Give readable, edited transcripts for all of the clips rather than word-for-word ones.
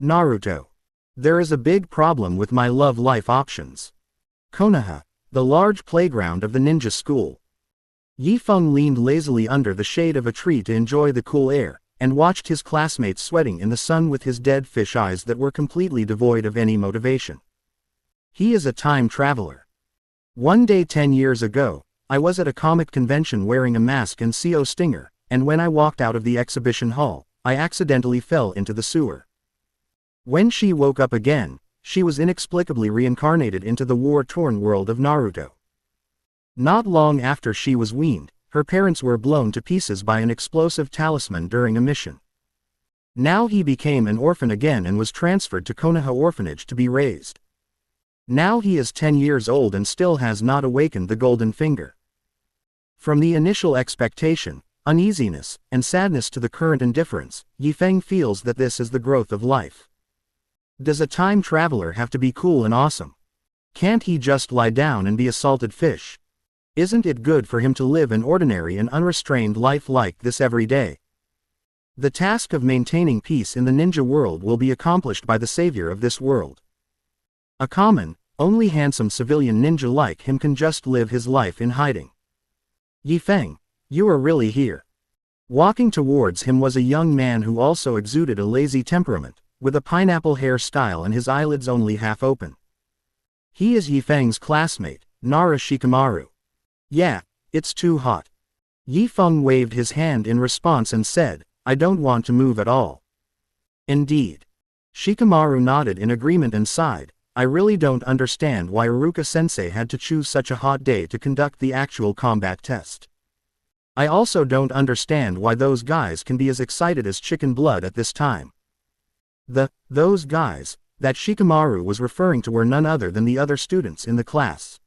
Naruto. There is a big problem with my love life options. Konoha, the large playground of the ninja school. Yifeng leaned lazily under the shade of a tree to enjoy the cool air, and watched his classmates sweating in the sun with his dead fish eyes that were completely devoid of any motivation. He is a time traveler. One day 10 years ago, I was at a comic convention wearing a mask and CO stinger, and when I walked out of the exhibition hall, I accidentally fell into the sewer. When she woke up again, she was inexplicably reincarnated into the war-torn world of Naruto. Not long after she was weaned, her parents were blown to pieces by an explosive talisman during a mission. Now he became an orphan again and was transferred to Konoha Orphanage to be raised. Now he is 10 years old and still has not awakened the golden finger. From the initial expectation, uneasiness, and sadness to the current indifference, Yifeng feels that this is the growth of life. Does a time traveler have to be cool and awesome? Can't he just lie down and be a salted fish? Isn't it good for him to live an ordinary and unrestrained life like this every day? The task of maintaining peace in the ninja world will be accomplished by the savior of this world. A common, only handsome civilian ninja like him can just live his life in hiding. Yifeng, you are really here. Walking towards him was a young man who also exuded a lazy temperament, with a pineapple hairstyle and his eyelids only half open. He is Yifeng's classmate, Nara Shikamaru. Yeah, it's too hot. Yifeng waved his hand in response and said, I don't want to move at all. Indeed. Shikamaru nodded in agreement and sighed, I really don't understand why Iruka-sensei had to choose such a hot day to conduct the actual combat test. I also don't understand why those guys can be as excited as chicken blood at this time. Those guys, that Shikamaru was referring to were none other than the other students in the class.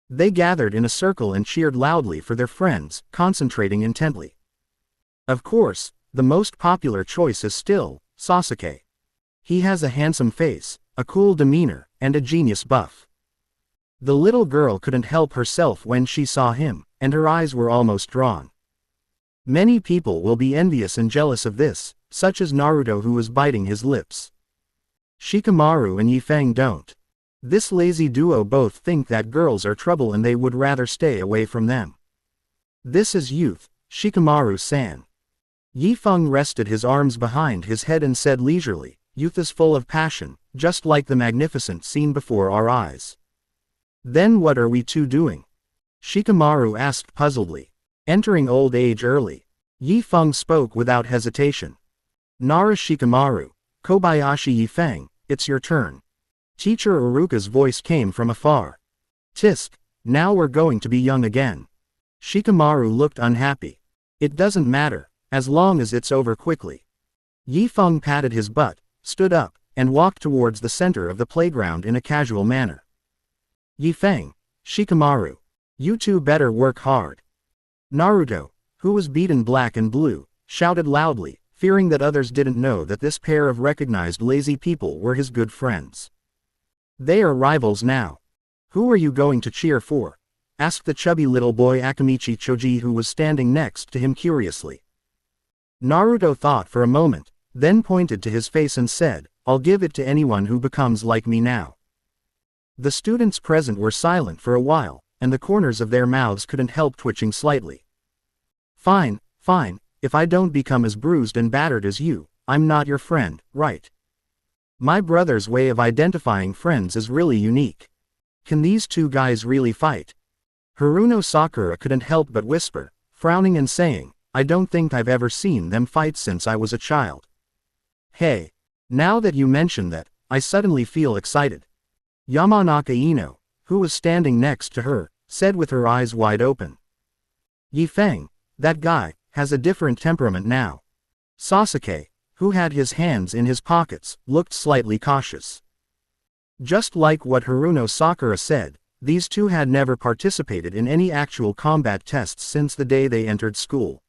They gathered in a circle and cheered loudly for their friends, concentrating intently. Of course, the most popular choice is still Sasuke. He has a handsome face, a cool demeanor, and a genius buff. The little girl couldn't help herself when she saw him, and her eyes were almost drawn. Many people will be envious and jealous of this, such as Naruto who was biting his lips. Shikamaru and Yifeng don't. This lazy duo both think that girls are trouble and they would rather stay away from them. This is youth, Shikamaru-san. Yifeng rested his arms behind his head and said leisurely, youth is full of passion, just like the magnificent scene before our eyes. Then what are we two doing? Shikamaru asked puzzledly. Entering old age early. Yifeng spoke without hesitation. Nara Shikamaru, Kobayashi Yifeng, it's your turn. Teacher Iruka's voice came from afar. Tisk, now we're going to be young again. Shikamaru looked unhappy. It doesn't matter, as long as it's over quickly. Yifeng patted his butt, stood up, and walked towards the center of the playground in a casual manner. Yifeng, Shikamaru, you two better work hard. Naruto, who was beaten black and blue, shouted loudly, fearing that others didn't know that this pair of recognized lazy people were his good friends. They are rivals now. Who are you going to cheer for? Asked the chubby little boy Akamichi Choji who was standing next to him curiously. Naruto thought for a moment, then pointed to his face and said, I'll give it to anyone who becomes like me now. The students present were silent for a while, and the corners of their mouths couldn't help twitching slightly. Fine, if I don't become as bruised and battered as you, I'm not your friend, right? My brother's way of identifying friends is really unique. Can these two guys really fight? Haruno Sakura couldn't help but whisper, frowning and saying, I don't think I've ever seen them fight since I was a child. Hey, now that you mention that, I suddenly feel excited. Yamanaka Ino, who was standing next to her, said with her eyes wide open. Yifeng, that guy, has a different temperament now. Sasuke, who had his hands in his pockets, looked slightly cautious. Just like what Haruno Sakura said, these two had never participated in any actual combat tests since the day they entered school.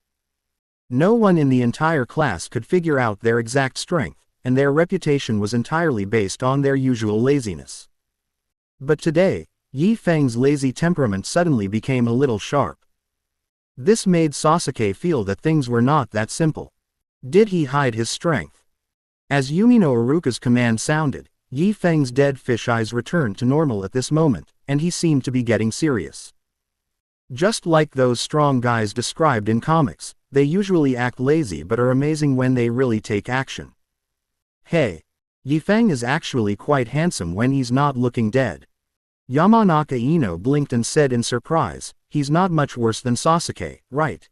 No one in the entire class could figure out their exact strength, and their reputation was entirely based on their usual laziness. But today, Yifeng's lazy temperament suddenly became a little sharp. This made Sasuke feel that things were not that simple. Did he hide his strength? As Yumi no Uruka's command sounded, Yi Feng's dead fish eyes returned to normal at this moment, and he seemed to be getting serious. Just like those strong guys described in comics, they usually act lazy but are amazing when they really take action. Hey! Yi Feng is actually quite handsome when he's not looking dead. Yamanaka Ino blinked and said in surprise, he's not much worse than Sasuke, right?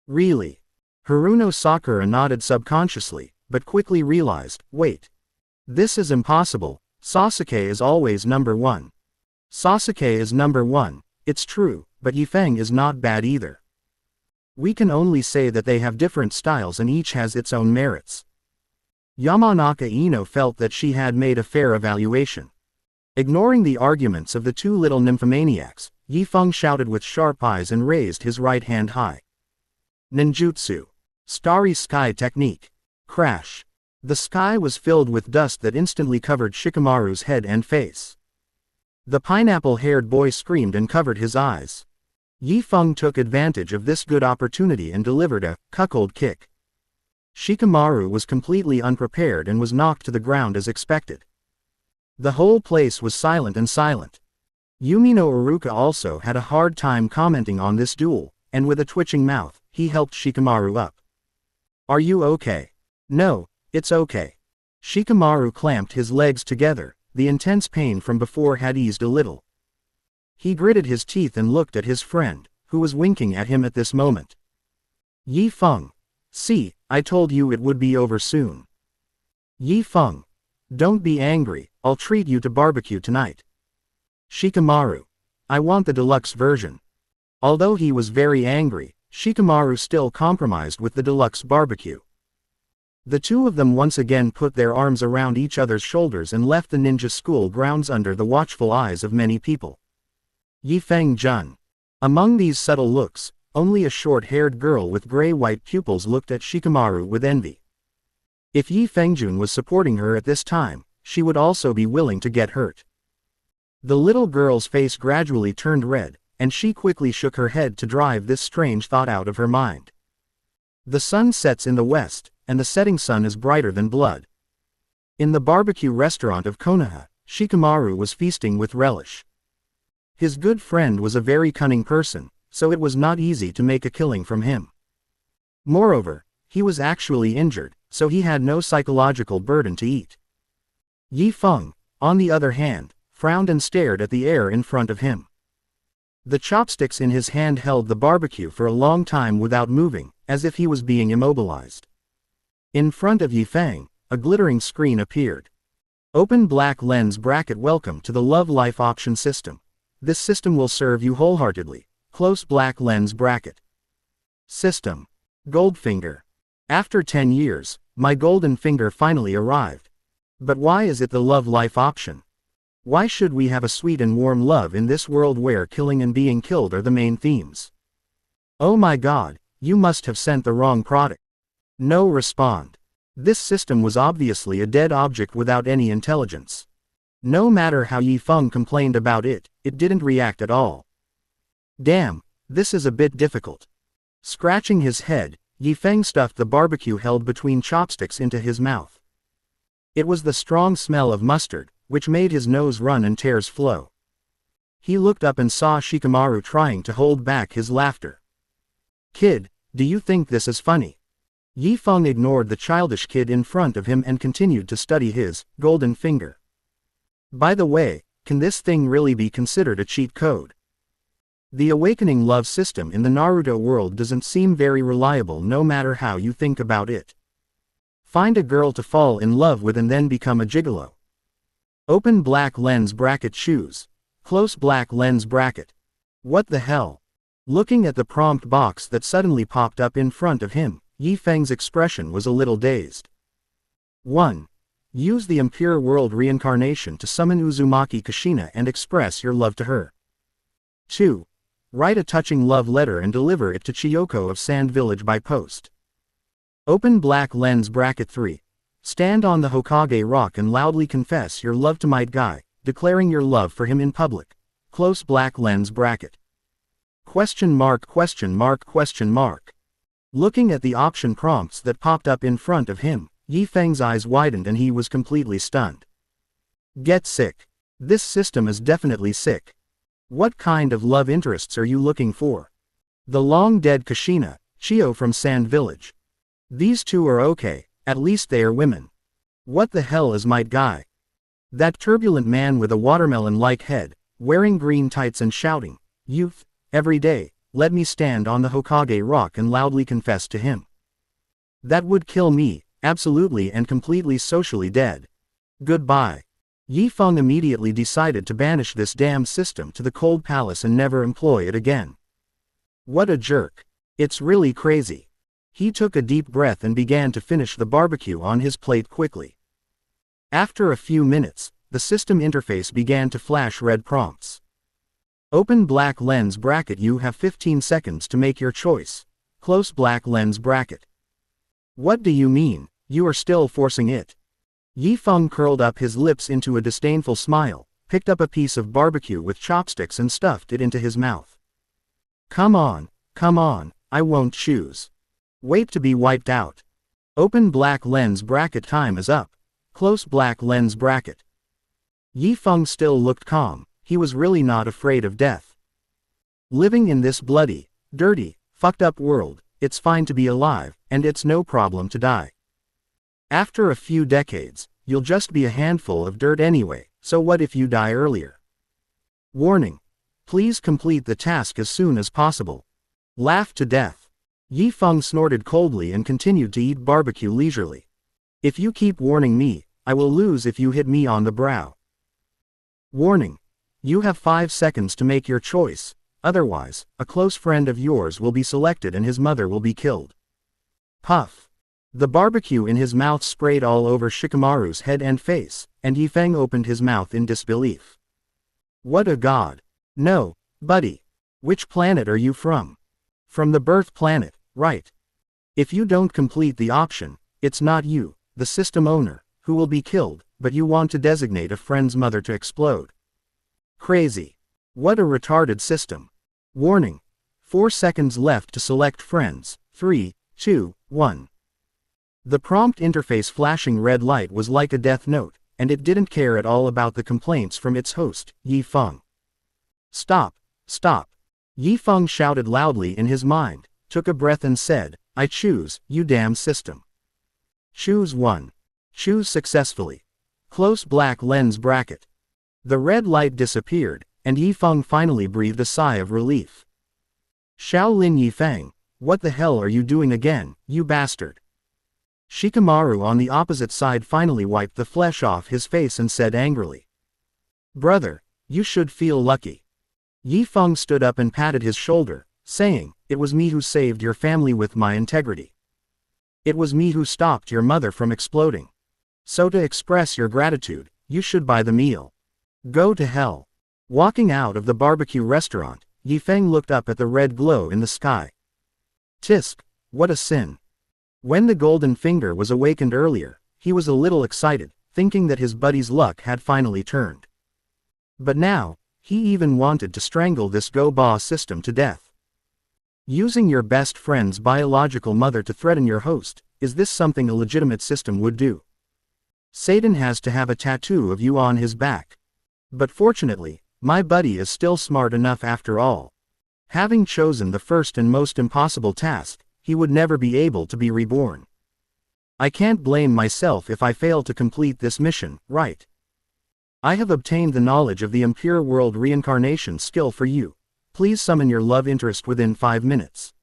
Really? Haruno Sakura nodded subconsciously, but quickly realized, wait. This is impossible, Sasuke is always number one. Sasuke is number one, it's true, but Yi Feng is not bad either. We can only say that they have different styles and each has its own merits. Yamanaka Ino felt that she had made a fair evaluation. Ignoring the arguments of the two little nymphomaniacs, Yi Feng shouted with sharp eyes and raised his right hand high. Ninjutsu. Starry Sky Technique. Crash. The sky was filled with dust that instantly covered Shikamaru's head and face. The pineapple-haired boy screamed and covered his eyes. Yi Feng took advantage of this good opportunity and delivered a cuckold kick. Shikamaru was completely unprepared and was knocked to the ground as expected. The whole place was silent. Yumi no Uruka also had a hard time commenting on this duel, and with a twitching mouth, he helped Shikamaru up. Are you okay? No, it's okay. Shikamaru clamped his legs together, the intense pain from before had eased a little. He gritted his teeth and looked at his friend, who was winking at him at this moment. Yi Feng. See, I told you it would be over soon. Yi Feng. Don't be angry, I'll treat you to barbecue tonight. Shikamaru. I want the deluxe version. Although he was very angry, Shikamaru still compromised with the deluxe barbecue. The two of them once again put their arms around each other's shoulders and left the ninja school grounds under the watchful eyes of many people. Yi Feng Jun. Among these subtle looks, only a short-haired girl with gray-white pupils looked at Shikamaru with envy. If Yi Fengjun was supporting her at this time, she would also be willing to get hurt. The little girl's face gradually turned red, and she quickly shook her head to drive this strange thought out of her mind. The sun sets in the west, and the setting sun is brighter than blood. In the barbecue restaurant of Konoha, Shikamaru was feasting with relish. His good friend was a very cunning person, so it was not easy to make a killing from him. Moreover, he was actually injured, so he had no psychological burden to eat. Yi Feng, on the other hand, frowned and stared at the air in front of him. The chopsticks in his hand held the barbecue for a long time without moving, as if he was being immobilized. In front of Yi Feng, a glittering screen appeared. Open black lens bracket. Welcome to the Love Life option system. This system will serve you wholeheartedly. Close black lens bracket. System. Goldfinger. After 10 years, my golden finger finally arrived. But why is it the Love Life option? Why should we have a sweet and warm love in this world where killing and being killed are the main themes? Oh my god, you must have sent the wrong product. No respond. This system was obviously a dead object without any intelligence. No matter how Yi Feng complained about it, it didn't react at all. Damn, this is a bit difficult. Scratching his head, Yi Feng stuffed the barbecue held between chopsticks into his mouth. It was the strong smell of mustard, which made his nose run and tears flow. He looked up and saw Shikamaru trying to hold back his laughter. Kid, do you think this is funny? Yi Feng ignored the childish kid in front of him and continued to study his golden finger. By the way, can this thing really be considered a cheat code? The awakening love system in the Naruto world doesn't seem very reliable no matter how you think about it. Find a girl to fall in love with and then become a gigolo. Open black lens bracket. Choose. Close black lens bracket. What the hell? Looking at the prompt box that suddenly popped up in front of him, Yi Feng's expression was a little dazed. 1. Use the Impure World reincarnation to summon Uzumaki Kushina and express your love to her. 2. Write a touching love letter and deliver it to Chiyoko of Sand Village by post. Open black lens bracket. 3. Stand on the Hokage rock and loudly confess your love to Might Guy, declaring your love for him in public. Close black lens bracket. Question mark. Looking at the option prompts that popped up in front of him, Yi Feng's eyes widened and he was completely stunned. Get sick. This system is definitely sick. What kind of love interests are you looking for? The long-dead Kushina, Chio from Sand Village. These two are okay, at least they are women. What the hell is Might Guy? That turbulent man with a watermelon-like head, wearing green tights and shouting, "Youth, every day, let me stand on the Hokage rock and loudly confess to him. That would kill me, absolutely and completely socially dead. Goodbye." Yi Feng immediately decided to banish this damn system to the cold palace and never employ it again. What a jerk. It's really crazy. He took a deep breath and began to finish the barbecue on his plate quickly. After a few minutes, the system interface began to flash red prompts. Open black lens bracket. You have 15 seconds to make your choice. Close black lens bracket. What do you mean, you are still forcing it? Yi Feng curled up his lips into a disdainful smile, picked up a piece of barbecue with chopsticks and stuffed it into his mouth. Come on, I won't choose. Wait to be wiped out. Open black lens bracket. Time is up. Close black lens bracket. Yi Feng still looked calm, he was really not afraid of death. Living in this bloody, dirty, fucked up world, it's fine to be alive, and it's no problem to die. After a few decades, you'll just be a handful of dirt anyway, so what if you die earlier? Warning. Please complete the task as soon as possible. Laugh to death. Yi Feng snorted coldly and continued to eat barbecue leisurely. If you keep warning me, I will lose if you hit me on the brow. Warning. You have 5 seconds to make your choice, otherwise, a close friend of yours will be selected and his mother will be killed. Puff. The barbecue in his mouth sprayed all over Shikamaru's head and face, and Yi Feng opened his mouth in disbelief. What a god. No, buddy. Which planet are you from? From the birth planet, right? If you don't complete the option, it's not you, the system owner, who will be killed, but you want to designate a friend's mother to explode. Crazy. What a retarded system. Warning. 4 seconds left to select friends. 3, 2, 1. The prompt interface flashing red light was like a death note, and it didn't care at all about the complaints from its host, Yi Feng. Stop, stop. Yi Feng shouted loudly in his mind, took a breath and said, I choose, you damn system. Choose one. Choose successfully. Close black lens bracket. The red light disappeared, and Yi Feng finally breathed a sigh of relief. Shaolin Yi Feng, what the hell are you doing again, you bastard? Shikamaru on the opposite side finally wiped the flesh off his face and said angrily. Brother, you should feel lucky. Yi Feng stood up and patted his shoulder, saying, it was me who saved your family with my integrity. It was me who stopped your mother from exploding. So to express your gratitude, you should buy the meal. Go to hell. Walking out of the barbecue restaurant, Yi Feng looked up at the red glow in the sky. Tisk, what a sin. When the golden finger was awakened earlier, he was a little excited, thinking that his buddy's luck had finally turned. But now, he even wanted to strangle this go-ba system to death. Using your best friend's biological mother to threaten your host, is this something a legitimate system would do? Satan has to have a tattoo of you on his back. But fortunately, my buddy is still smart enough after all. Having chosen the first and most impossible task, he would never be able to be reborn. I can't blame myself if I fail to complete this mission, right? I have obtained the knowledge of the impure world reincarnation skill for you. Please summon your love interest within 5 minutes.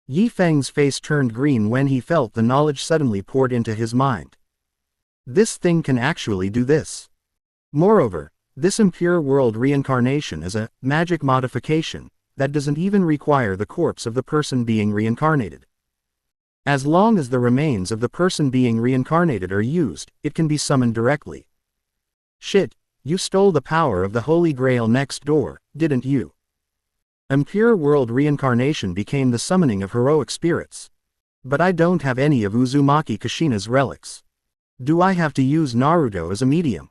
Yi Feng's face turned green when he felt the knowledge suddenly poured into his mind. This thing can actually do this. Moreover, this impure world reincarnation is a magic modification that doesn't even require the corpse of the person being reincarnated. As long as the remains of the person being reincarnated are used, it can be summoned directly. Shit, you stole the power of the Holy Grail next door, didn't you? Impure world reincarnation became the summoning of heroic spirits. But I don't have any of Uzumaki Kushina's relics. Do I have to use Naruto as a medium?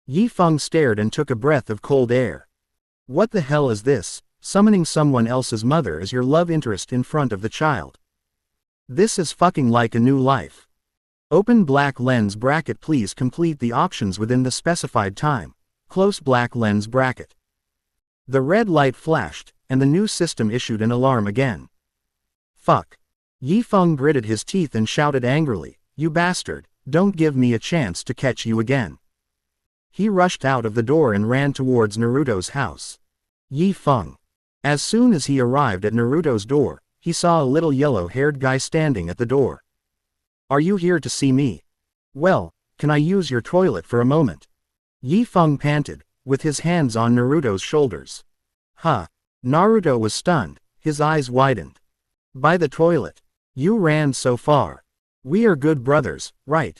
Yi Feng stared and took a breath of cold air. What the hell is this, summoning someone else's mother as your love interest in front of the child? This is fucking like a new life. Open black lens bracket. Please complete the options within the specified time. Close black lens bracket. The red light flashed, and the new system issued an alarm again. Fuck. Yifeng gritted his teeth and shouted angrily, "You bastard, don't give me a chance to catch you again." He rushed out of the door and ran towards Naruto's house. Yifeng. As soon as he arrived at Naruto's door, he saw a little yellow-haired guy standing at the door. "Are you here to see me? Well, can I use your toilet for a moment?" Yifeng panted, with his hands on Naruto's shoulders. Huh. Naruto was stunned, his eyes widened. "By the toilet? You ran so far. We are good brothers, right?"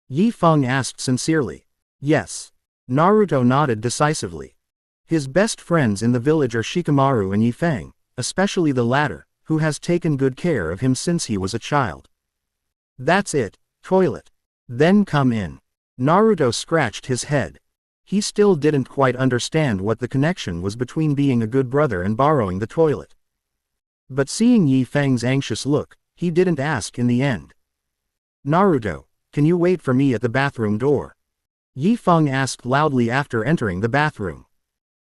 Yifeng asked sincerely. "Yes." Naruto nodded decisively. His best friends in the village are Shikamaru and Yifeng, especially the latter, who has taken good care of him since he was a child. "That's it, toilet. Then come in." Naruto scratched his head. He still didn't quite understand what the connection was between being a good brother and borrowing the toilet. But seeing Yifeng's anxious look, he didn't ask in the end. "Naruto, can you wait for me at the bathroom door?" Yifeng asked loudly after entering the bathroom.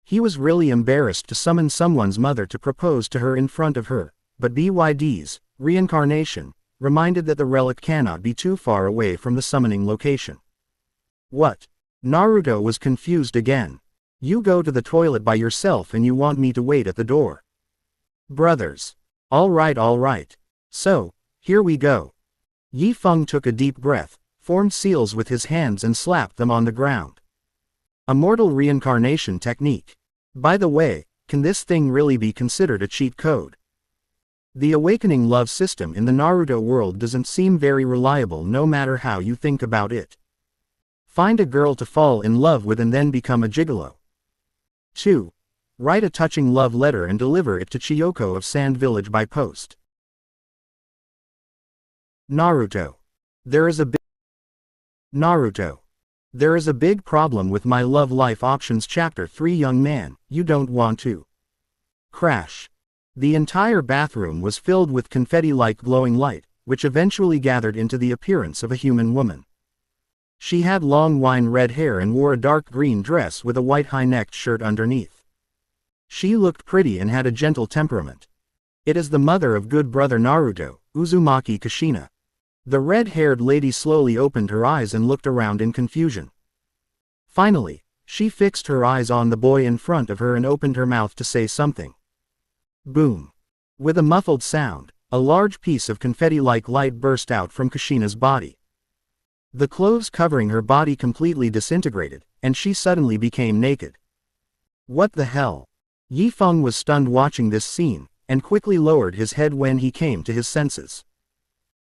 He was really embarrassed to summon someone's mother to propose to her in front of her, but BYD's reincarnation reminded that the relic cannot be too far away from the summoning location. "What?" Naruto was confused again. "You go to the toilet by yourself and you want me to wait at the door?" "Brothers. All right. So, here we go." Yifeng took a deep breath, formed seals with his hands and slapped them on the ground. A mortal reincarnation technique. By the way, can this thing really be considered a cheat code? The awakening love system in the Naruto world doesn't seem very reliable no matter how you think about it. Find a girl to fall in love with and then become a gigolo. 2. Write a touching love letter and deliver it to Chiyoko of Sand Village by post. Naruto. There is a big problem with my love life options. Chapter 3. Young man, you don't want to crash. The entire bathroom was filled with confetti-like glowing light, which eventually gathered into the appearance of a human woman. She had long wine red hair and wore a dark green dress with a white high-necked shirt underneath. She looked pretty and had a gentle temperament. It is the mother of good brother Naruto, Uzumaki Kushina. The red-haired lady slowly opened her eyes and looked around in confusion. Finally, she fixed her eyes on the boy in front of her and opened her mouth to say something. Boom. With a muffled sound, a large piece of confetti-like light burst out from Kushina's body. The clothes covering her body completely disintegrated, and she suddenly became naked. What the hell? Yifeng was stunned watching this scene, and quickly lowered his head when he came to his senses.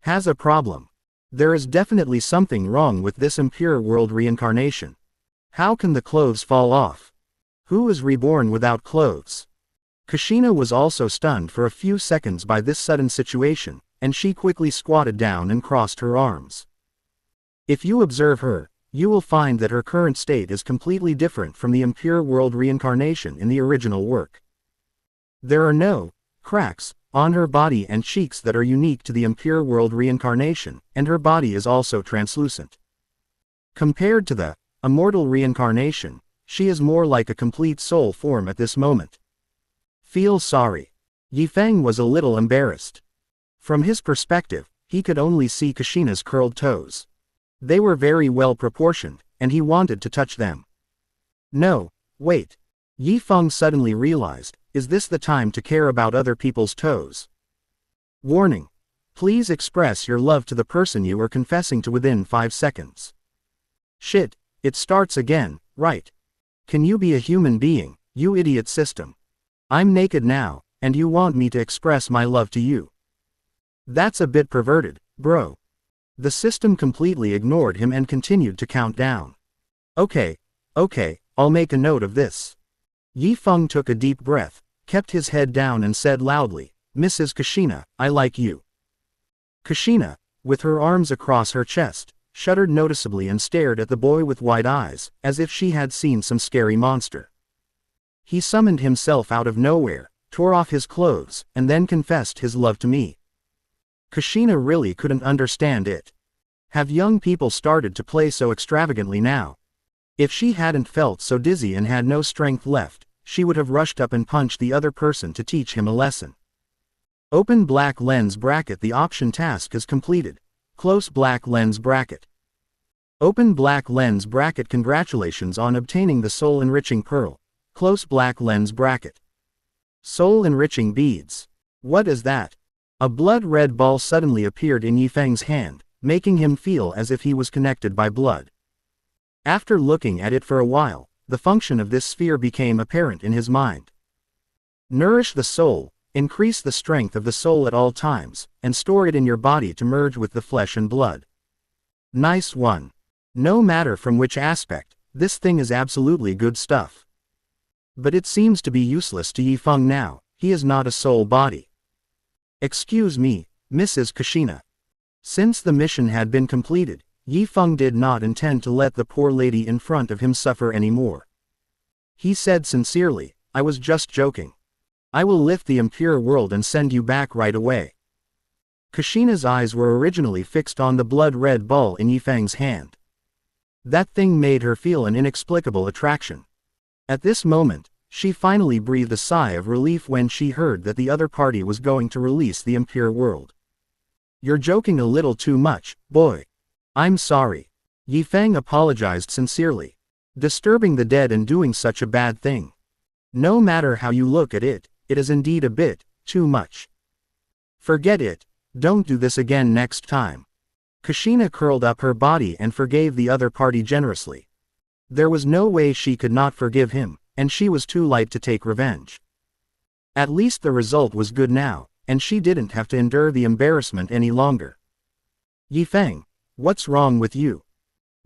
Has a problem. There is definitely something wrong with this impure world reincarnation. How can the clothes fall off? Who is reborn without clothes? Kushina was also stunned for a few seconds by this sudden situation, and she quickly squatted down and crossed her arms. If you observe her, you will find that her current state is completely different from the impure world reincarnation in the original work. There are no cracks on her body and cheeks that are unique to the impure world reincarnation, and her body is also translucent. Compared to the immortal reincarnation, she is more like a complete soul form at this moment. Feel sorry. Yifeng was a little embarrassed. From his perspective, he could only see Kushina's curled toes. They were very well proportioned, and he wanted to touch them. No, wait. Yifeng suddenly realized, is this the time to care about other people's toes? Warning. Please express your love to the person you are confessing to within 5 seconds. Shit, it starts again, right? Can you be a human being, you idiot system? I'm naked now, and you want me to express my love to you? That's a bit perverted, bro. The system completely ignored him and continued to count down. Okay, I'll make a note of this. Yifeng took a deep breath, kept his head down and said loudly, Mrs. Kushina, I like you. Kushina, with her arms across her chest, shuddered noticeably and stared at the boy with wide eyes, as if she had seen some scary monster. He summoned himself out of nowhere, tore off his clothes, and then confessed his love to me. Kushina really couldn't understand it. Have young people started to play so extravagantly now? If she hadn't felt so dizzy and had no strength left, she would have rushed up and punched the other person to teach him a lesson. Open black lens bracket. The option task is completed. Close black lens bracket. Open black lens bracket. Congratulations on obtaining the soul enriching pearl. Close black lens bracket. Soul enriching beads. What is that? A blood red ball suddenly appeared in Yifeng's hand, making him feel as if he was connected by blood. After looking at it for a while, the function of this sphere became apparent in his mind. Nourish the soul, increase the strength of the soul at all times, and store it in your body to merge with the flesh and blood. Nice one. No matter from which aspect, this thing is absolutely good stuff. But it seems to be useless to Yifeng now. He is not a soul body. Excuse me, Mrs. Kushina. Since the mission had been completed, Yifeng did not intend to let the poor lady in front of him suffer anymore. He said sincerely, I was just joking. I will lift the impure world and send you back right away. Kushina's eyes were originally fixed on the blood-red ball in Yifeng's hand. That thing made her feel an inexplicable attraction. At this moment, she finally breathed a sigh of relief when she heard that the other party was going to release the impure world. You're joking a little too much, boy. I'm sorry. Yifeng apologized sincerely. Disturbing the dead and doing such a bad thing. No matter how you look at it, it is indeed a bit too much. Forget it. Don't do this again next time. Kushina curled up her body and forgave the other party generously. There was no way she could not forgive him, and she was too light to take revenge. At least the result was good now, and she didn't have to endure the embarrassment any longer. Yifeng, what's wrong with you?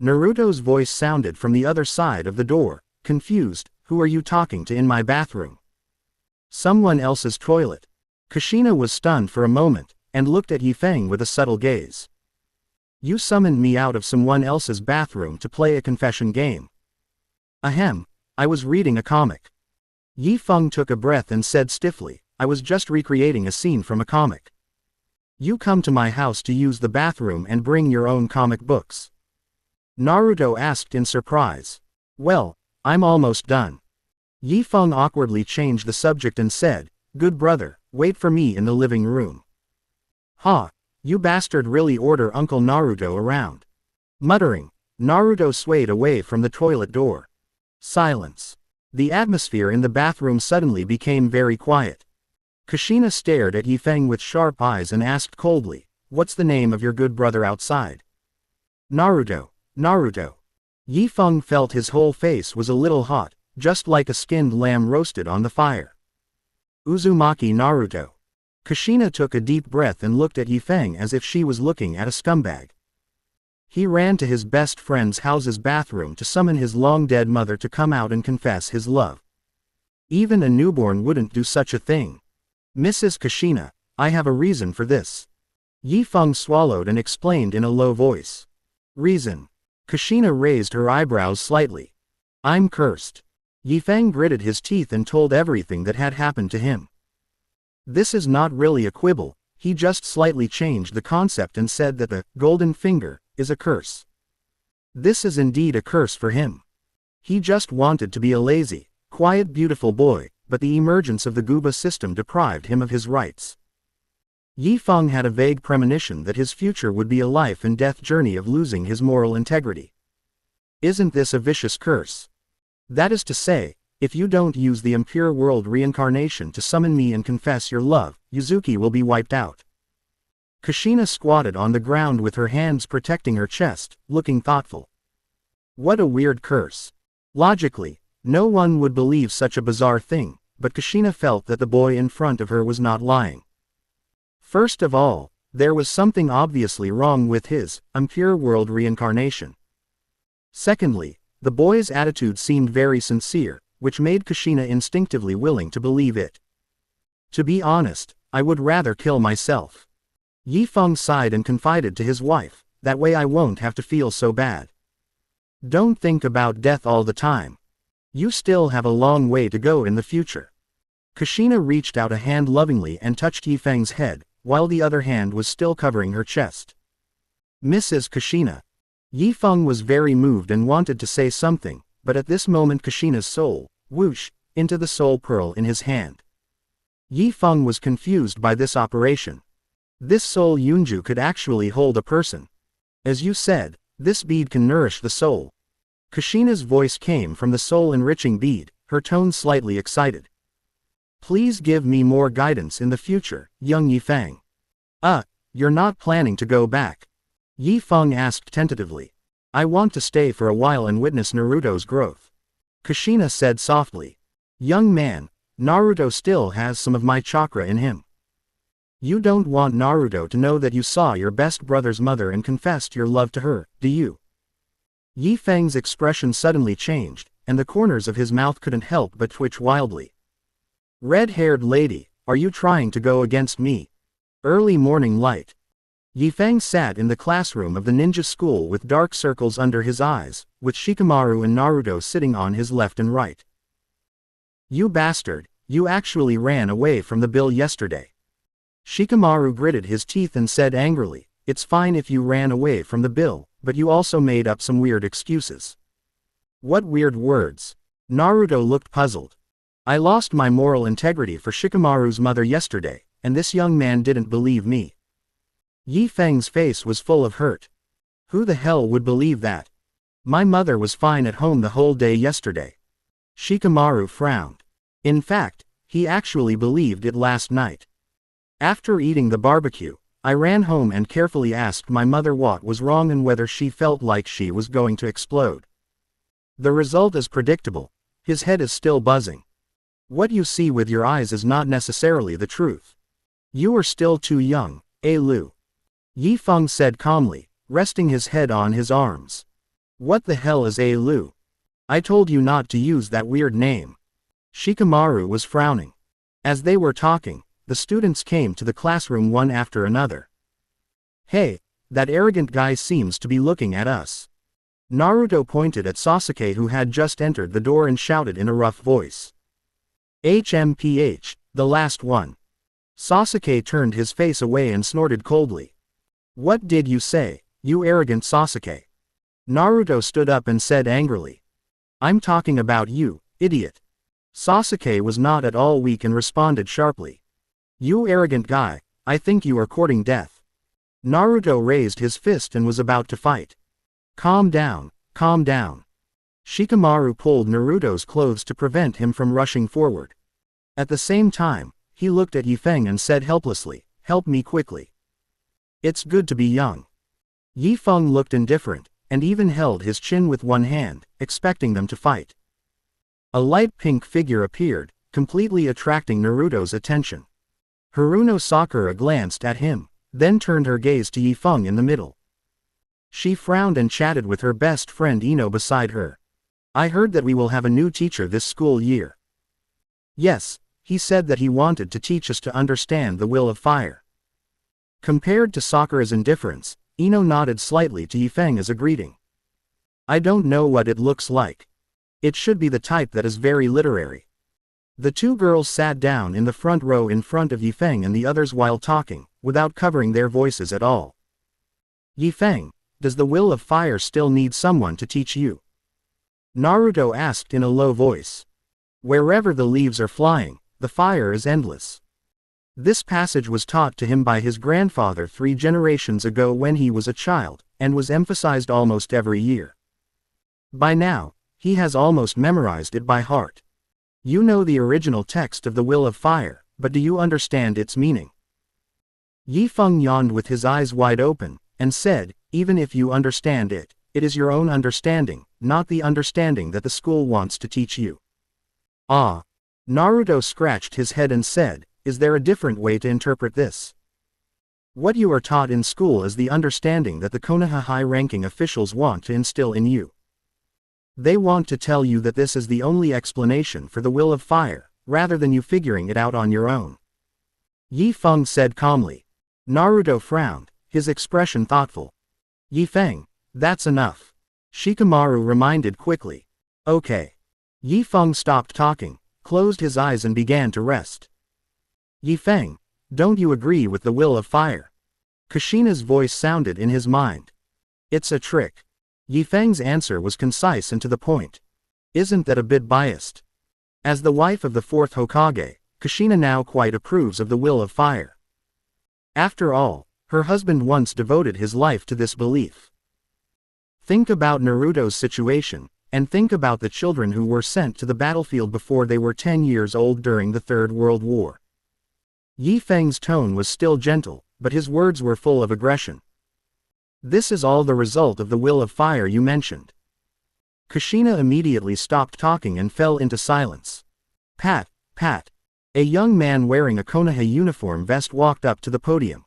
Naruto's voice sounded from the other side of the door, confused. Who are you talking to in my bathroom? Someone else's toilet. Kushina was stunned for a moment, and looked at Yifeng with a subtle gaze. You summoned me out of someone else's bathroom to play a confession game. Ahem, I was reading a comic. Yifeng took a breath and said stiffly, I was just recreating a scene from a comic. You come to my house to use the bathroom and bring your own comic books? Naruto asked in surprise. Well, I'm almost done. Yifeng awkwardly changed the subject and said, Good brother, wait for me in the living room. Ha, you bastard, really order Uncle Naruto around. Muttering, Naruto swayed away from the toilet door. Silence. The atmosphere in the bathroom suddenly became very quiet. Kushina stared at Yifeng with sharp eyes and asked coldly, What's the name of your good brother outside? Naruto, Naruto. Yifeng felt his whole face was a little hot, just like a skinned lamb roasted on the fire. Uzumaki Naruto. Kushina took a deep breath and looked at Yifeng as if she was looking at a scumbag. He ran to his best friend's house's bathroom to summon his long-dead mother to come out and confess his love. Even a newborn wouldn't do such a thing. Mrs. Kushina, I have a reason for this. Yifeng swallowed and explained in a low voice. Reason? Kushina raised her eyebrows slightly. I'm cursed. Yifeng gritted his teeth and told everything that had happened to him. This is not really a quibble, he just slightly changed the concept and said that the golden finger is a curse. This is indeed a curse for him. He just wanted to be a lazy, quiet, beautiful boy, but the emergence of the Gooba system deprived him of his rights. Yifeng had a vague premonition that his future would be a life and death journey of losing his moral integrity. Isn't this a vicious curse? That is to say, if you don't use the impure world reincarnation to summon me and confess your love, Yuzuki will be wiped out. Kushina squatted on the ground with her hands protecting her chest, looking thoughtful. What a weird curse. Logically, no one would believe such a bizarre thing, but Kushina felt that the boy in front of her was not lying. First of all, there was something obviously wrong with his impure world reincarnation. Secondly, the boy's attitude seemed very sincere, which made Kushina instinctively willing to believe it. To be honest, I would rather kill myself. Yifeng sighed and confided to his wife, that way I won't have to feel so bad. Don't think about death all the time. You still have a long way to go in the future. Kushina reached out a hand lovingly and touched Yifeng's head, while the other hand was still covering her chest. Mrs. Kushina. Yi Feng was very moved and wanted to say something, but at this moment Kushina's soul, whoosh, into the soul pearl in his hand. Yi Feng was confused by this operation. This soul Yunju could actually hold a person. As you said, this bead can nourish the soul. Kushina's voice came from the soul-enriching bead, her tone slightly excited. Please give me more guidance in the future, young Yi Feng. You're not planning to go back? Yi Feng asked tentatively. I want to stay for a while and witness Naruto's growth. Kushina said softly. Young man, Naruto still has some of my chakra in him. You don't want Naruto to know that you saw your best brother's mother and confessed your love to her, do you? Yi Feng's expression suddenly changed, and the corners of his mouth couldn't help but twitch wildly. Red-haired lady, are you trying to go against me? Early morning light. Yi Feng sat in the classroom of the ninja school with dark circles under his eyes, with Shikamaru and Naruto sitting on his left and right. You bastard, you actually ran away from the bill yesterday. Shikamaru gritted his teeth and said angrily, it's fine if you ran away from the bill, but you also made up some weird excuses. What weird words? Naruto looked puzzled. I lost my moral integrity for Shikamaru's mother yesterday, and this young man didn't believe me. Yi Feng's face was full of hurt. Who the hell would believe that? My mother was fine at home the whole day yesterday. Shikamaru frowned. In fact, he actually believed it last night. After eating the barbecue, I ran home and carefully asked my mother what was wrong and whether she felt like she was going to explode. The result is predictable. His head is still buzzing. What you see with your eyes is not necessarily the truth. You are still too young, Lu. Yi Feng said calmly, resting his head on his arms. What the hell is Lu? I told you not to use that weird name. Shikamaru was frowning. As they were talking, the students came to the classroom one after another. Hey, that arrogant guy seems to be looking at us. Naruto pointed at Sasuke who had just entered the door and shouted in a rough voice. HMPH, the last one. Sasuke turned his face away and snorted coldly. What did you say, you arrogant Sasuke? Naruto stood up and said angrily. I'm talking about you, idiot. Sasuke was not at all weak and responded sharply. You arrogant guy, I think you are courting death. Naruto raised his fist and was about to fight. Calm down, calm down. Shikamaru pulled Naruto's clothes to prevent him from rushing forward. At the same time, he looked at Yi Feng and said helplessly, help me quickly. It's good to be young. Yi Feng looked indifferent, and even held his chin with one hand, expecting them to fight. A light pink figure appeared, completely attracting Naruto's attention. Haruno Sakura glanced at him, then turned her gaze to Yi Feng in the middle. She frowned and chatted with her best friend Ino beside her. I heard that we will have a new teacher this school year. Yes, he said that he wanted to teach us to understand the will of fire. Compared to Sakura's indifference, Ino nodded slightly to Yi Feng as a greeting. I don't know what it looks like. It should be the type that is very literary. The two girls sat down in the front row in front of Yi Feng and the others while talking, without covering their voices at all. Yi Feng, does the will of fire still need someone to teach you? Naruto asked in a low voice. Wherever the leaves are flying, the fire is endless. This passage was taught to him by his grandfather 3 generations ago when he was a child, and was emphasized almost every year. By now, he has almost memorized it by heart. You know the original text of the will of fire, but do you understand its meaning? Yi Feng yawned with his eyes wide open, and said, even if you understand it, it is your own understanding, not the understanding that the school wants to teach you. Ah. Naruto scratched his head and said, is there a different way to interpret this? What you are taught in school is the understanding that the Konoha high-ranking officials want to instill in you. They want to tell you that this is the only explanation for the will of fire, rather than you figuring it out on your own. Yi Feng said calmly. Naruto frowned, his expression thoughtful. Yi Feng, that's enough. Shikamaru reminded quickly. Okay. Yi Feng stopped talking, closed his eyes and began to rest. Yi Feng, don't you agree with the will of fire? Kushina's voice sounded in his mind. It's a trick. Yifeng's answer was concise and to the point. Isn't that a bit biased? As the wife of the fourth Hokage, Kushina now quite approves of the will of fire. After all, her husband once devoted his life to this belief. Think about Naruto's situation, and think about the children who were sent to the battlefield before they were 10 years old during the Third World War. Yifeng's tone was still gentle, but his words were full of aggression. This is all the result of the will of fire you mentioned. Kushina immediately stopped talking and fell into silence. Pat, Pat. A young man wearing a Konoha uniform vest walked up to the podium.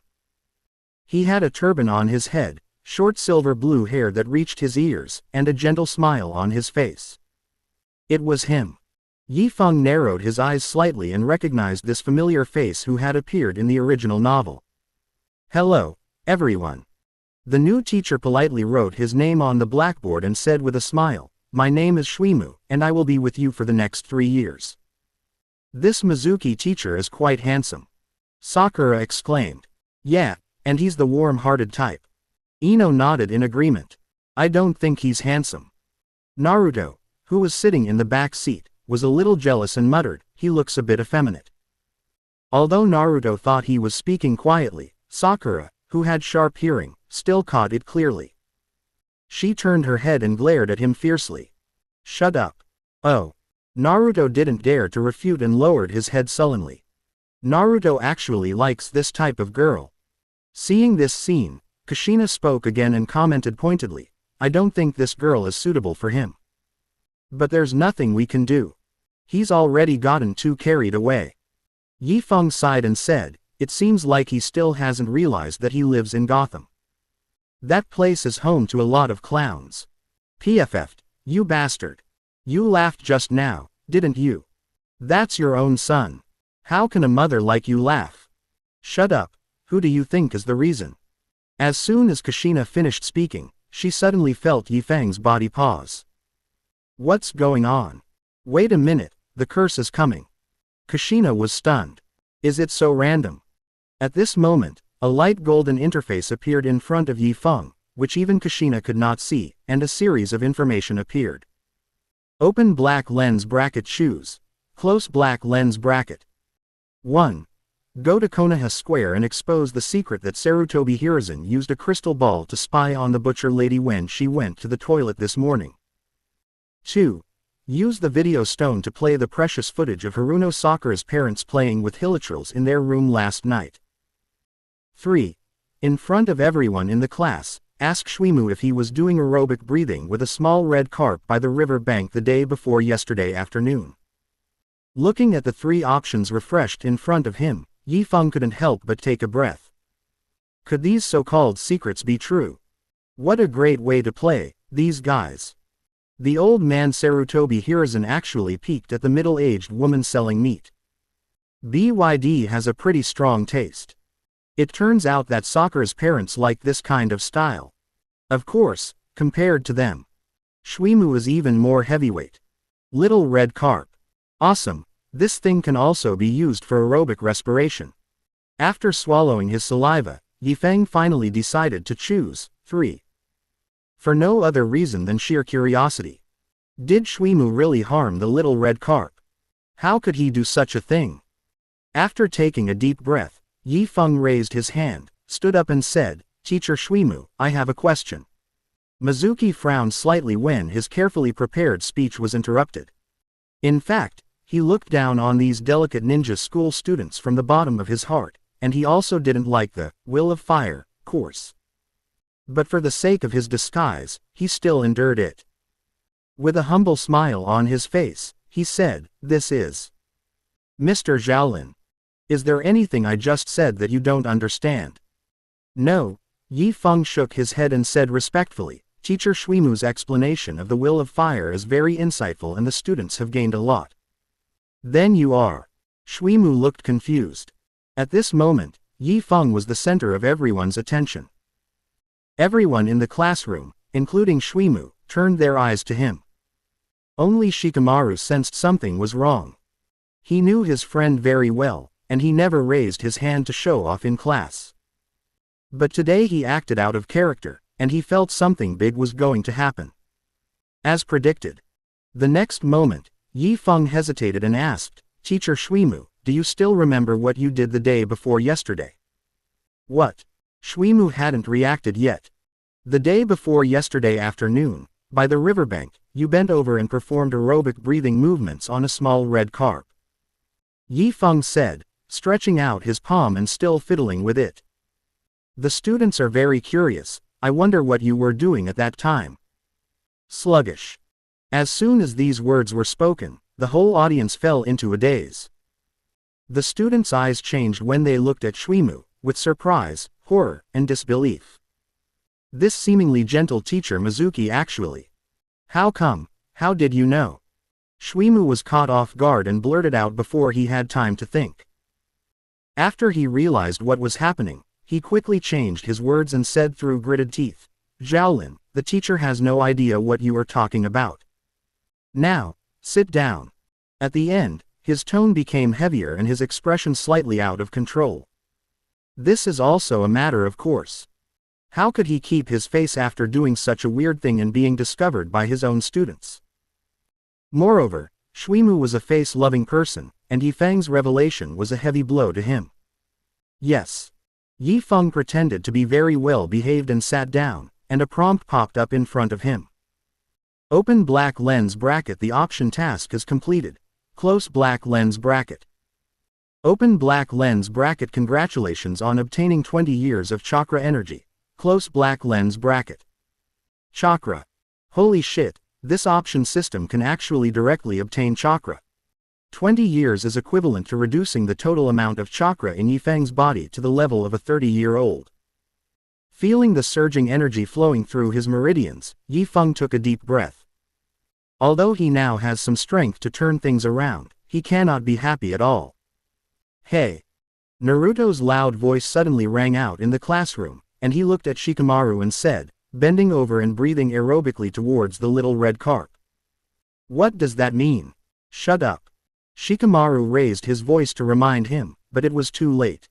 He had a turban on his head, short silver blue hair that reached his ears, and a gentle smile on his face. It was him. Yifeng narrowed his eyes slightly and recognized this familiar face who had appeared in the original novel. Hello, everyone. The new teacher politely wrote his name on the blackboard and said with a smile, My name is Shuimu, and I will be with you for the next 3 years. This Mizuki teacher is quite handsome. Sakura exclaimed. Yeah, and he's the warm-hearted type. Ino nodded in agreement. I don't think he's handsome. Naruto, who was sitting in the back seat, was a little jealous and muttered, he looks a bit effeminate. Although Naruto thought he was speaking quietly, Sakura, who had sharp hearing, still caught it clearly. She turned her head and glared at him fiercely. Shut up. Oh. Naruto didn't dare to refute and lowered his head sullenly. Naruto actually likes this type of girl. Seeing this scene, Kushina spoke again and commented pointedly, I don't think this girl is suitable for him. But there's nothing we can do. He's already gotten too carried away. Yifeng sighed and said, it seems like he still hasn't realized that he lives in Gotham. That place is home to a lot of clowns. PFF'd, you bastard. You laughed just now, didn't you? That's your own son. How can a mother like you laugh? Shut up, who do you think is the reason? As soon as Kushina finished speaking, she suddenly felt Yifeng's body pause. What's going on? Wait a minute, the curse is coming. Kushina was stunned. Is it so random? At this moment, a light golden interface appeared in front of Yifeng, which even Kushina could not see, and a series of information appeared. Open black lens bracket choose. Close black lens bracket. 1. Go to Konoha Square and expose the secret that Sarutobi Hiruzen used a crystal ball to spy on the butcher lady when she went to the toilet this morning. 2. Use the video stone to play the precious footage of Haruno Sakura's parents playing with hilichurls in their room last night. 3. In front of everyone in the class, ask Shuimu if he was doing aerobic breathing with a small red carp by the river bank the day before yesterday afternoon. Looking at the 3 options refreshed in front of him, Yifeng couldn't help but take a breath. Could these so-called secrets be true? What a great way to play, these guys. The old man Sarutobi Hiruzen actually peeked at the middle-aged woman selling meat. BYD has a pretty strong taste. It turns out that Sakura's parents like this kind of style. Of course, compared to them, Shuimu is even more heavyweight. Little red carp. Awesome, this thing can also be used for aerobic respiration. After swallowing his saliva, Yifeng finally decided to choose 3. For no other reason than sheer curiosity. Did Shuimu really harm the little red carp? How could he do such a thing? After taking a deep breath, Yifeng raised his hand, stood up and said, Teacher Shuimu, I have a question. Mizuki frowned slightly when his carefully prepared speech was interrupted. In fact, he looked down on these delicate ninja school students from the bottom of his heart, and he also didn't like the will of fire course. But for the sake of his disguise, he still endured it. With a humble smile on his face, he said, This is Mr. Zhaolin. Is there anything I just said that you don't understand? No. Yifeng shook his head and said respectfully, Teacher Shuimu's explanation of the will of fire is very insightful and the students have gained a lot. Then you are. Shuimu looked confused. At this moment, Yifeng was the center of everyone's attention. Everyone in the classroom, including Shuimu, turned their eyes to him. Only Shikamaru sensed something was wrong. He knew his friend very well, and he never raised his hand to show off in class. But today he acted out of character, and he felt something big was going to happen. As predicted. The next moment, Yi Feng hesitated and asked, "Teacher Shuimu, do you still remember what you did the day before yesterday?" "What?" Shuimu hadn't reacted yet. "The day before yesterday afternoon, by the riverbank, you bent over and performed aerobic breathing movements on a small red carp," Yi Feng said, stretching out his palm and still fiddling with it. "The students are very curious. I wonder what you were doing at that time." Sluggish. As soon as these words were spoken, the whole audience fell into a daze. The students' eyes changed when they looked at Shuimu, with surprise, horror, and disbelief. This seemingly gentle teacher Mizuki actually. "How come? How did you know?" Shuimu was caught off guard and blurted out before he had time to think. After he realized what was happening, he quickly changed his words and said through gritted teeth, "Xiaolin, the teacher has no idea what you are talking about. Now, sit down." At the end, his tone became heavier and his expression slightly out of control. This is also a matter of course. How could he keep his face after doing such a weird thing and being discovered by his own students? Moreover, Shuimu was a face-loving person, and Yifeng's revelation was a heavy blow to him. "Yes." Yi Feng pretended to be very well behaved and sat down, and a prompt popped up in front of him. Open black lens bracket. The option task is completed. Close black lens bracket. Open black lens bracket. Congratulations on obtaining 20 years of chakra energy. Close black lens bracket. Chakra. Holy shit, this option system can actually directly obtain chakra. 20 years is equivalent to reducing the total amount of chakra in Yifeng's body to the level of a 30-year-old. Feeling the surging energy flowing through his meridians, Yi Feng took a deep breath. Although he now has some strength to turn things around, he cannot be happy at all. "Hey!" Naruto's loud voice suddenly rang out in the classroom, and he looked at Shikamaru and said, bending over and breathing aerobically towards the little red carp. "What does that mean?" "Shut up." Shikamaru raised his voice to remind him, but it was too late.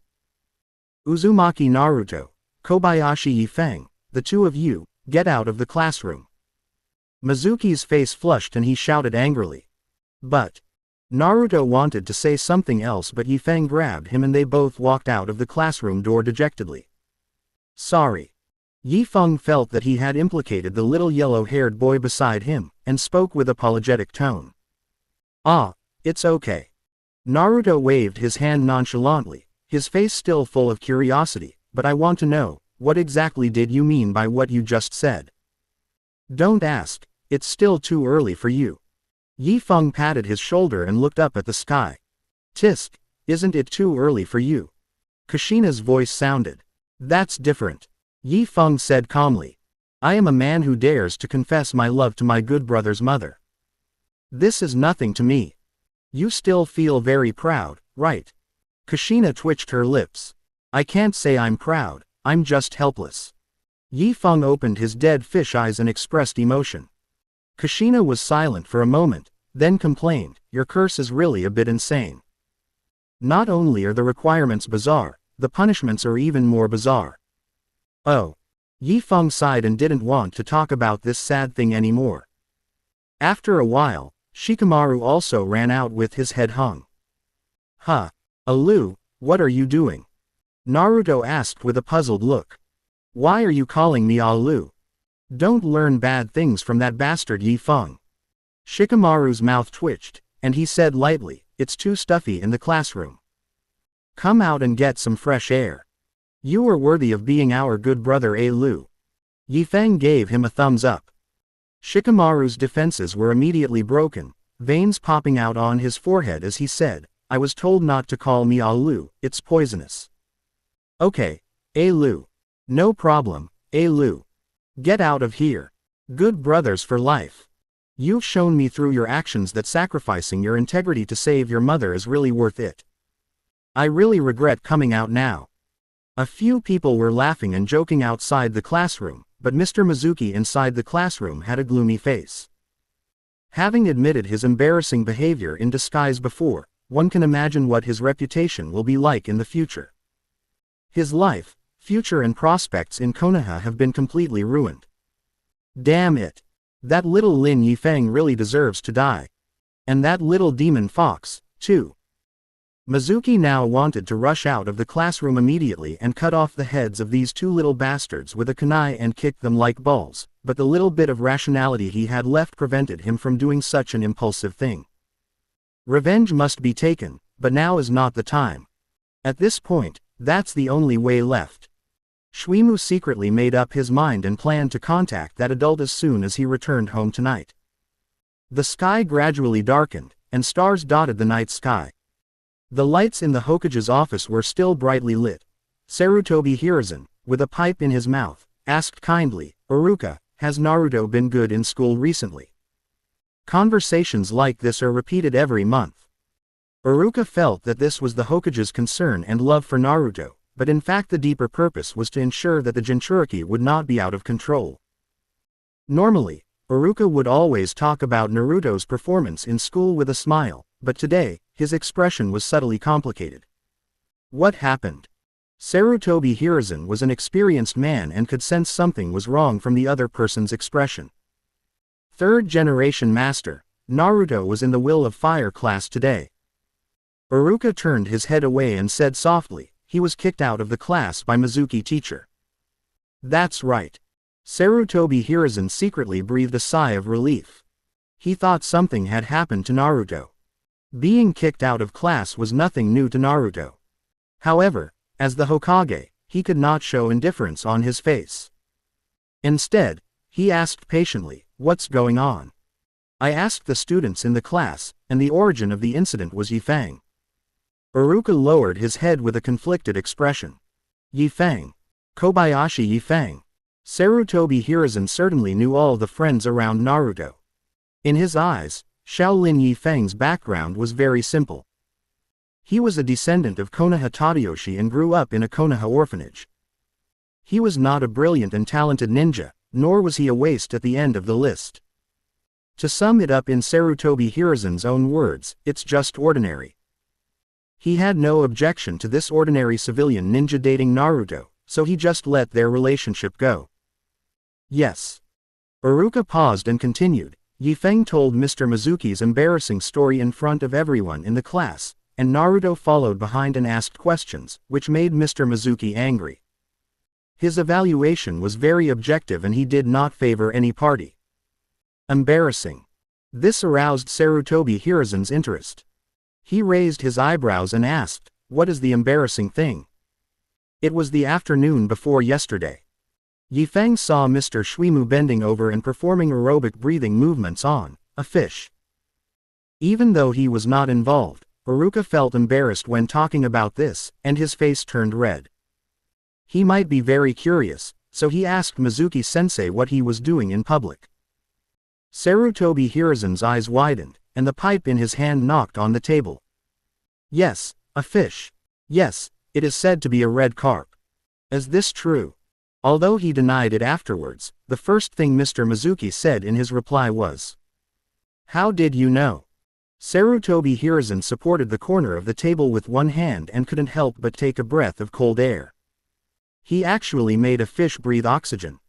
"Uzumaki Naruto, Kobayashi Yifeng, the two of you, get out of the classroom." Mizuki's face flushed and he shouted angrily. "But..." Naruto wanted to say something else, but Yifeng grabbed him and they both walked out of the classroom door dejectedly. "Sorry." Yifeng felt that he had implicated the little yellow-haired boy beside him, and spoke with apologetic tone. "Ah, it's okay." Naruto waved his hand nonchalantly, his face still full of curiosity, "But I want to know, what exactly did you mean by what you just said?" "Don't ask, it's still too early for you." Yifeng patted his shoulder and looked up at the sky. "Tisk, isn't it too early for you?" Kushina's voice sounded. "That's different," Yifeng said calmly. "I am a man who dares to confess my love to my good brother's mother. This is nothing to me." "You still feel very proud, right?" Kushina twitched her lips. "I can't say I'm proud, I'm just helpless." Yifeng opened his dead fish eyes and expressed emotion. Kushina was silent for a moment, then complained, "Your curse is really a bit insane. Not only are the requirements bizarre, the punishments are even more bizarre." "Oh." Yifeng sighed and didn't want to talk about this sad thing anymore. After a while, Shikamaru also ran out with his head hung. "Huh. Alu, what are you doing?" Naruto asked with a puzzled look. "Why are you calling me Alu? Don't learn bad things from that bastard Yifeng." Shikamaru's mouth twitched, and he said lightly, "It's too stuffy in the classroom. Come out and get some fresh air. You are worthy of being our good brother Alu." Yifeng gave him a thumbs up. Shikamaru's defenses were immediately broken, veins popping out on his forehead as he said, "I was told not to call me Alu, it's poisonous." "Okay, Alu. No problem, Alu. Get out of here. Good brothers for life. You've shown me through your actions that sacrificing your integrity to save your mother is really worth it. I really regret coming out now." A few people were laughing and joking outside the classroom, but Mr. Mizuki inside the classroom had a gloomy face. Having admitted his embarrassing behavior in disguise before, one can imagine what his reputation will be like in the future. His life, Future and prospects in Konoha have been completely ruined. Damn it. That little Lin Yifeng really deserves to die. And that little demon fox, too. Mizuki now wanted to rush out of the classroom immediately and cut off the heads of these two little bastards with a kunai and kick them like balls, but the little bit of rationality he had left prevented him from doing such an impulsive thing. Revenge must be taken, but now is not the time. At this point, that's the only way left. Shuimu secretly made up his mind and planned to contact that adult as soon as he returned home tonight. The sky gradually darkened, and stars dotted the night sky. The lights in the Hokage's office were still brightly lit. Sarutobi Hiruzen, with a pipe in his mouth, asked kindly, "Iruka, has Naruto been good in school recently?" Conversations like this are repeated every month. Iruka felt that this was the Hokage's concern and love for Naruto, but in fact the deeper purpose was to ensure that the Jinchuriki would not be out of control. Normally, Iruka would always talk about Naruto's performance in school with a smile, but today, his expression was subtly complicated. What happened? Sarutobi Hiruzen was an experienced man and could sense something was wrong from the other person's expression. Third-generation master, Naruto was in the Will of Fire class today. Iruka turned his head away and said softly, "He was kicked out of the class by Mizuki teacher." That's right. Sarutobi Hiruzen secretly breathed a sigh of relief. He thought something had happened to Naruto. Being kicked out of class was nothing new to Naruto. However, as the Hokage, he could not show indifference on his face. Instead, he asked patiently, "What's going on?" "I asked the students in the class, and the origin of the incident was Yifeng." Iruka lowered his head with a conflicted expression. Yifeng. Kobayashi Yifeng. Sarutobi Hiruzen certainly knew all the friends around Naruto. In his eyes, Shaolin Yifeng's background was very simple. He was a descendant of Konoha Tadayoshi and grew up in a Konoha orphanage. He was not a brilliant and talented ninja, nor was he a waste at the end of the list. To sum it up in Sarutobi Hiruzen's own words, it's just ordinary. He had no objection to this ordinary civilian ninja dating Naruto, so he just let their relationship go. Yes. Iruka paused and continued. Yifeng told Mr. Mizuki's embarrassing story in front of everyone in the class, and Naruto followed behind and asked questions, which made Mr. Mizuki angry. His evaluation was very objective and he did not favor any party. Embarrassing. This aroused Sarutobi Hiruzen's interest. He raised his eyebrows and asked, "What is the embarrassing thing?" It was the afternoon before yesterday. Yifeng saw Mr. Shuimu bending over and performing aerobic breathing movements on a fish. Even though he was not involved, Iruka felt embarrassed when talking about this, and his face turned red. He might be very curious, so he asked Mizuki-sensei what he was doing in public. Sarutobi Hiruzen's eyes widened, and the pipe in his hand knocked on the table. Yes, a fish. Yes, it is said to be a red carp. Is this true? Although he denied it afterwards, the first thing Mr. Mizuki said in his reply was, "How did you know?" Sarutobi Hiruzen supported the corner of the table with one hand and couldn't help but take a breath of cold air. He actually made a fish breathe oxygen.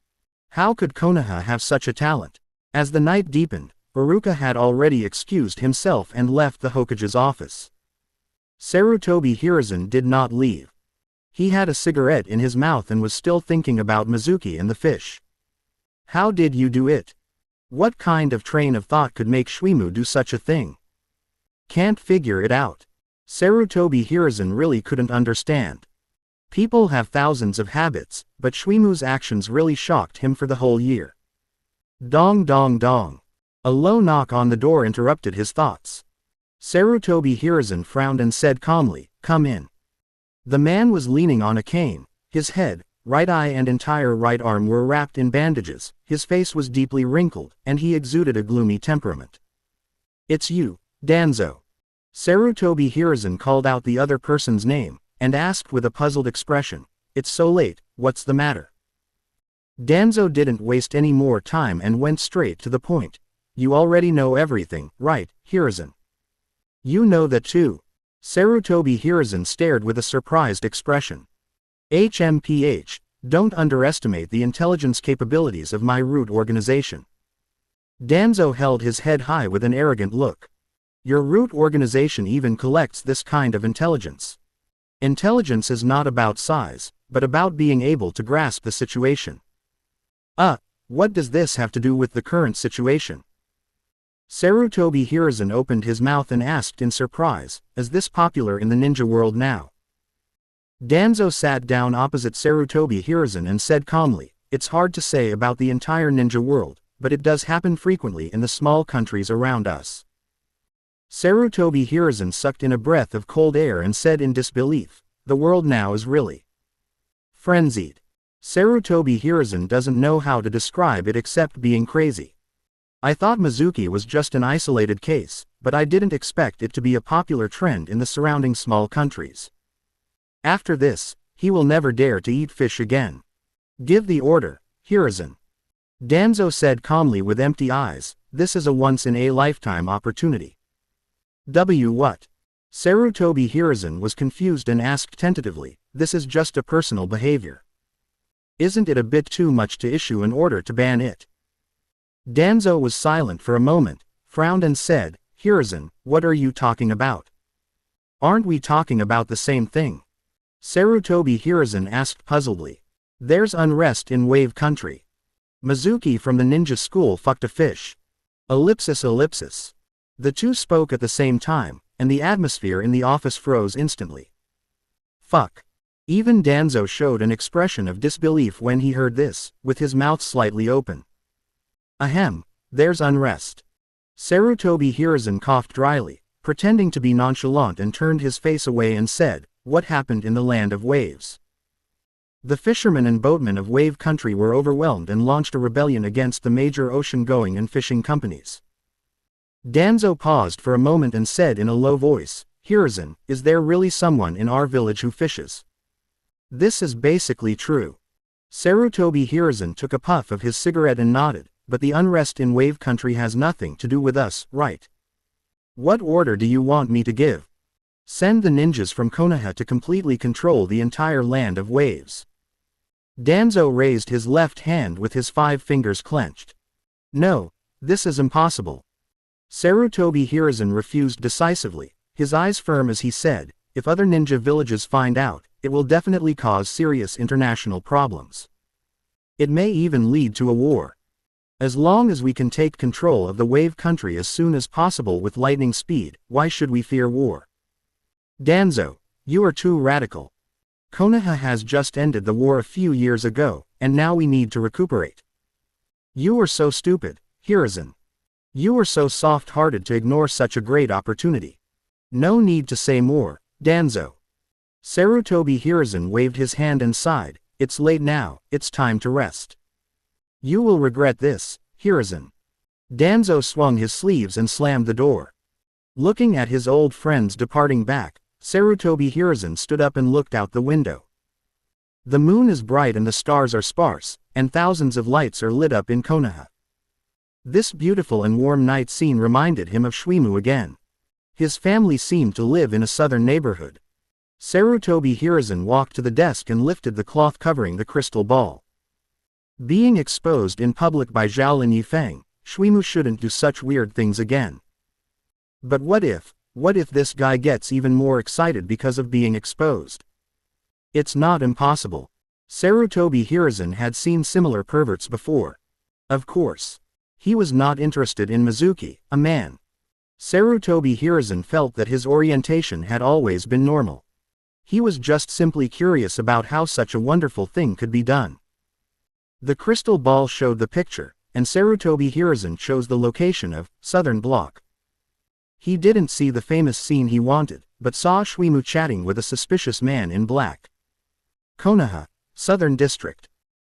How could Konoha have such a talent? As the night deepened, Iruka had already excused himself and left the Hokage's office. Sarutobi Hiruzen did not leave. He had a cigarette in his mouth and was still thinking about Mizuki and the fish. How did you do it? What kind of train of thought could make Shuimu do such a thing? Can't figure it out. Sarutobi Hiruzen really couldn't understand. People have thousands of habits, but Shuimu's actions really shocked him for the whole year. Dong dong dong. A low knock on the door interrupted his thoughts. Sarutobi Hiruzen frowned and said calmly, "Come in." The man was leaning on a cane. His head, right eye and entire right arm were wrapped in bandages, his face was deeply wrinkled, and he exuded a gloomy temperament. "It's you, Danzo." Sarutobi Hiruzen called out the other person's name, and asked with a puzzled expression, "It's so late, what's the matter?" Danzo didn't waste any more time and went straight to the point. "You already know everything, right, Hiruzen?" "You know that too." Sarutobi Hiruzen stared with a surprised expression. HMPH, don't underestimate the intelligence capabilities of my root organization. Danzo held his head high with an arrogant look. Your root organization even collects this kind of intelligence. Intelligence is not about size, but about being able to grasp the situation. What does this have to do with the current situation? Sarutobi Hiruzen opened his mouth and asked in surprise, is this popular in the ninja world now? Danzo sat down opposite Sarutobi Hiruzen and said calmly, it's hard to say about the entire ninja world, but it does happen frequently in the small countries around us. Sarutobi Hiruzen sucked in a breath of cold air and said in disbelief, the world now is really frenzied. Sarutobi Hiruzen doesn't know how to describe it except being crazy. I thought Mizuki was just an isolated case, but I didn't expect it to be a popular trend in the surrounding small countries. After this, he will never dare to eat fish again. Give the order, Hiruzen. Danzo said calmly with empty eyes, this is a once-in-a-lifetime opportunity. What? Sarutobi Hiruzen was confused and asked tentatively, this is just a personal behavior. Isn't it a bit too much to issue an order to ban it? Danzo was silent for a moment, frowned and said, Hiruzen, what are you talking about? Aren't we talking about the same thing? Sarutobi Hiruzen asked puzzledly. There's unrest in Wave Country. Mizuki from the ninja school fucked a fish. Ellipsis. The two spoke at the same time, and the atmosphere in the office froze instantly. Fuck. Even Danzo showed an expression of disbelief when he heard this, with his mouth slightly open. Ahem, there's unrest. Sarutobi Hiruzen coughed dryly, pretending to be nonchalant and turned his face away and said, what happened in the land of waves? The fishermen and boatmen of Wave Country were overwhelmed and launched a rebellion against the major ocean-going and fishing companies. Danzo paused for a moment and said in a low voice, Hiruzen, is there really someone in our village who fishes? This is basically true. Sarutobi Hiruzen took a puff of his cigarette and nodded, but the unrest in Wave Country has nothing to do with us, right? What order do you want me to give? Send the ninjas from Konoha to completely control the entire land of waves. Danzo raised his left hand with his 5 fingers clenched. No, this is impossible. Sarutobi Hiruzen refused decisively, his eyes firm as he said, if other ninja villages find out, it will definitely cause serious international problems. It may even lead to a war. As long as we can take control of the Wave Country as soon as possible with lightning speed, why should we fear war? Danzo, you are too radical. Konoha has just ended the war a few years ago, and now we need to recuperate. You are so stupid, Hiruzen. You are so soft-hearted to ignore such a great opportunity. No need to say more, Danzo. Sarutobi Hiruzen waved his hand and sighed, it's late now, it's time to rest. You will regret this, Hiruzen. Danzo swung his sleeves and slammed the door. Looking at his old friends departing back, Sarutobi Hiruzen stood up and looked out the window. The moon is bright and the stars are sparse, and thousands of lights are lit up in Konoha. This beautiful and warm night scene reminded him of Shwimu again. His family seemed to live in a southern neighborhood. Sarutobi Hiruzen walked to the desk and lifted the cloth covering the crystal ball. Being exposed in public by Zhao and Yifeng, Shwimu shouldn't do such weird things again. But what if this guy gets even more excited because of being exposed? It's not impossible. Sarutobi Hiruzen had seen similar perverts before. Of course. He was not interested in Mizuki, a man. Sarutobi Hiruzen felt that his orientation had always been normal. He was just simply curious about how such a wonderful thing could be done. The crystal ball showed the picture, and Sarutobi Hiruzen chose the location of Southern Block. He didn't see the famous scene he wanted, but saw Shwimu chatting with a suspicious man in black. Konoha, Southern District.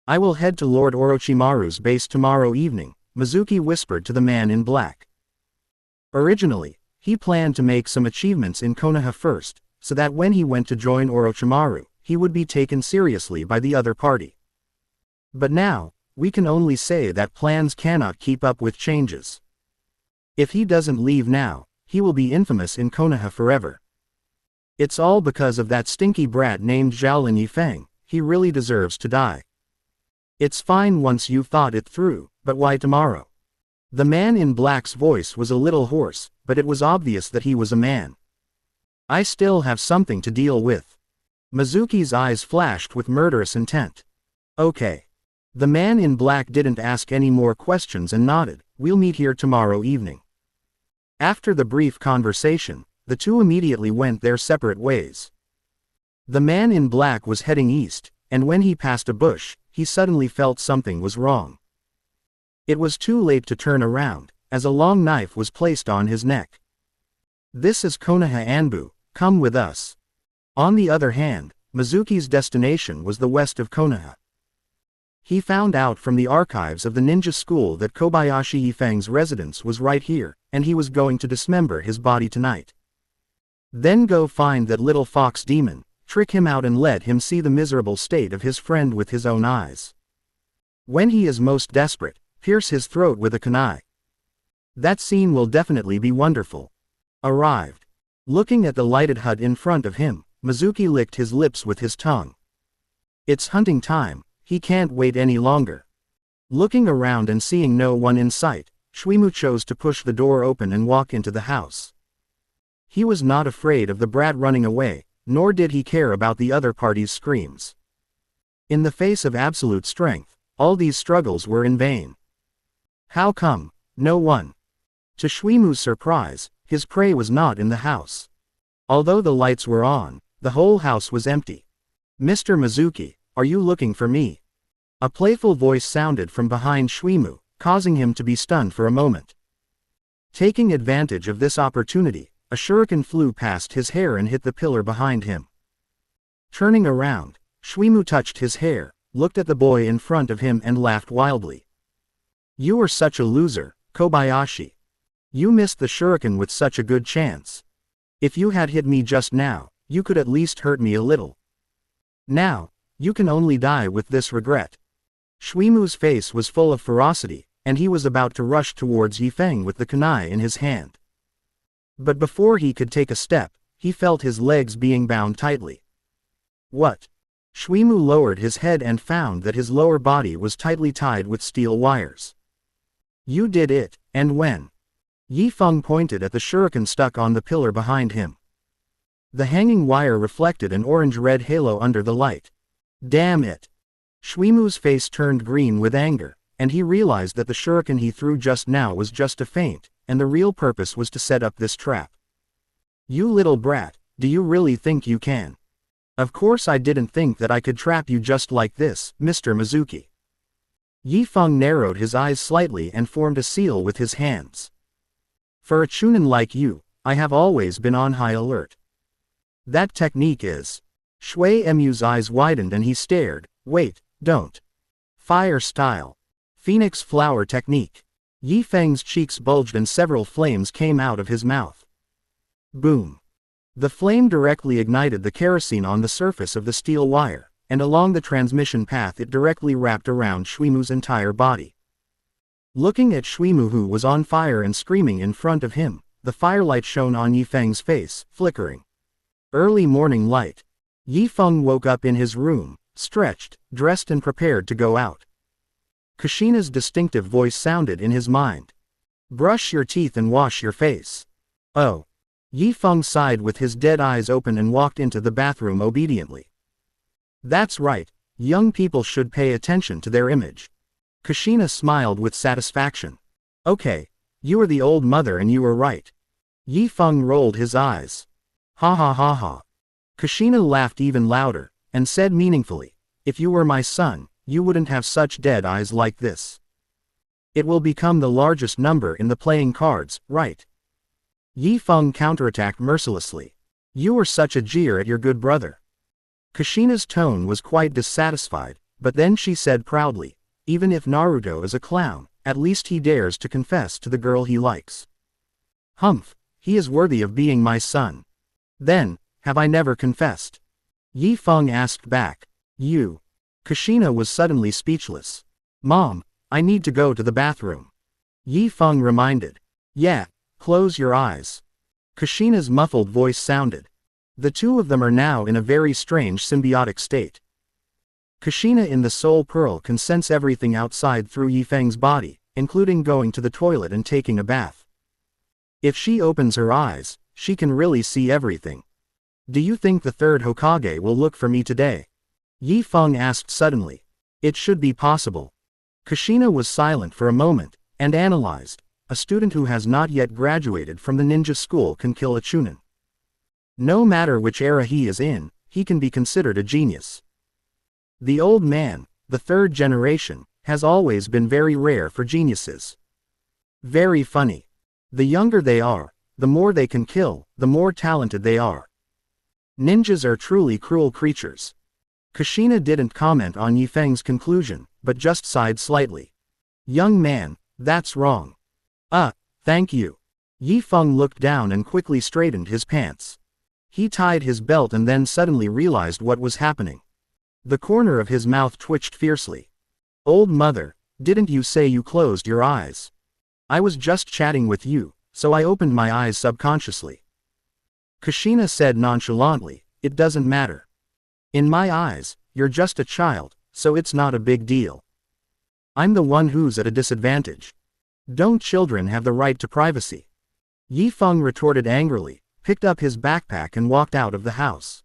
I will head to Lord Orochimaru's base tomorrow evening, Mizuki whispered to the man in black. Originally, he planned to make some achievements in Konoha first, so that when he went to join Orochimaru, he would be taken seriously by the other party. But now, we can only say that plans cannot keep up with changes. If he doesn't leave now, he will be infamous in Konoha forever. It's all because of that stinky brat named Zhao Yifeng, he really deserves to die. It's fine once you've thought it through, but why tomorrow? The man in black's voice was a little hoarse, but it was obvious that he was a man. I still have something to deal with. Mizuki's eyes flashed with murderous intent. Okay. The man in black didn't ask any more questions and nodded. We'll meet here tomorrow evening. After the brief conversation, the two immediately went their separate ways. The man in black was heading east, and when he passed a bush, he suddenly felt something was wrong. It was too late to turn around, as a long knife was placed on his neck. This is Konoha Anbu, come with us. On the other hand, Mizuki's destination was the west of Konoha. He found out from the archives of the ninja school that Kobayashi Yifeng's residence was right here, and he was going to dismember his body tonight. Then go find that little fox demon, trick him out and let him see the miserable state of his friend with his own eyes. When he is most desperate, pierce his throat with a kunai. That scene will definitely be wonderful. Arrived. Looking at the lighted hut in front of him, Mizuki licked his lips with his tongue. It's hunting time, he can't wait any longer. Looking around and seeing no one in sight, Shuimu chose to push the door open and walk into the house. He was not afraid of the brat running away, nor did he care about the other party's screams. In the face of absolute strength, all these struggles were in vain. How come? No one. To Shuimu's surprise, his prey was not in the house. Although the lights were on, the whole house was empty. Mr. Mizuki, are you looking for me? A playful voice sounded from behind Shuimu, causing him to be stunned for a moment. Taking advantage of this opportunity, a shuriken flew past his hair and hit the pillar behind him. Turning around, Shuimu touched his hair, looked at the boy in front of him and laughed wildly. You are such a loser, Kobayashi. You missed the shuriken with such a good chance. If you had hit me just now, you could at least hurt me a little. Now, you can only die with this regret. Shuimu's face was full of ferocity, and he was about to rush towards Yifeng with the kunai in his hand. But before he could take a step, he felt his legs being bound tightly. What? Shuimu lowered his head and found that his lower body was tightly tied with steel wires. You did it, and when? Yifeng pointed at the shuriken stuck on the pillar behind him. The hanging wire reflected an orange-red halo under the light. Damn it! Shuimu's face turned green with anger, and he realized that the shuriken he threw just now was just a feint, and the real purpose was to set up this trap. You little brat, do you really think you can? Of course I didn't think that I could trap you just like this, Mr. Mizuki. Yifeng narrowed his eyes slightly and formed a seal with his hands. For a chunin like you, I have always been on high alert. That technique is... Shui Mu's eyes widened and he stared. Wait, don't. Fire style. Phoenix flower technique. Yifeng's cheeks bulged and several flames came out of his mouth. Boom. The flame directly ignited the kerosene on the surface of the steel wire, and along the transmission path it directly wrapped around Shuimu's entire body. Looking at Shuimu, who was on fire and screaming in front of him, the firelight shone on Yifeng's face, flickering. Early morning light. Yifeng woke up in his room, stretched, dressed and prepared to go out. Kushina's distinctive voice sounded in his mind. Brush your teeth and wash your face. Oh. Yifeng sighed with his dead eyes open and walked into the bathroom obediently. That's right, young people should pay attention to their image. Kushina smiled with satisfaction. Okay, you are the old mother and you were right. Yifeng rolled his eyes. Ha ha ha ha. Kushina laughed even louder, and said meaningfully, if you were my son, you wouldn't have such dead eyes like this. It will become the largest number in the playing cards, right? Yifeng counterattacked mercilessly. You are such a jeer at your good brother. Kushina's tone was quite dissatisfied, but then she said proudly, even if Naruto is a clown, at least he dares to confess to the girl he likes. Humph, he is worthy of being my son. Then, have I never confessed? Yifeng asked back. You. Kushina was suddenly speechless. Mom, I need to go to the bathroom. Yifeng reminded. Yeah, close your eyes. Kushina's muffled voice sounded. The two of them are now in a very strange symbiotic state. Kushina in the Soul Pearl can sense everything outside through Yifeng's body, including going to the toilet and taking a bath. If she opens her eyes, she can really see everything. Do you think the third Hokage will look for me today? Yifeng asked suddenly. It should be possible. Kushina was silent for a moment, and analyzed. A student who has not yet graduated from the ninja school can kill a chunin. No matter which era he is in, he can be considered a genius. The old man, the third generation, has always been very rare for geniuses. Very funny. The younger they are, the more they can kill, the more talented they are. Ninjas are truly cruel creatures. Kushina didn't comment on Yifeng's conclusion, but just sighed slightly. Young man, that's wrong. Thank you. Yifeng looked down and quickly straightened his pants. He tied his belt and then suddenly realized what was happening. The corner of his mouth twitched fiercely. Old mother, didn't you say you closed your eyes? I was just chatting with you, so I opened my eyes subconsciously. Kushina said nonchalantly, it doesn't matter. In my eyes, you're just a child, so it's not a big deal. I'm the one who's at a disadvantage. Don't children have the right to privacy? Yifeng retorted angrily, picked up his backpack and walked out of the house.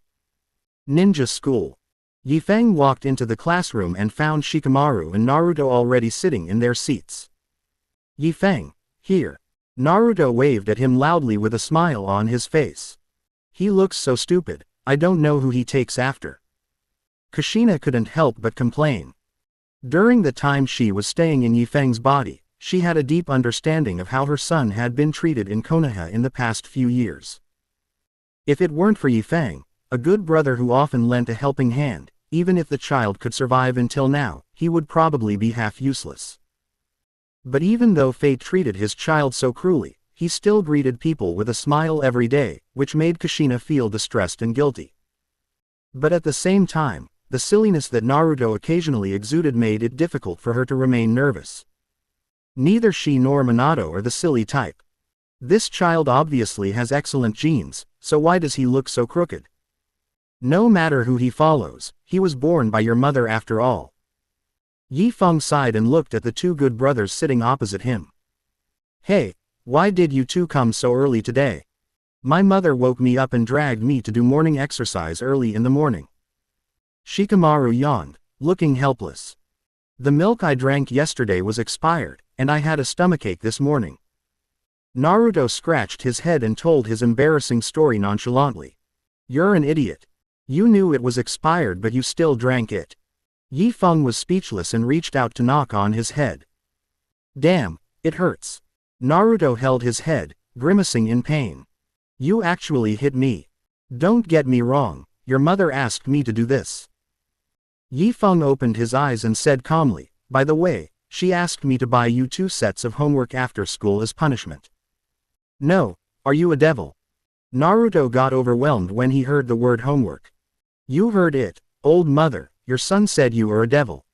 Ninja school. Yifeng walked into the classroom and found Shikamaru and Naruto already sitting in their seats. Yifeng, here. Naruto waved at him loudly with a smile on his face. He looks so stupid, I don't know who he takes after. Kushina couldn't help but complain. During the time she was staying in Yifeng's body, she had a deep understanding of how her son had been treated in Konoha in the past few years. If it weren't for Yifeng, a good brother who often lent a helping hand, even if the child could survive until now, he would probably be half useless. But even though fate treated his child so cruelly, he still greeted people with a smile every day, which made Kushina feel distressed and guilty. But at the same time, the silliness that Naruto occasionally exuded made it difficult for her to remain nervous. Neither she nor Minato are the silly type. This child obviously has excellent genes, so why does he look so crooked? No matter who he follows, he was born by your mother after all. Yifeng sighed and looked at the two good brothers sitting opposite him. Hey, why did you two come so early today? My mother woke me up and dragged me to do morning exercise early in the morning. Shikamaru yawned, looking helpless. The milk I drank yesterday was expired, and I had a stomachache this morning. Naruto scratched his head and told his embarrassing story nonchalantly. You're an idiot. You knew it was expired but you still drank it. Yifeng was speechless and reached out to knock on his head. Damn, it hurts. Naruto held his head, grimacing in pain. You actually hit me. Don't get me wrong, your mother asked me to do this. Yifeng opened his eyes and said calmly, by the way, she asked me to buy you 2 sets of homework after school as punishment. No, are you a devil? Naruto got overwhelmed when he heard the word homework. You heard it, old mother, your son said you are a devil.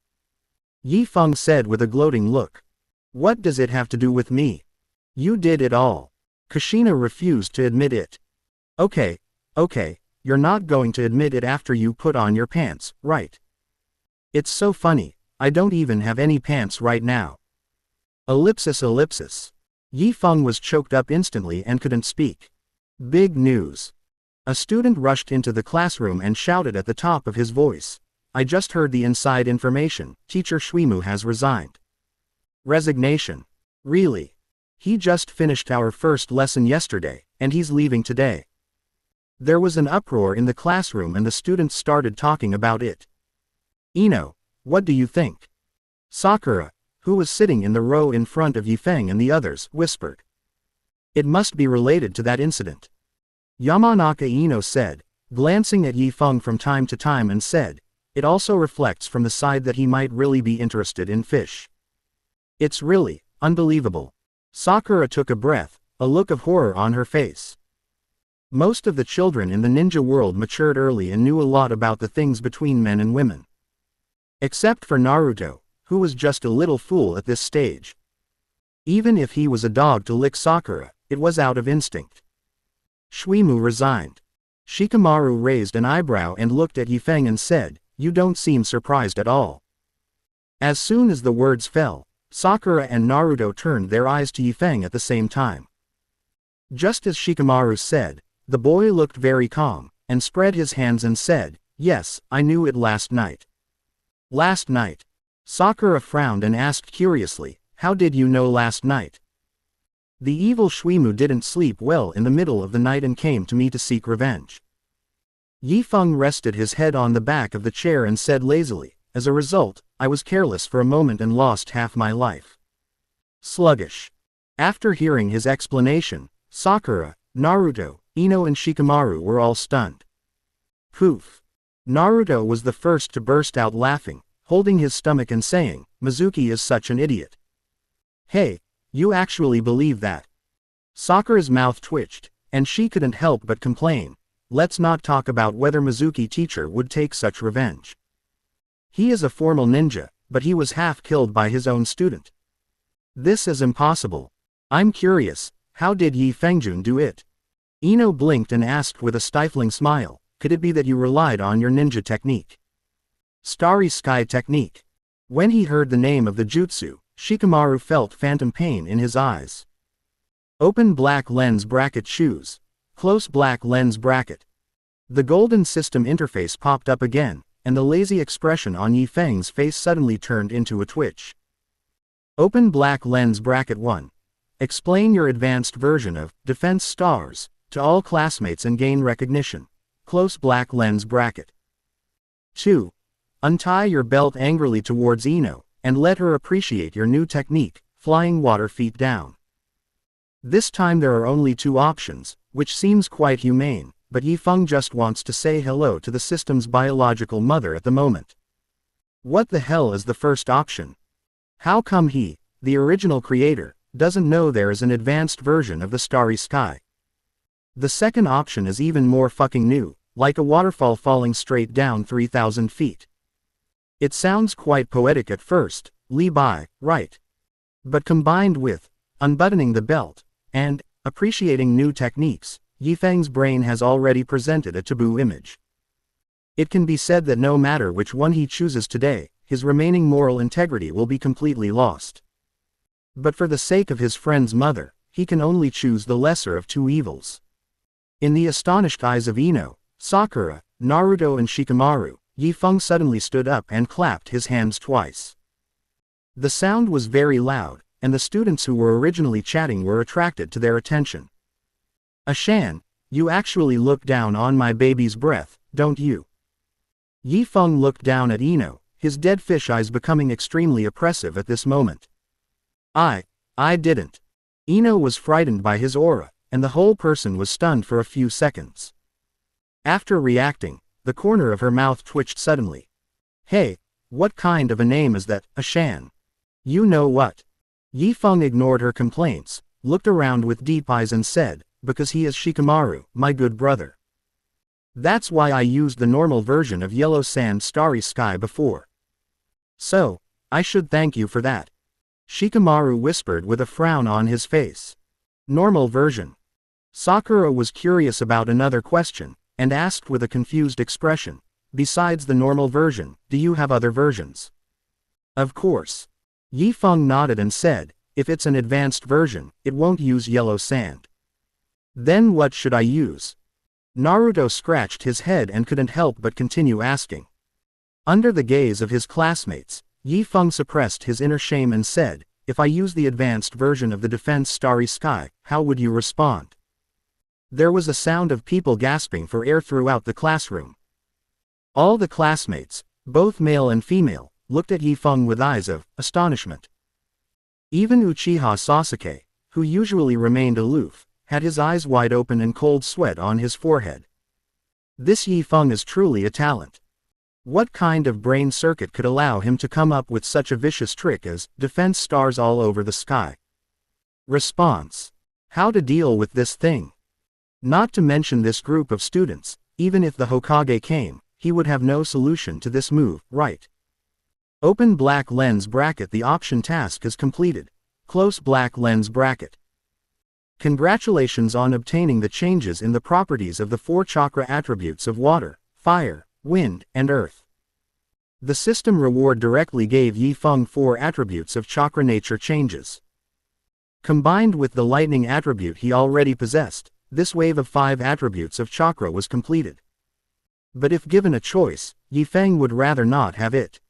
Yifeng said with a gloating look. What does it have to do with me? You did it all. Kushina refused to admit it. Okay, you're not going to admit it after you put on your pants, right? It's so funny, I don't even have any pants right now. Ellipsis. Yifeng was choked up instantly and couldn't speak. Big news. A student rushed into the classroom and shouted at the top of his voice. I just heard the inside information, Teacher Shwimu has resigned. Resignation? Really? He just finished our first lesson yesterday, and he's leaving today. There was an uproar in the classroom and the students started talking about it. Ino, what do you think? Sakura, who was sitting in the row in front of Yifeng and the others, whispered. It must be related to that incident. Yamanaka Ino said, glancing at Yifeng from time to time and said, it also reflects from the side that he might really be interested in fish. It's really unbelievable. Sakura took a breath, a look of horror on her face. Most of the children in the ninja world matured early and knew a lot about the things between men and women. Except for Naruto, who was just a little fool at this stage. Even if he was a dog to lick Sakura, it was out of instinct. Shwimu resigned. Shikamaru raised an eyebrow and looked at Yifeng and said, you don't seem surprised at all. As soon as the words fell, Sakura and Naruto turned their eyes to Yifeng at the same time. Just as Shikamaru said, the boy looked very calm, and spread his hands and said, "Yes, I knew it last night." "Last night?" Sakura frowned and asked curiously, "How did you know last night?" "The evil Shuimu didn't sleep well in the middle of the night and came to me to seek revenge." Yifeng rested his head on the back of the chair and said lazily, "As a result, I was careless for a moment and lost half my life." Sluggish. After hearing his explanation, Sakura, Naruto, Ino and Shikamaru were all stunned. Poof. Naruto was the first to burst out laughing, holding his stomach and saying, "Mizuki is such an idiot." "Hey, you actually believe that?" Sakura's mouth twitched, and she couldn't help but complain, "Let's not talk about whether Mizuki teacher would take such revenge. He is a formal ninja, but he was half killed by his own student. This is impossible. I'm curious, how did Yi Fengjun do it?" Ino blinked and asked with a stifling smile, "Could it be that you relied on your ninja technique?" Starry Sky Technique. When he heard the name of the jutsu, Shikamaru felt phantom pain in his eyes. Open black lens bracket choose. Close black lens bracket. The golden system interface popped up again, and the lazy expression on Yifeng's face suddenly turned into a twitch. Open black lens bracket 1. Explain your advanced version of Defense Stars to all classmates and gain recognition. Close black lens bracket. 2. Untie your belt angrily towards Ino, and let her appreciate your new technique, Flying Water Feet Down. This time there are only 2 options, which seems quite humane, but Yifeng just wants to say hello to the system's biological mother at the moment. What the hell is the first option? How come he, the original creator, doesn't know there is an advanced version of the Starry Sky? The second option is even more fucking new, like a waterfall falling straight down 3,000 feet. It sounds quite poetic at first, Li Bai, right? But combined with unbuttoning the belt and appreciating new techniques, Yifeng's brain has already presented a taboo image. It can be said that no matter which one he chooses today, his remaining moral integrity will be completely lost. But for the sake of his friend's mother, he can only choose the lesser of 2 evils. In the astonished eyes of Ino, Sakura, Naruto and Shikamaru, Yifeng suddenly stood up and clapped his hands twice. The sound was very loud, and the students who were originally chatting were attracted to their attention. "Ashan, you actually look down on my baby's breath, don't you?" Yifeng looked down at Ino, his dead fish eyes becoming extremely oppressive at this moment. I didn't." Ino was frightened by his aura, and the whole person was stunned for a few seconds. After reacting, the corner of her mouth twitched suddenly. "Hey, what kind of a name is that, Ashan? You know what?" Yifeng ignored her complaints, looked around with deep eyes and said, "Because he is Shikamaru, my good brother. That's why I used the normal version of Yellow Sand Starry Sky before. So, I should thank you for that." Shikamaru whispered with a frown on his face. "Normal version?" Sakura was curious about another question, and asked with a confused expression, "Besides the normal version, do you have other versions?" "Of course." Yifeng nodded and said, "If it's an advanced version, it won't use yellow sand." "Then what should I use?" Naruto scratched his head and couldn't help but continue asking. Under the gaze of his classmates, Yifeng suppressed his inner shame and said, "If I use the advanced version of the Defense Starry Sky, how would you respond?" There was a sound of people gasping for air throughout the classroom. All the classmates, both male and female, looked at Yifeng with eyes of astonishment. Even Uchiha Sasuke, who usually remained aloof, had his eyes wide open and cold sweat on his forehead. This Yifeng is truly a talent. What kind of brain circuit could allow him to come up with such a vicious trick as defense stars all over the sky? Response. How to deal with this thing? Not to mention this group of students, even if the Hokage came, he would have no solution to this move, right? Open black lens bracket. The option task is completed. Close black lens bracket. Congratulations on obtaining the changes in the properties of the 4 chakra attributes of water, fire, wind, and earth. The system reward directly gave Yi Feng 4 attributes of chakra nature changes. Combined with the lightning attribute he already possessed, this wave of 5 attributes of chakra was completed. But if given a choice, Yi Feng would rather not have it.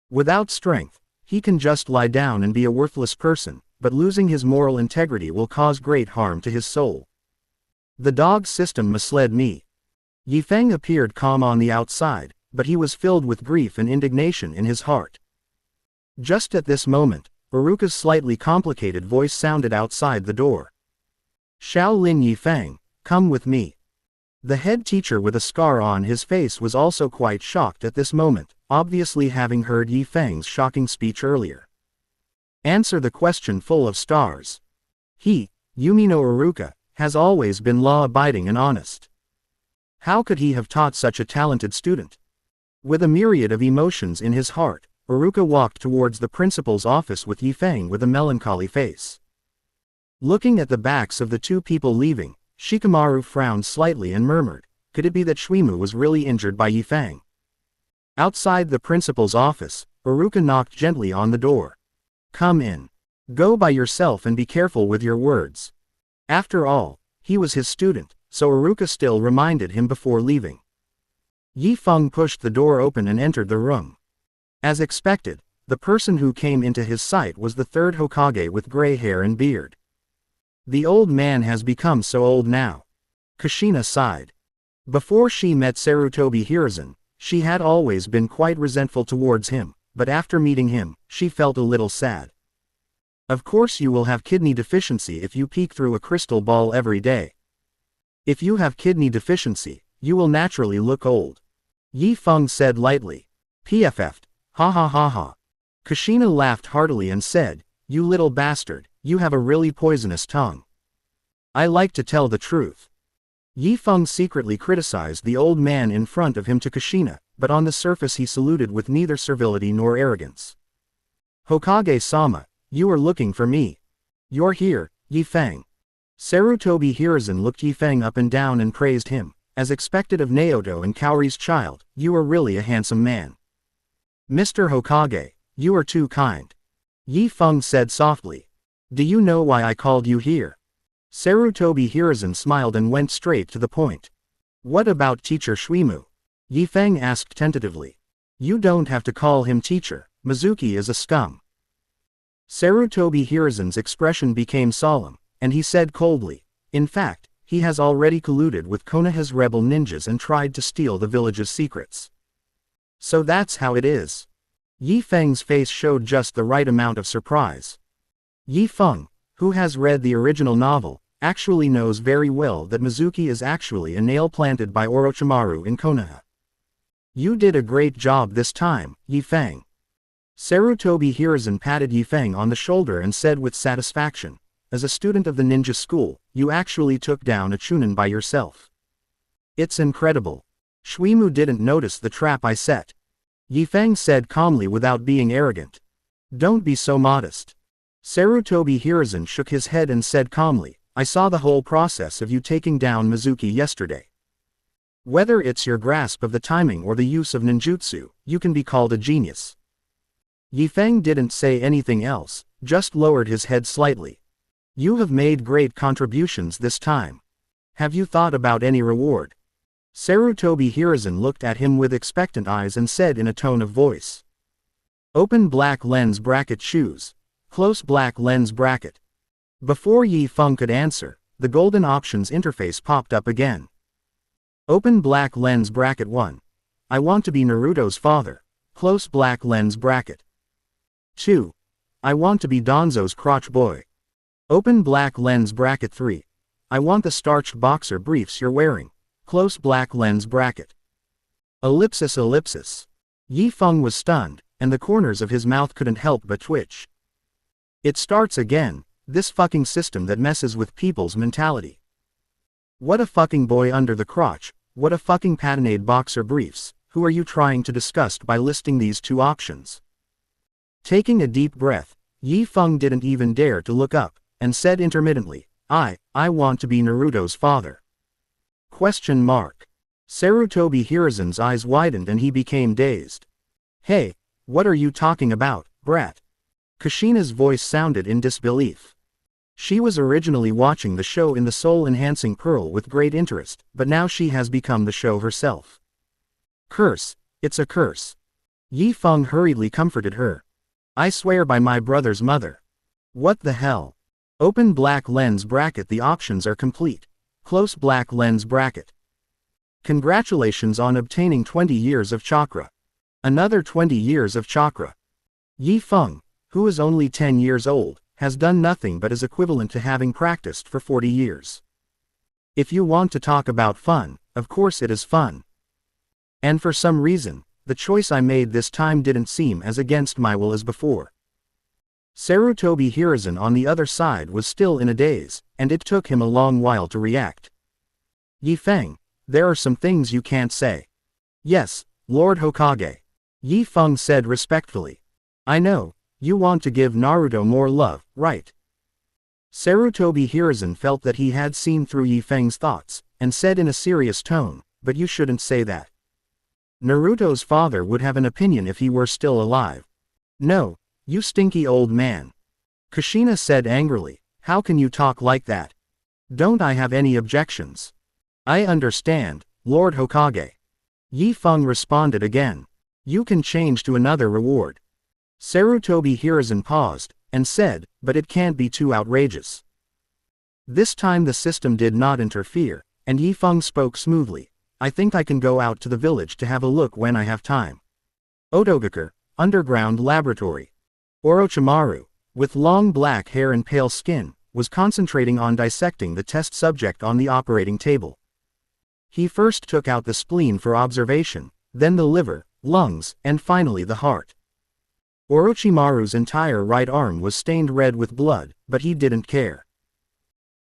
Without strength, he can just lie down and be a worthless person, but losing his moral integrity will cause great harm to his soul. The dog system misled me. Yi Feng appeared calm on the outside, but he was filled with grief and indignation in his heart. Just at this moment, Uruka's slightly complicated voice sounded outside the door. Shaolin Yi Feng, come with me. The head teacher with a scar on his face was also quite shocked at this moment, obviously having heard Yi Feng's shocking speech earlier. Answer the question full of stars. He, Yumino Uruka, has always been law-abiding and honest. How could he have taught such a talented student? With a myriad of emotions in his heart, Uruka walked towards the principal's office with Yi Feng with a melancholy face. Looking at the backs of the 2 people leaving, Shikamaru frowned slightly and murmured, could it be that Shuimu was really injured by Yi Feng? Outside the principal's office, Uruka knocked gently on the door. Come in. Go by yourself and be careful with your words. After all, he was his student, so Uruka still reminded him before leaving. Yi Feng pushed the door open and entered the room. As expected, the person who came into his sight was the 3rd Hokage with gray hair and beard. The old man has become so old now. Kushina sighed. Before she met Sarutobi Hiruzen, she had always been quite resentful towards him, but after meeting him, she felt a little sad. Of course you will have kidney deficiency if you peek through a crystal ball every day. If you have kidney deficiency, you will naturally look old. Yi Feng said lightly. PFF'd. Ha ha ha ha. Kushina laughed heartily and said, you little bastard, you have a really poisonous tongue. I like to tell the truth. Yi Feng secretly criticized the old man in front of him to Kushina, but on the surface he saluted with neither servility nor arrogance. Hokage-sama, you are looking for me. You're here, Yi Feng. Sarutobi Hiruzen looked Yi Feng up and down and praised him. As expected of Naoto and Kaori's child, you are really a handsome man. Mr. Hokage, you are too kind. Yi Feng said softly. Do you know why I called you here? Sarutobi Hiruzen smiled and went straight to the point. What about Teacher Shuimu? Yi Feng asked tentatively. You don't have to call him teacher, Mizuki is a scum. Sarutobi Hiruzen's expression became solemn, and he said coldly, in fact, he has already colluded with Konoha's rebel ninjas and tried to steal the village's secrets. So that's how it is. Yi Feng's face showed just the right amount of surprise. Yi Feng, who has read the original novel, actually knows very well that Mizuki is actually a nail planted by Orochimaru in Konoha. You did a great job this time, Yi Feng. Sarutobi Hiruzen patted Yi Feng on the shoulder and said with satisfaction, as a student of the ninja school, you actually took down a Chunin by yourself. It's incredible. Shuimu didn't notice the trap I set. Yi Feng said calmly without being arrogant. Don't be so modest. Sarutobi Hiruzen shook his head and said calmly, I saw the whole process of you taking down Mizuki yesterday. Whether it's your grasp of the timing or the use of ninjutsu, you can be called a genius. Yi Feng didn't say anything else, just lowered his head slightly. You have made great contributions this time. Have you thought about any reward? Sarutobi Hiruzen looked at him with expectant eyes and said in a tone of voice. Open black lens bracket shoes. Close black lens bracket. Before Yi Feng could answer, the golden options interface popped up again. Open black lens bracket 1. I want to be Naruto's father. Close black lens bracket. 2. I want to be Danzo's crotch boy. Open black lens bracket 3. I want the starched boxer briefs you're wearing. Close black lens bracket. Ellipsis ellipsis. Yi Feng was stunned, and the corners of his mouth couldn't help but twitch. It starts again, this fucking system that messes with people's mentality. What a fucking boy under the crotch, what a fucking patinade boxer briefs, who are you trying to disgust by listing these 2 options? Taking a deep breath, Yi Feng didn't even dare to look up, and said intermittently, I want to be Naruto's father. Question mark. Sarutobi Hiruzen's eyes widened and he became dazed. Hey, what are you talking about, brat? Kushina's voice sounded in disbelief. She was originally watching the show in the soul-enhancing pearl with great interest, but now she has become the show herself. Curse, it's a curse. Yi Feng hurriedly comforted her. I swear by my brother's mother. What the hell? Open black lens bracket. The options are complete. Close black lens bracket. Congratulations on obtaining 20 years of chakra. Another 20 years of chakra. Yi Feng, who is only 10 years old, has done nothing but is equivalent to having practiced for 40 years. If you want to talk about fun, of course it is fun. And for some reason, the choice I made this time didn't seem as against my will as before. Sarutobi Hiruzen on the other side was still in a daze, and it took him a long while to react. Yi Feng, there are some things you can't say. Yes, Lord Hokage. Yi Feng said respectfully. I know, you want to give Naruto more love, right? Sarutobi Hiruzen felt that he had seen through Yi Feng's thoughts, and said in a serious tone, but you shouldn't say that. Naruto's father would have an opinion if he were still alive. No, you stinky old man. Kushina said angrily, how can you talk like that? Don't I have any objections? I understand, Lord Hokage. Yi Feng responded again. You can change to another reward. Sarutobi Hiruzen paused, and said, but it can't be too outrageous. This time the system did not interfere, and Yi Feng spoke smoothly. I think I can go out to the village to have a look when I have time. Otogakure, Underground Laboratory. Orochimaru, with long black hair and pale skin, was concentrating on dissecting the test subject on the operating table. He first took out the spleen for observation, then the liver, lungs, and finally the heart. Orochimaru's entire right arm was stained red with blood, but he didn't care.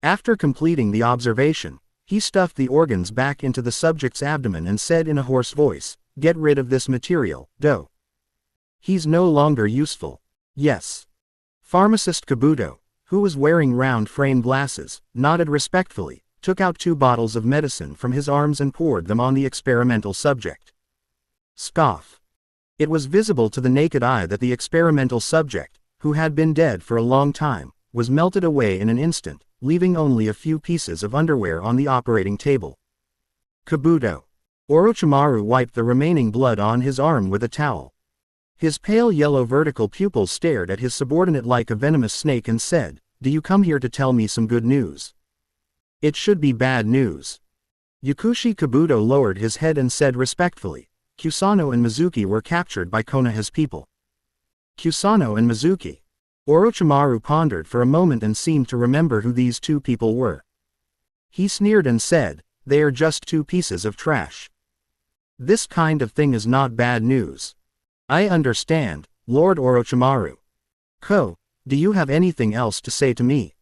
After completing the observation, he stuffed the organs back into the subject's abdomen and said in a hoarse voice, get rid of this material, Do. He's no longer useful. Yes. Pharmacist Kabuto, who was wearing round frame glasses, nodded respectfully, took out 2 bottles of medicine from his arms and poured them on the experimental subject. Scoff. It was visible to the naked eye that the experimental subject, who had been dead for a long time, was melted away in an instant, leaving only a few pieces of underwear on the operating table. Kabuto. Orochimaru wiped the remaining blood on his arm with a towel. His pale yellow vertical pupils stared at his subordinate like a venomous snake and said, do you come here to tell me some good news? It should be bad news. Yakushi Kabuto lowered his head and said respectfully, Kusano and Mizuki were captured by Konoha's people. Kusano and Mizuki. Orochimaru pondered for a moment and seemed to remember who these 2 people were. He sneered and said, they are just 2 pieces of trash. This kind of thing is not bad news. I understand, Lord Orochimaru. Ko, do you have anything else to say to me?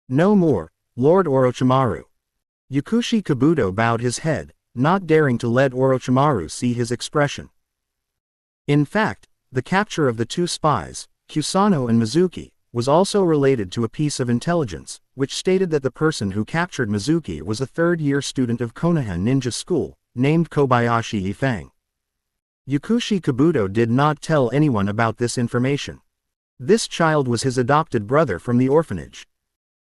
No more, Lord Orochimaru. Yakushi Kabuto bowed his head, not daring to let Orochimaru see his expression. In fact, the capture of the 2 spies, Kusano and Mizuki, was also related to a piece of intelligence, which stated that the person who captured Mizuki was a 3rd-year student of Konoha Ninja School, named Kobayashi Ifang. Yakushi Kabuto did not tell anyone about this information. This child was his adopted brother from the orphanage.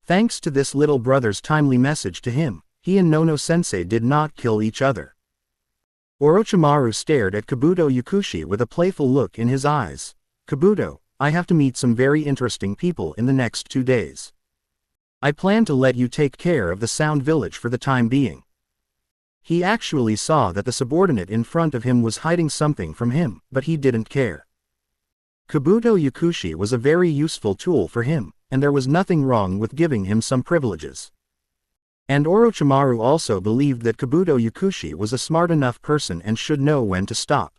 Thanks to this little brother's timely message to him, he and Nono-sensei did not kill each other. Orochimaru stared at Kabuto Yakushi with a playful look in his eyes. Kabuto, I have to meet some very interesting people in the next 2 days. I plan to let you take care of the Sound Village for the time being. He actually saw that the subordinate in front of him was hiding something from him, but he didn't care. Kabuto Yakushi was a very useful tool for him, and there was nothing wrong with giving him some privileges. And Orochimaru also believed that Kabuto Yakushi was a smart enough person and should know when to stop.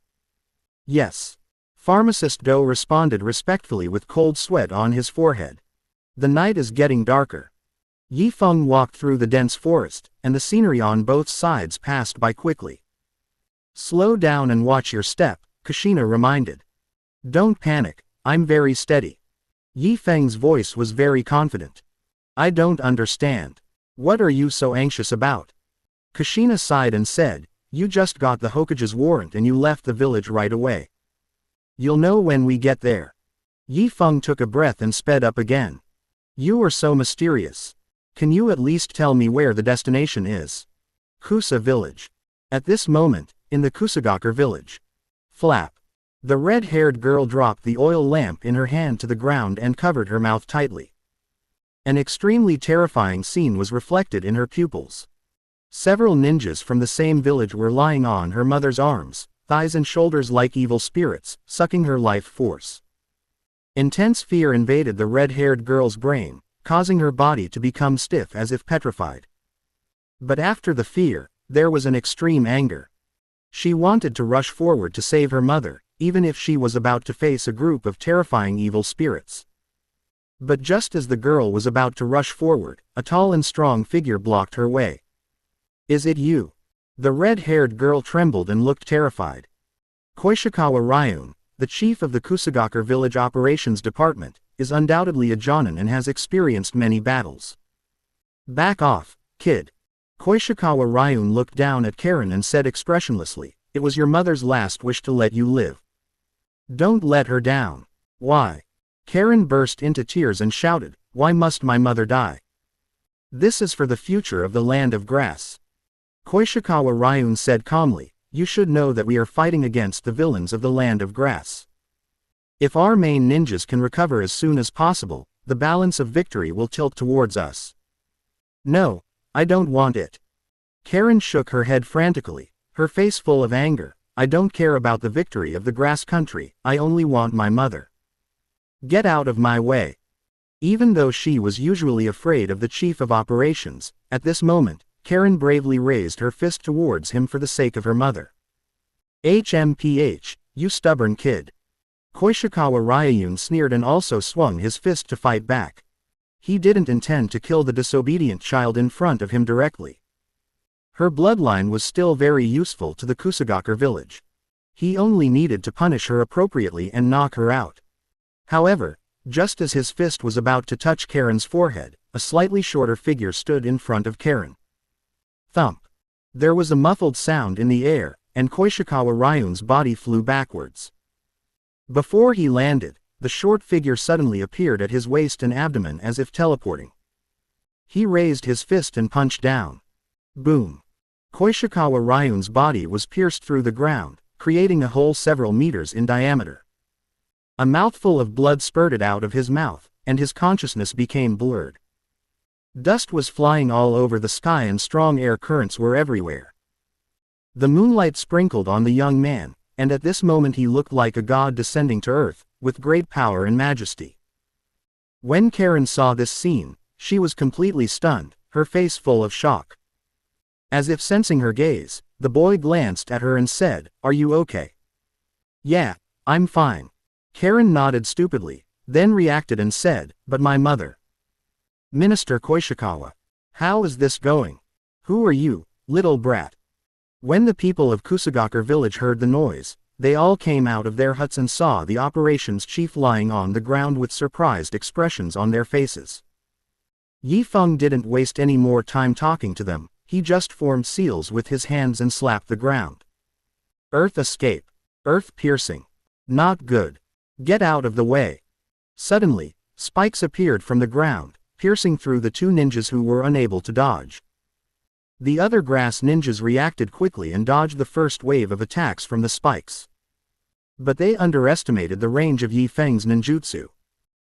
Yes. Pharmacist Do responded respectfully with cold sweat on his forehead. The night is getting darker. Yi Feng walked through the dense forest, and the scenery on both sides passed by quickly. Slow down and watch your step, Kushina reminded. Don't panic, I'm very steady. Yi Feng's voice was very confident. I don't understand. What are you so anxious about? Kushina sighed and said, you just got the Hokage's warrant and you left the village right away. You'll know when we get there. Yi Feng took a breath and sped up again. You are so mysterious. Can you at least tell me where the destination is? Kusa village. At this moment, in the Kusagakure village. Flap. The red-haired girl dropped the oil lamp in her hand to the ground and covered her mouth tightly. An extremely terrifying scene was reflected in her pupils. Several ninjas from the same village were lying on her mother's arms, thighs and shoulders like evil spirits, sucking her life force. Intense fear invaded the red-haired girl's brain, causing her body to become stiff as if petrified. But after the fear, there was an extreme anger. She wanted to rush forward to save her mother, even if she was about to face a group of terrifying evil spirits. But just as the girl was about to rush forward, a tall and strong figure blocked her way. Is it you? The red-haired girl trembled and looked terrified. Koishikawa Ryun, the chief of the Kusagakure Village Operations Department, is undoubtedly a Jonin and has experienced many battles. Back off, kid. Koishikawa Ryun looked down at Karen and said expressionlessly, it was your mother's last wish to let you live. Don't let her down. Why? Karen burst into tears and shouted, why must my mother die? This is for the future of the land of grass. Koishikawa Ryun said calmly, you should know that we are fighting against the villains of the land of grass. If our main ninjas can recover as soon as possible, the balance of victory will tilt towards us. No, I don't want it. Karen shook her head frantically, her face full of anger. I don't care about the victory of the grass country, I only want my mother. Get out of my way. Even though she was usually afraid of the chief of operations, at this moment, Karen bravely raised her fist towards him for the sake of her mother. HMPH, you stubborn kid. Koishikawa Ryun sneered and also swung his fist to fight back. He didn't intend to kill the disobedient child in front of him directly. Her bloodline was still very useful to the Kusagakure village. He only needed to punish her appropriately and knock her out. However, just as his fist was about to touch Karen's forehead, a slightly shorter figure stood in front of Karen. Thump. There was a muffled sound in the air, and Koishikawa Ryun's body flew backwards. Before he landed, the short figure suddenly appeared at his waist and abdomen as if teleporting. He raised his fist and punched down. Boom. Koishikawa Ryun's body was pierced through the ground, creating a hole several meters in diameter. A mouthful of blood spurted out of his mouth, and his consciousness became blurred. Dust was flying all over the sky and strong air currents were everywhere. The moonlight sprinkled on the young man, and at this moment he looked like a god descending to earth, with great power and majesty. When Karen saw this scene, she was completely stunned, her face full of shock. As if sensing her gaze, the boy glanced at her and said, "Are you okay?" "Yeah, I'm fine." Karen nodded stupidly, then reacted and said, "But my mother." "Minister Koishikawa. How is this going? Who are you, little brat?" When the people of Kusagakure village heard the noise, they all came out of their huts and saw the operations chief lying on the ground with surprised expressions on their faces. Yi Feng didn't waste any more time talking to them, he just formed seals with his hands and slapped the ground. Earth escape. Earth piercing. Not good. Get out of the way. Suddenly, spikes appeared from the ground, piercing through the two ninjas who were unable to dodge. The other grass ninjas reacted quickly and dodged the first wave of attacks from the spikes. But they underestimated the range of Yi Feng's ninjutsu.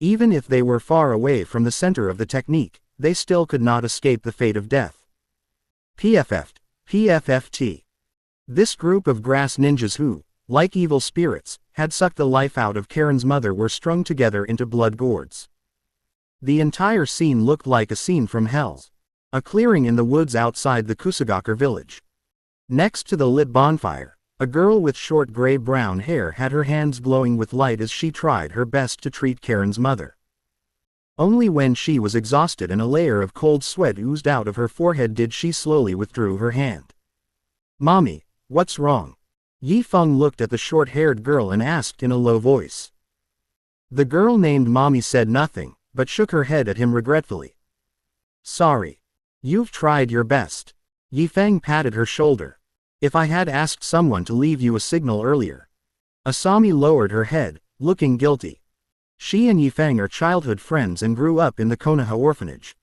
Even if they were far away from the center of the technique, they still could not escape the fate of death. PFFT. This group of grass ninjas who, like evil spirits, had sucked the life out of Karen's mother were strung together into blood gourds. The entire scene looked like a scene from hell. A clearing in the woods outside the Kusagakure village. Next to the lit bonfire, a girl with short gray-brown hair had her hands glowing with light as she tried her best to treat Karen's mother. Only when she was exhausted and a layer of cold sweat oozed out of her forehead did she slowly withdraw her hand. "Mommy, what's wrong?" Yi Feng looked at the short-haired girl and asked in a low voice. The girl named Mommy said nothing, but shook her head at him regretfully. "Sorry. You've tried your best." Yi Feng patted her shoulder. "If I had asked someone to leave you a signal earlier, Asami lowered her head, looking guilty. She and Yifeng are childhood friends and grew up in the Konoha orphanage.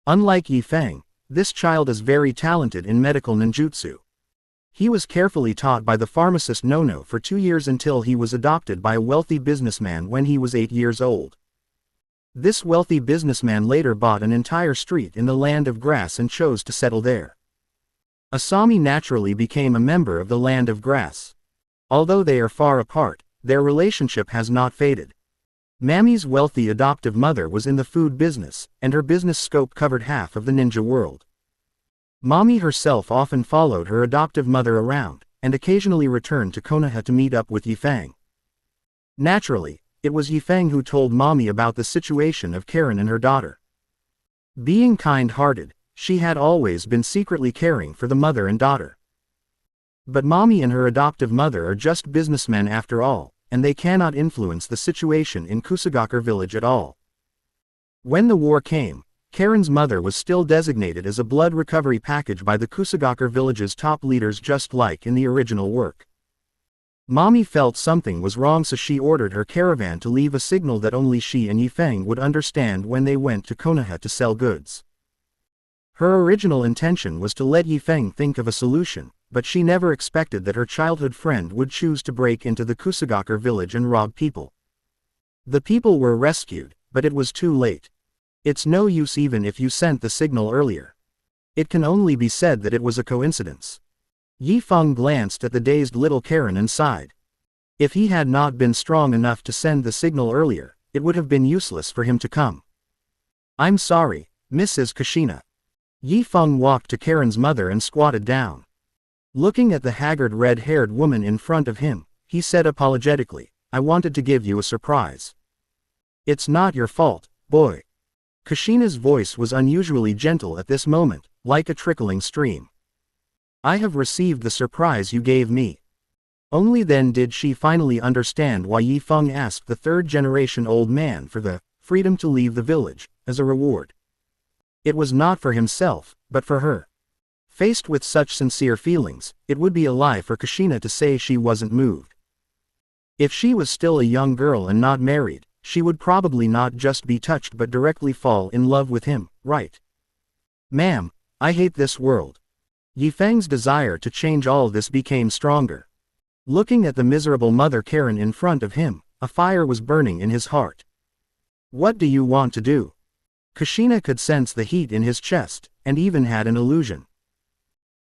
Unlike Yifeng, this child is very talented in medical ninjutsu. He was carefully taught by the pharmacist Nono for 2 years until he was adopted by a wealthy businessman when he was 8 years old. This wealthy businessman later bought an entire street in the Land of Grass and chose to settle there. Asami naturally became a member of the Land of Grass. Although they are far apart, their relationship has not faded. Mami's wealthy adoptive mother was in the food business, and her business scope covered half of the ninja world. Mami herself often followed her adoptive mother around, and occasionally returned to Konoha to meet up with Yifeng. Naturally, it was Yifeng who told Mami about the situation of Karen and her daughter. Being kind-hearted, she had always been secretly caring for the mother and daughter. But Mami and her adoptive mother are just businessmen after all, and they cannot influence the situation in Kusagaker village at all. When the war came, Karen's mother was still designated as a blood recovery package by the Kusagaker village's top leaders just like in the original work. Mami felt something was wrong, so she ordered her caravan to leave a signal that only she and Yifeng would understand when they went to Konoha to sell goods. Her original intention was to let Yifeng think of a solution, but she never expected that her childhood friend would choose to break into the Kusagaker village and rob people. The people were rescued, but it was too late. It's no use even if you sent the signal earlier. It can only be said that it was a coincidence. Yifeng glanced at the dazed little Karen and sighed. If he had not been strong enough to send the signal earlier, it would have been useless for him to come. I'm sorry, Mrs. Kushina. Yifeng walked to Karen's mother and squatted down. Looking at the haggard red-haired woman in front of him, he said apologetically, I wanted to give you a surprise. It's not your fault, boy. Kushina's voice was unusually gentle at this moment, like a trickling stream. I have received the surprise you gave me. Only then did she finally understand why Yifeng asked the third-generation old man for the freedom to leave the village, as a reward. It was not for himself, but for her. Faced with such sincere feelings, it would be a lie for Kushina to say she wasn't moved. If she was still a young girl and not married, she would probably not just be touched but directly fall in love with him, right? Ma'am, I hate this world. Yifeng's desire to change all this became stronger. Looking at the miserable mother Karen in front of him, a fire was burning in his heart. What do you want to do? Kushina could sense the heat in his chest, and even had an illusion.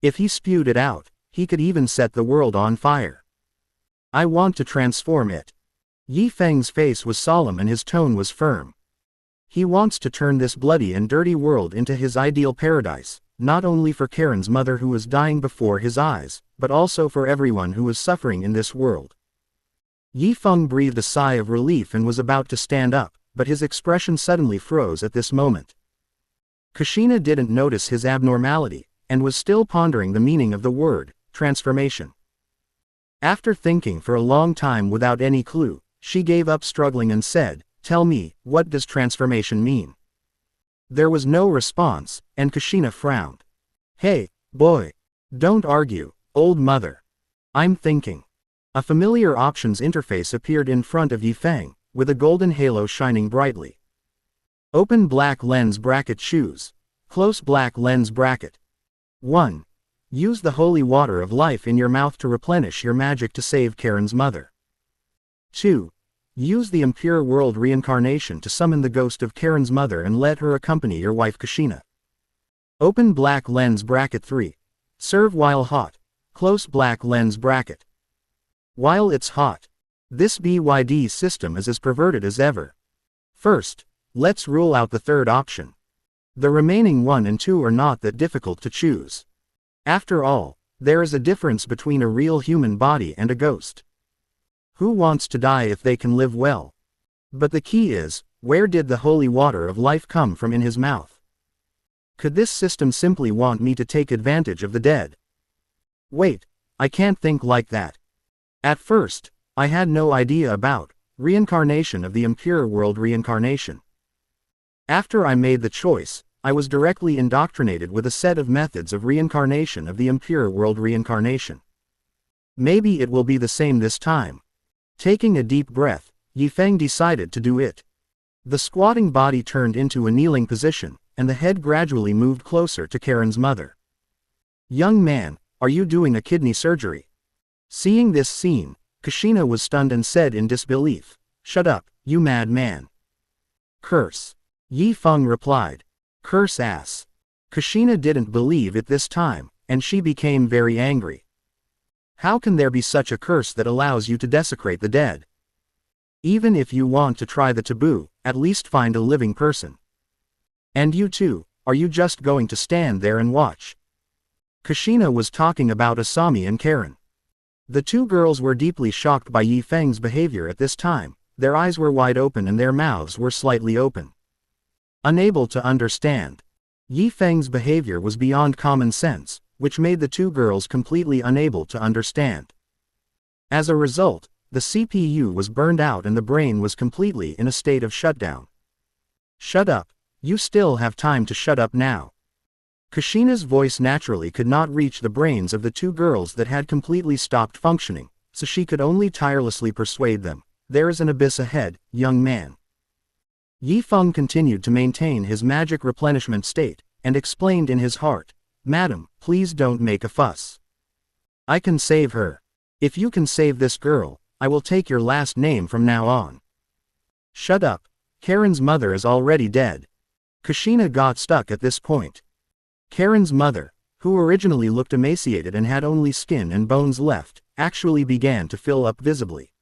If he spewed it out, he could even set the world on fire. I want to transform it. Yifeng's face was solemn and his tone was firm. He wants to turn this bloody and dirty world into his ideal paradise, not only for Karen's mother who was dying before his eyes, but also for everyone who was suffering in this world. Yifeng breathed a sigh of relief and was about to stand up, but his expression suddenly froze at this moment. Kushina didn't notice his abnormality, and was still pondering the meaning of the word, transformation. After thinking for a long time without any clue, she gave up struggling and said, Tell me, what does transformation mean? There was no response, and Kushina frowned. Hey, boy. Don't argue, old mother. I'm thinking. A familiar options interface appeared in front of Yifeng, with a golden halo shining brightly. Open black lens bracket choose. Close black lens bracket. 1. Use the holy water of life in your mouth to replenish your magic to save Karen's mother. 2. Use the impure world reincarnation to summon the ghost of Karen's mother and let her accompany your wife Kushina. Open black lens bracket 3. Serve while hot. Close black lens bracket. While it's hot. This BYD system is as perverted as ever. First, let's rule out the third option. The remaining 1 and 2 are not that difficult to choose. After all, there is a difference between a real human body and a ghost. Who wants to die if they can live well? But the key is, where did the holy water of life come from in his mouth? Could this system simply want me to take advantage of the dead? Wait, I can't think like that. At first, I had no idea about reincarnation of the impure world reincarnation. After I made the choice, I was directly indoctrinated with a set of methods of reincarnation of the impure world reincarnation. Maybe it will be the same this time. Taking a deep breath, Yifeng decided to do it. The squatting body turned into a kneeling position, and the head gradually moved closer to Karen's mother. Young man, are you doing a kidney surgery? Seeing this scene, Kushina was stunned and said in disbelief, "Shut up, you mad man." "Curse." Yifeng replied. "Curse ass." Kushina didn't believe it this time, and she became very angry. How can there be such a curse that allows you to desecrate the dead? Even if you want to try the taboo, at least find a living person. And you too, are you just going to stand there and watch? Kushina was talking about Asami and Karen. The two girls were deeply shocked by Yifeng's behavior at this time. Their eyes were wide open and their mouths were slightly open. Unable to understand. Yifeng's behavior was beyond common sense, which made the two girls completely unable to understand. As a result, the CPU was burned out and the brain was completely in a state of shutdown. "Shut up. You still have time to shut up now." Kushina's voice naturally could not reach the brains of the two girls that had completely stopped functioning, so she could only tirelessly persuade them, "There is an abyss ahead, young man." Yifeng continued to maintain his magic replenishment state, and explained in his heart, "Madam, please don't make a fuss. I can save her. If you can save this girl, I will take your last name from now on." "Shut up. Karen's mother is already dead." Kushina got stuck at this point. Karen's mother, who originally looked emaciated and had only skin and bones left, actually began to fill up visibly.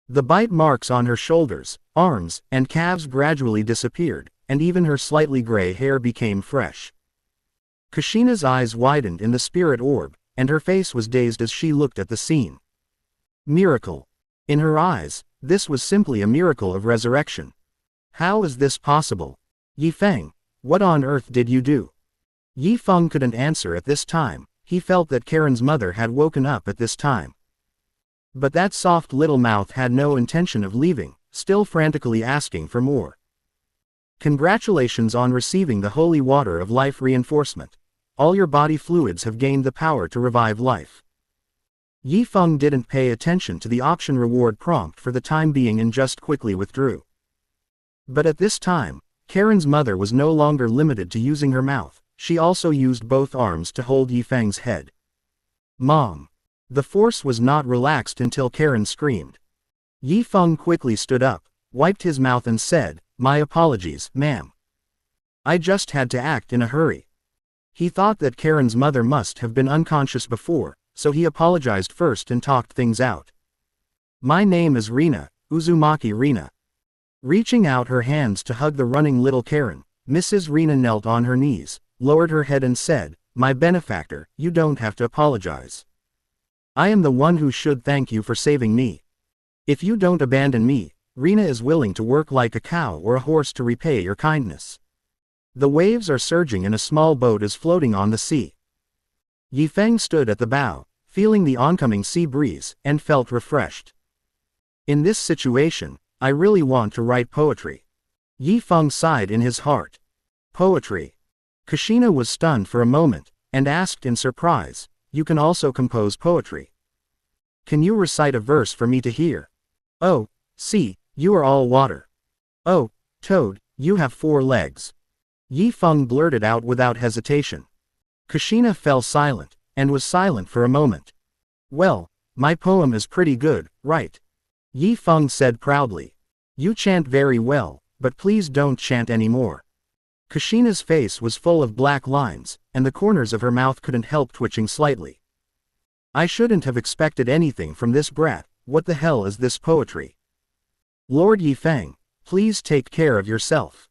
The bite marks on her shoulders, arms, and calves gradually disappeared, and even her slightly gray hair became fresh. Kushina's eyes widened in the spirit orb, and her face was dazed as she looked at the scene. Miracle. In her eyes, this was simply a miracle of resurrection. How is this possible? Yifeng, what on earth did you do? Yifeng couldn't answer at this time. He felt that Karen's mother had woken up at this time. But that soft little mouth had no intention of leaving, still frantically asking for more. "Congratulations on receiving the holy water of life reinforcement. All your body fluids have gained the power to revive life." Yifeng didn't pay attention to the option reward prompt for the time being and just quickly withdrew. But at this time, Karen's mother was no longer limited to using her mouth. She also used both arms to hold Yifeng's head. "Mom." The force was not relaxed until Karen screamed. Yifeng quickly stood up, wiped his mouth and said, "My apologies, ma'am. I just had to act in a hurry." He thought that Karen's mother must have been unconscious before, so he apologized first and talked things out. "My name is Rina, Uzumaki Rina." Reaching out her hands to hug the running little Karen, Mrs. Rina knelt on her knees, lowered her head and said, "My benefactor, you don't have to apologize. I am the one who should thank you for saving me. If you don't abandon me, Rina is willing to work like a cow or a horse to repay your kindness." The waves are surging and a small boat is floating on the sea. Yifeng stood at the bow, feeling the oncoming sea breeze, and felt refreshed. "In this situation, I really want to write poetry." Yifeng sighed in his heart. "Poetry." Kushina was stunned for a moment, and asked in surprise, "You can also compose poetry? Can you recite a verse for me to hear?" "Oh, see, you are all water." "Oh, Toad, you have 4 legs." Yifeng blurted out without hesitation. Kushina fell silent, and was silent for a moment. "Well, my poem is pretty good, right?" Yifeng said proudly. "You chant very well, but please don't chant anymore." Kushina's face was full of black lines, and the corners of her mouth couldn't help twitching slightly. "I shouldn't have expected anything from this brat. What the hell is this poetry?" "Lord Yifeng, please take care of yourself."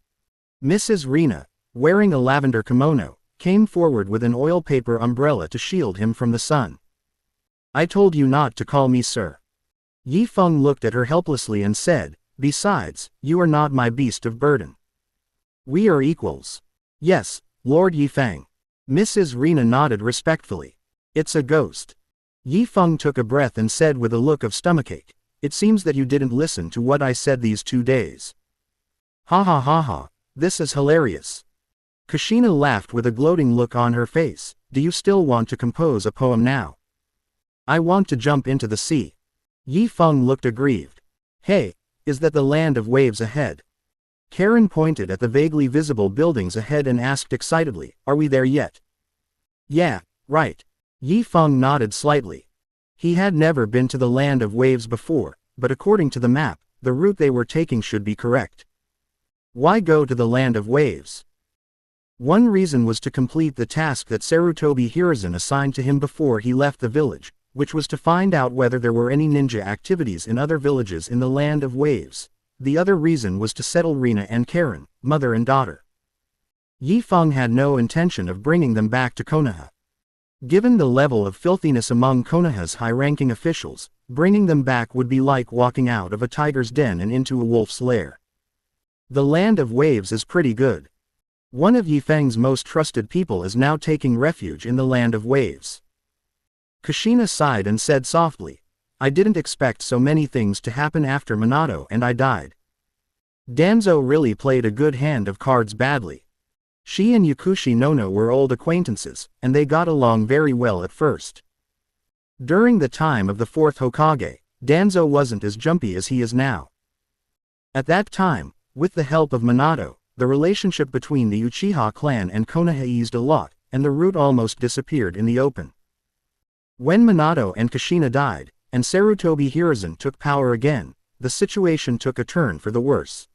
Mrs. Rina, wearing a lavender kimono, came forward with an oil paper umbrella to shield him from the sun. "I told you not to call me sir." Yifeng looked at her helplessly and said, "Besides, you are not my beast of burden. We are equals." "Yes, Lord Yifeng." Mrs. Rina nodded respectfully. "It's a ghost." Yifeng took a breath and said with a look of stomachache, "It seems that you didn't listen to what I said these 2 days. Ha ha ha ha, this is hilarious." Kushina laughed with a gloating look on her face. "Do you still want to compose a poem now?" I want to jump into the sea. Yi Feng looked aggrieved. Hey, is that the land of waves ahead? Karen pointed at the vaguely visible buildings ahead and asked excitedly, are we there yet? Yeah, right. Yi Feng nodded slightly. He had never been to the land of waves before, but according to the map, the route they were taking should be correct. Why go to the land of waves? One reason was to complete the task that Sarutobi Hiruzen assigned to him before he left the village, which was to find out whether there were any ninja activities in other villages in the land of waves. The other reason was to settle Rina and Karen, mother and daughter. Yi Feng had no intention of bringing them back to Konoha. Given the level of filthiness among Konoha's high-ranking officials, bringing them back would be like walking out of a tiger's den and into a wolf's lair. The land of waves is pretty good. One of Yi Feng's most trusted people is now taking refuge in the land of waves. Kushina sighed and said softly, I didn't expect so many things to happen after Minato and I died. Danzo really played a good hand of cards badly. She and Yakushi Nono were old acquaintances, and they got along very well at first. During the time of the fourth Hokage, Danzo wasn't as jumpy as he is now. At that time, with the help of Minato, the relationship between the Uchiha clan and Konoha eased a lot, and the route almost disappeared in the open. When Minato and Kushina died, and Sarutobi Hiruzen took power again, the situation took a turn for the worse.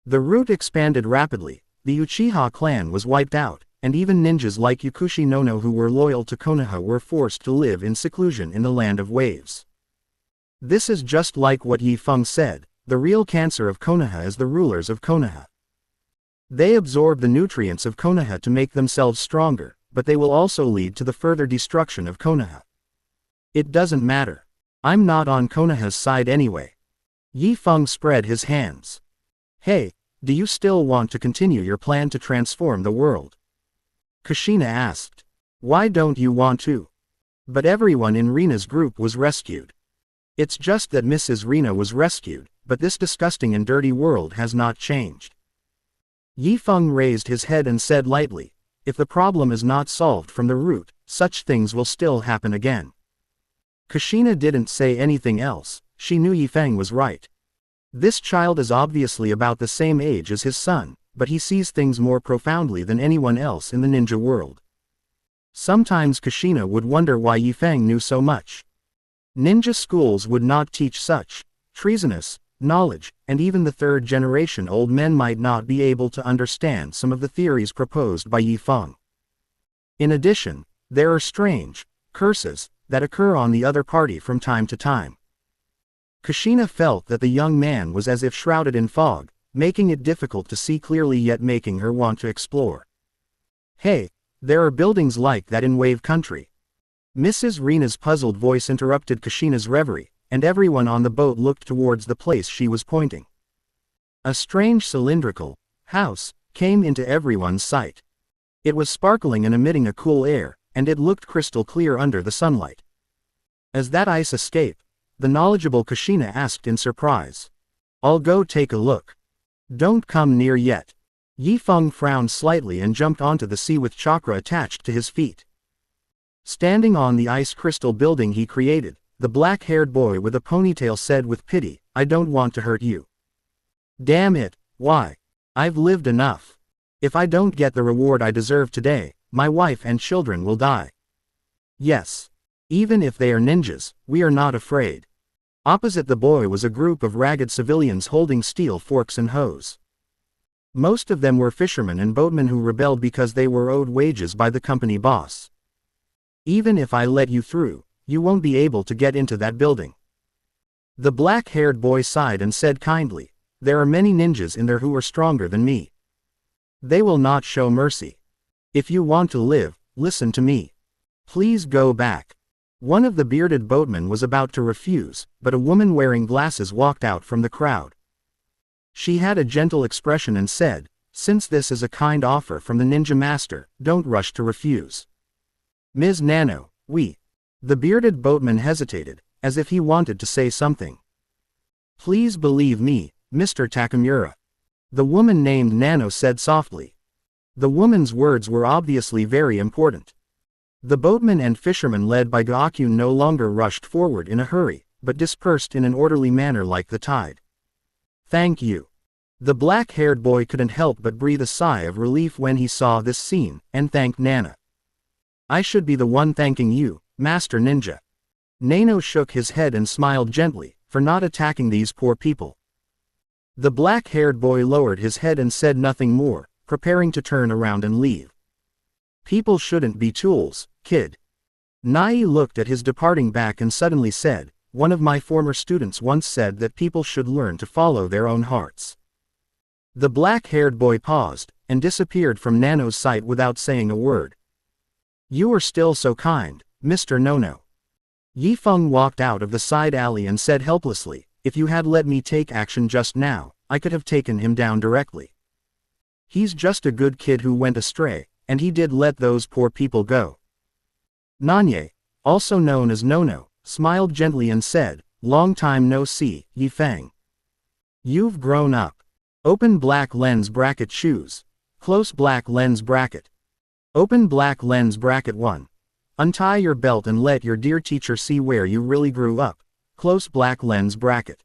The route expanded rapidly, the Uchiha clan was wiped out, and even ninjas like Yakushi Nono who were loyal to Konoha were forced to live in seclusion in the land of waves. This is just like what Yi Feng said, the real cancer of Konoha is the rulers of Konoha. They absorb the nutrients of Konoha to make themselves stronger, but they will also lead to the further destruction of Konoha. It doesn't matter. I'm not on Konoha's side anyway. Yi Feng spread his hands. Hey, do you still want to continue your plan to transform the world? Kushina asked. Why don't you want to? But everyone in Rina's group was rescued. It's just that Mrs. Rina was rescued, but this disgusting and dirty world has not changed. Yi Feng raised his head and said lightly, if the problem is not solved from the root, such things will still happen again. Kushina didn't say anything else, she knew Yi Feng was right. This child is obviously about the same age as his son, but he sees things more profoundly than anyone else in the ninja world. Sometimes Kushina would wonder why Yi Feng knew so much. Ninja schools would not teach such treasonous knowledge, and even the third-generation old men might not be able to understand some of the theories proposed by Yi Feng. In addition, there are strange curses that occur on the other party from time to time. Kushina felt that the young man was as if shrouded in fog, making it difficult to see clearly yet making her want to explore. Hey, there are buildings like that in Wave Country. Mrs. Rina's puzzled voice interrupted Kushina's reverie, and everyone on the boat looked towards the place she was pointing. A strange cylindrical house came into everyone's sight. It was sparkling and emitting a cool air, and it looked crystal clear under the sunlight. As that ice escape? The knowledgeable Kushina asked in surprise. I'll go take a look. Don't come near yet. Yi Feng frowned slightly and jumped onto the sea with chakra attached to his feet. Standing on the ice crystal building he created, the black-haired boy with a ponytail said with pity, I don't want to hurt you. Damn it, why? I've lived enough. If I don't get the reward I deserve today, my wife and children will die. Yes. Even if they are ninjas, we are not afraid. Opposite the boy was a group of ragged civilians holding steel forks and hoes. Most of them were fishermen and boatmen who rebelled because they were owed wages by the company boss. Even if I let you through, you won't be able to get into that building. The black-haired boy sighed and said kindly, there are many ninjas in there who are stronger than me. They will not show mercy. If you want to live, listen to me. Please go back. One of the bearded boatmen was about to refuse, but a woman wearing glasses walked out from the crowd. She had a gentle expression and said, since this is a kind offer from the ninja master, don't rush to refuse. Ms. Nano, we. The bearded boatman hesitated, as if he wanted to say something. Please believe me, Mr. Takamura. The woman named Nano said softly. The woman's words were obviously very important. The boatmen and fishermen led by Gakun no longer rushed forward in a hurry, but dispersed in an orderly manner like the tide. Thank you. The black-haired boy couldn't help but breathe a sigh of relief when he saw this scene, and thanked Nana. I should be the one thanking you, Master Ninja. Nano shook his head and smiled gently, for not attacking these poor people. The black-haired boy lowered his head and said nothing more, preparing to turn around and leave. People shouldn't be tools, kid. Nai looked at his departing back and suddenly said, one of my former students once said that people should learn to follow their own hearts. The black-haired boy paused, and disappeared from Nano's sight without saying a word. You are still so kind, Mr. Nono. Yifeng walked out of the side alley and said helplessly, if you had let me take action just now, I could have taken him down directly. He's just a good kid who went astray, and he did let those poor people go. Nanye, also known as Nono, smiled gently and said, long time no see, Yifeng. You've grown up. Open black lens bracket shoes. Close black lens bracket. Open black lens bracket 1. Untie your belt and let your dear teacher see where you really grew up. Close black lens bracket.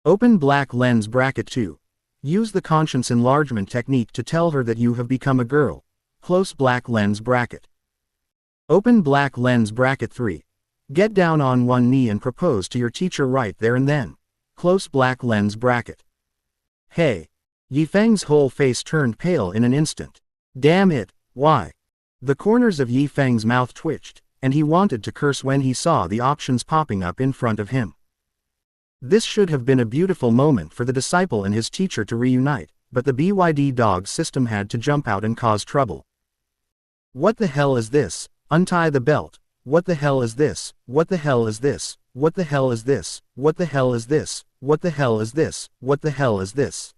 Open black lens bracket 2. Use the conscience enlargement technique to tell her that you have become a girl. Close black lens bracket. Open black lens bracket 3. Get down on one knee and propose to your teacher right there and then. Close black lens bracket. Hey! Yifeng's whole face turned pale in an instant. Damn it, why? The corners of Yifeng's mouth twitched, and he wanted to curse when he saw the options popping up in front of him. This should have been a beautiful moment for the disciple and his teacher to reunite, but the BYD dog system had to jump out and cause trouble. What the hell is this? Untie the belt. What the hell is this? What the hell is this? What the hell is this? What the hell is this? What the hell is this? What the hell is this?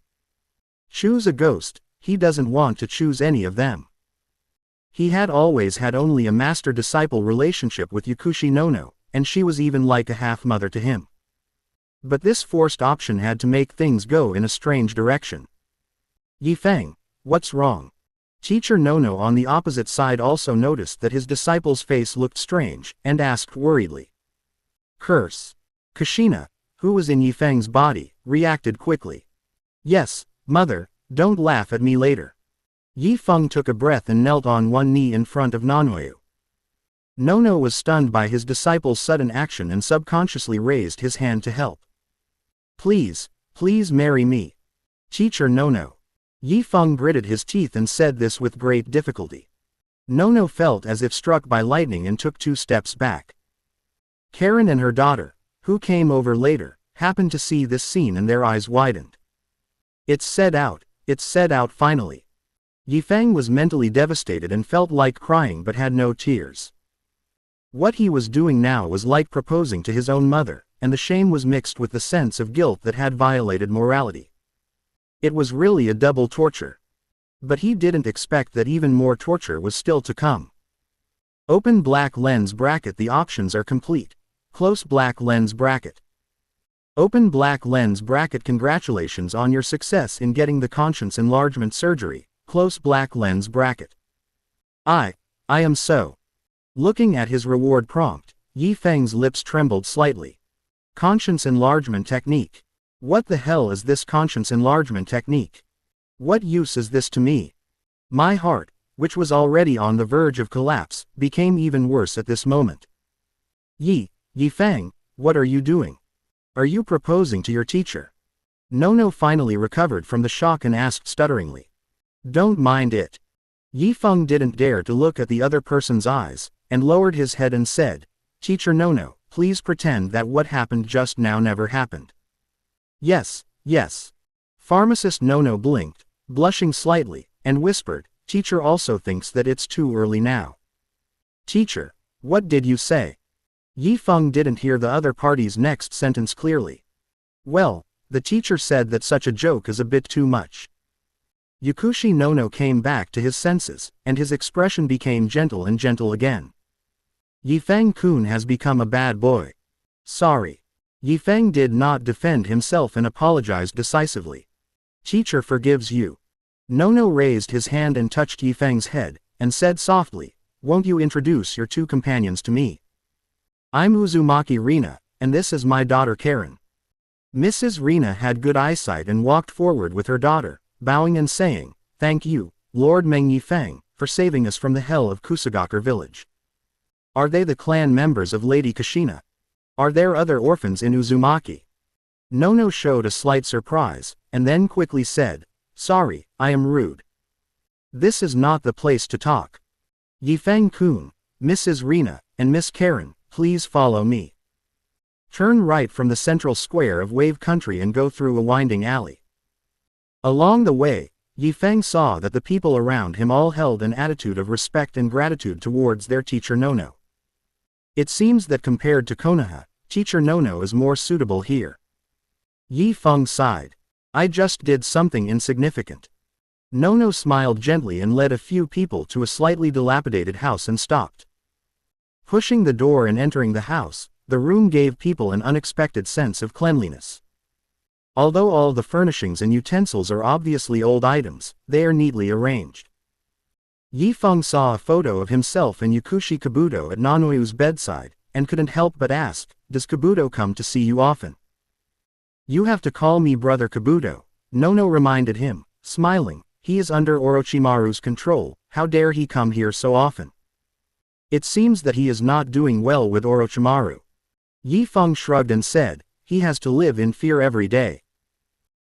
Choose a ghost. He doesn't want to choose any of them. He had always had only a master-disciple relationship with Yakushi Nono, and she was even like a half-mother to him. But this forced option had to make things go in a strange direction. Yifeng, what's wrong? Teacher Nono on the opposite side also noticed that his disciple's face looked strange, and asked worriedly. Curse. Kushina, who was in Yifeng's body, reacted quickly. Yes, mother, don't laugh at me later. Yifeng took a breath and knelt on one knee in front of Nanoyu. Nono was stunned by his disciple's sudden action and subconsciously raised his hand to help. Please, please marry me. Teacher Nono. Yifeng gritted his teeth and said this with great difficulty. Nono felt as if struck by lightning and took 2 steps back. Karen and her daughter, who came over later, happened to see this scene and their eyes widened. It's said out finally. Yifeng was mentally devastated and felt like crying but had no tears. What he was doing now was like proposing to his own mother, and the shame was mixed with the sense of guilt that had violated morality. It was really a double torture. But he didn't expect that even more torture was still to come. Open black lens bracket. The options are complete. Close black lens bracket. Open black lens bracket. Congratulations on your success in getting the conscience enlargement surgery. Close black lens bracket. I am so. Looking at his reward prompt, Yifeng's lips trembled slightly. Conscience enlargement technique. What the hell is this conscience enlargement technique? What use is this to me? My heart, which was already on the verge of collapse, became even worse at this moment. Yifeng, what are you doing? Are you proposing to your teacher? Nono finally recovered from the shock and asked stutteringly. Don't mind it. Yifeng didn't dare to look at the other person's eyes, and lowered his head and said, Teacher Nono, please pretend that what happened just now never happened. Yes. Pharmacist Nono blinked, blushing slightly, and whispered, Teacher also thinks that it's too early now. Teacher, what did you say? Yifeng didn't hear the other party's next sentence clearly. Well, the teacher said that such a joke is a bit too much. Yakushi Nono came back to his senses, and his expression became gentle and gentle again. Yifeng-kun has become a bad boy. Sorry. Yifeng did not defend himself and apologized decisively. Teacher forgives you. Nono raised his hand and touched Yifeng's head, and said softly, won't you introduce your two companions to me? I'm Uzumaki Rina, and this is my daughter Karen. Mrs. Rina had good eyesight and walked forward with her daughter, bowing and saying, "Thank you, Lord Meng Yifeng, for saving us from the hell of Kusagakur village. Are they the clan members of Lady Kushina? Are there other orphans in Uzumaki?" Nono showed a slight surprise, and then quickly said, "Sorry, I am rude. This is not the place to talk. Yifeng-kun, Mrs. Rina, and Miss Karen, please follow me. Turn right from the central square of Wave Country and go through a winding alley." Along the way, Yifeng saw that the people around him all held an attitude of respect and gratitude towards their teacher Nono. It seems that compared to Konoha, teacher Nono is more suitable here. Yifeng sighed. "I just did something insignificant." Nono smiled gently and led a few people to a slightly dilapidated house and stopped. Pushing the door and entering the house, the room gave people an unexpected sense of cleanliness. Although all the furnishings and utensils are obviously old items, they are neatly arranged. Yifeng saw a photo of himself and Yakushi Kabuto at Nanoyu's bedside, and couldn't help but ask, "Does Kabuto come to see you often?" "You have to call me Brother Kabuto," Nono reminded him, smiling. "He is under Orochimaru's control, how dare he come here so often? It seems that he is not doing well with Orochimaru." Yifeng shrugged and said, "He has to live in fear every day.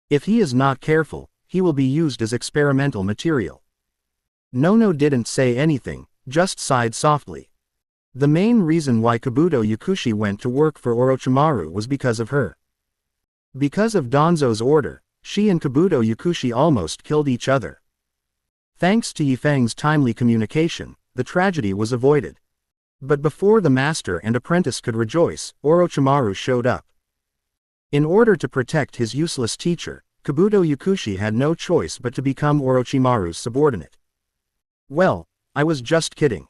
If he is not careful, he will be used as experimental material." Nono didn't say anything, just sighed softly. The main reason why Kabuto Yakushi went to work for Orochimaru was because of her. Because of Danzo's order, she and Kabuto Yakushi almost killed each other. Thanks to Yifeng's timely communication, the tragedy was avoided. But before the master and apprentice could rejoice, Orochimaru showed up. In order to protect his useless teacher, Kabuto Yakushi had no choice but to become Orochimaru's subordinate. "Well, I was just kidding."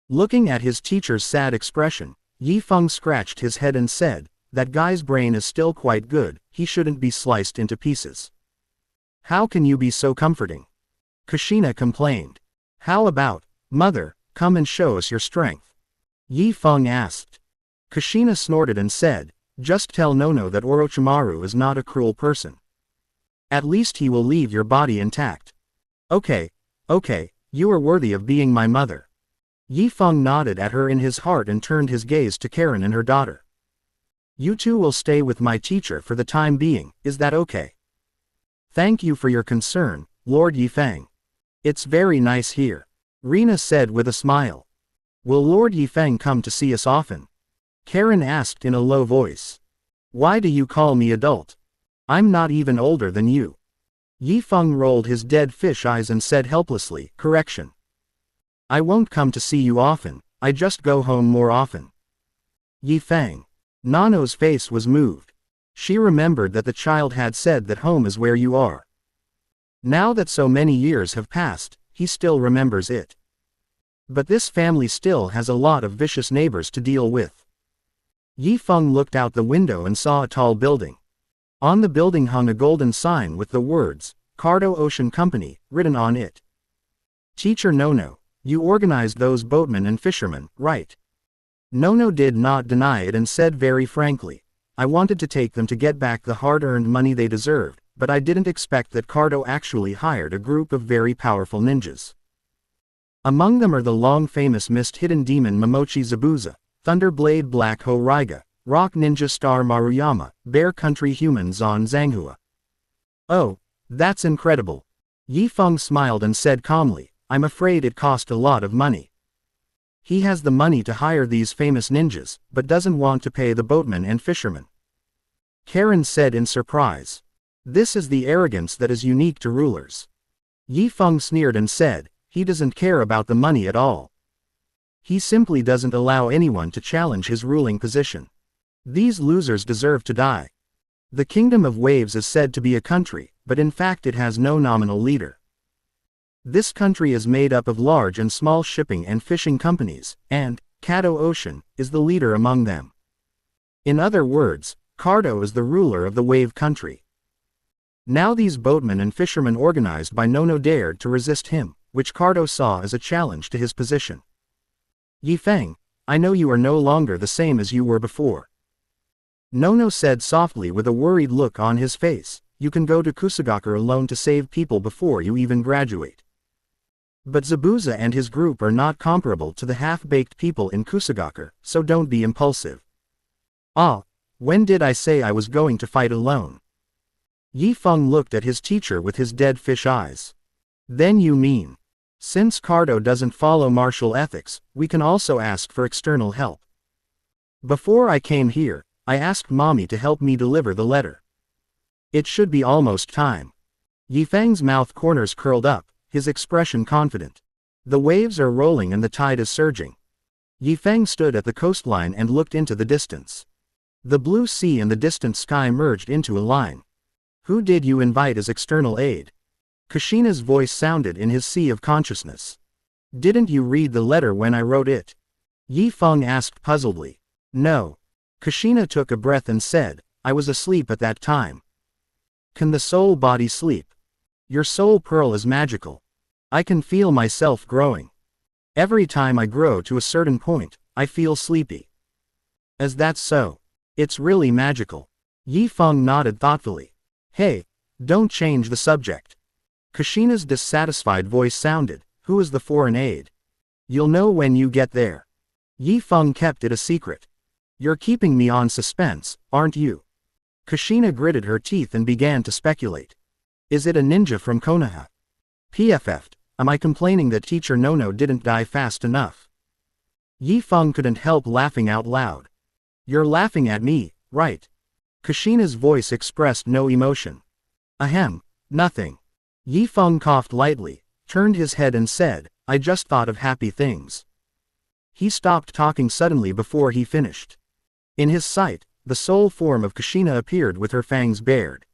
Looking at his teacher's sad expression, Yifeng scratched his head and said, "That guy's brain is still quite good, he shouldn't be sliced into pieces." "How can you be so comforting?" Kushina complained. "How about, Mother, come and show us your strength?" Yifeng asked. Kushina snorted and said, "Just tell Nono that Orochimaru is not a cruel person. At least he will leave your body intact." Okay, you are worthy of being my mother." Yifeng nodded at her in his heart and turned his gaze to Karen and her daughter. "You two will stay with my teacher for the time being, is that okay?" "Thank you for your concern, Lord Yifeng. It's very nice here," Rina said with a smile. "Will Lord Yifeng come to see us often?" Karen asked in a low voice. "Why do you call me adult? I'm not even older than you." Yifeng rolled his dead fish eyes and said helplessly, "Correction. I won't come to see you often, I just go home more often." Yifeng. Nano's face was moved. She remembered that the child had said that home is where you are. Now that so many years have passed, he still remembers it. But this family still has a lot of vicious neighbors to deal with. Yifeng looked out the window and saw a tall building. On the building hung a golden sign with the words, "Cardo Ocean Company," written on it. "Teacher Nono, you organized those boatmen and fishermen, right?" Nono did not deny it and said very frankly, "I wanted to take them to get back the hard-earned money they deserved, but I didn't expect that Cardo actually hired a group of very powerful ninjas. Among them are the long-famous mist-hidden demon Momochi Zabuza, Thunderblade Black Ho Raiga, Rock Ninja Star Maruyama, Bear Country Human Zan Zanghua." "Oh, that's incredible." Yifeng smiled and said calmly, "I'm afraid it cost a lot of money. He has the money to hire these famous ninjas, but doesn't want to pay the boatmen and fishermen." Karen said in surprise. "This is the arrogance that is unique to rulers." Yifeng sneered and said, "He doesn't care about the money at all. He simply doesn't allow anyone to challenge his ruling position. These losers deserve to die." The Kingdom of Waves is said to be a country, but in fact it has no nominal leader. This country is made up of large and small shipping and fishing companies, and Kado Ocean is the leader among them. In other words, Cardo is the ruler of the Wave Country. Now these boatmen and fishermen organized by Nono dared to resist him, which Cardo saw as a challenge to his position. Yifeng, I know you are no longer the same as you were before. Nono said softly with a worried look on his face, you can go to Kusagaku alone to save people before you even graduate. But Zabuza and his group are not comparable to the half-baked people in Kusagaku, so don't be impulsive. Ah, when did I say I was going to fight alone? Yifeng looked at his teacher with his dead fish eyes. Then you mean, since Cardo doesn't follow martial ethics, we can also ask for external help. Before I came here, I asked Mommy to help me deliver the letter. It should be almost time. Yifeng's mouth corners curled up, his expression confident. The waves are rolling and the tide is surging. Yifeng stood at the coastline and looked into the distance. The blue sea and the distant sky merged into a line. Who did you invite as external aid? Kushina's voice sounded in his sea of consciousness. Didn't you read the letter when I wrote it? Yifeng asked puzzledly. No. Kushina took a breath and said, I was asleep at that time. Can the soul body sleep? Your soul pearl is magical. I can feel myself growing. Every time I grow to a certain point, I feel sleepy. Is that so? It's really magical. Yifeng nodded thoughtfully. Hey, don't change the subject. Kushina's dissatisfied voice sounded, who is the foreign aid? You'll know when you get there. Yifeng kept it a secret. You're keeping me on suspense, aren't you? Kushina gritted her teeth and began to speculate. Is it a ninja from Konoha? PFF'd, am I complaining that teacher Nono didn't die fast enough? Yifeng couldn't help laughing out loud. You're laughing at me, right? Kushina's voice expressed no emotion. Ahem, nothing. Yifeng coughed lightly, turned his head and said, I just thought of happy things. He stopped talking suddenly before he finished. In his sight, the soul form of Kushina appeared with her fangs bared.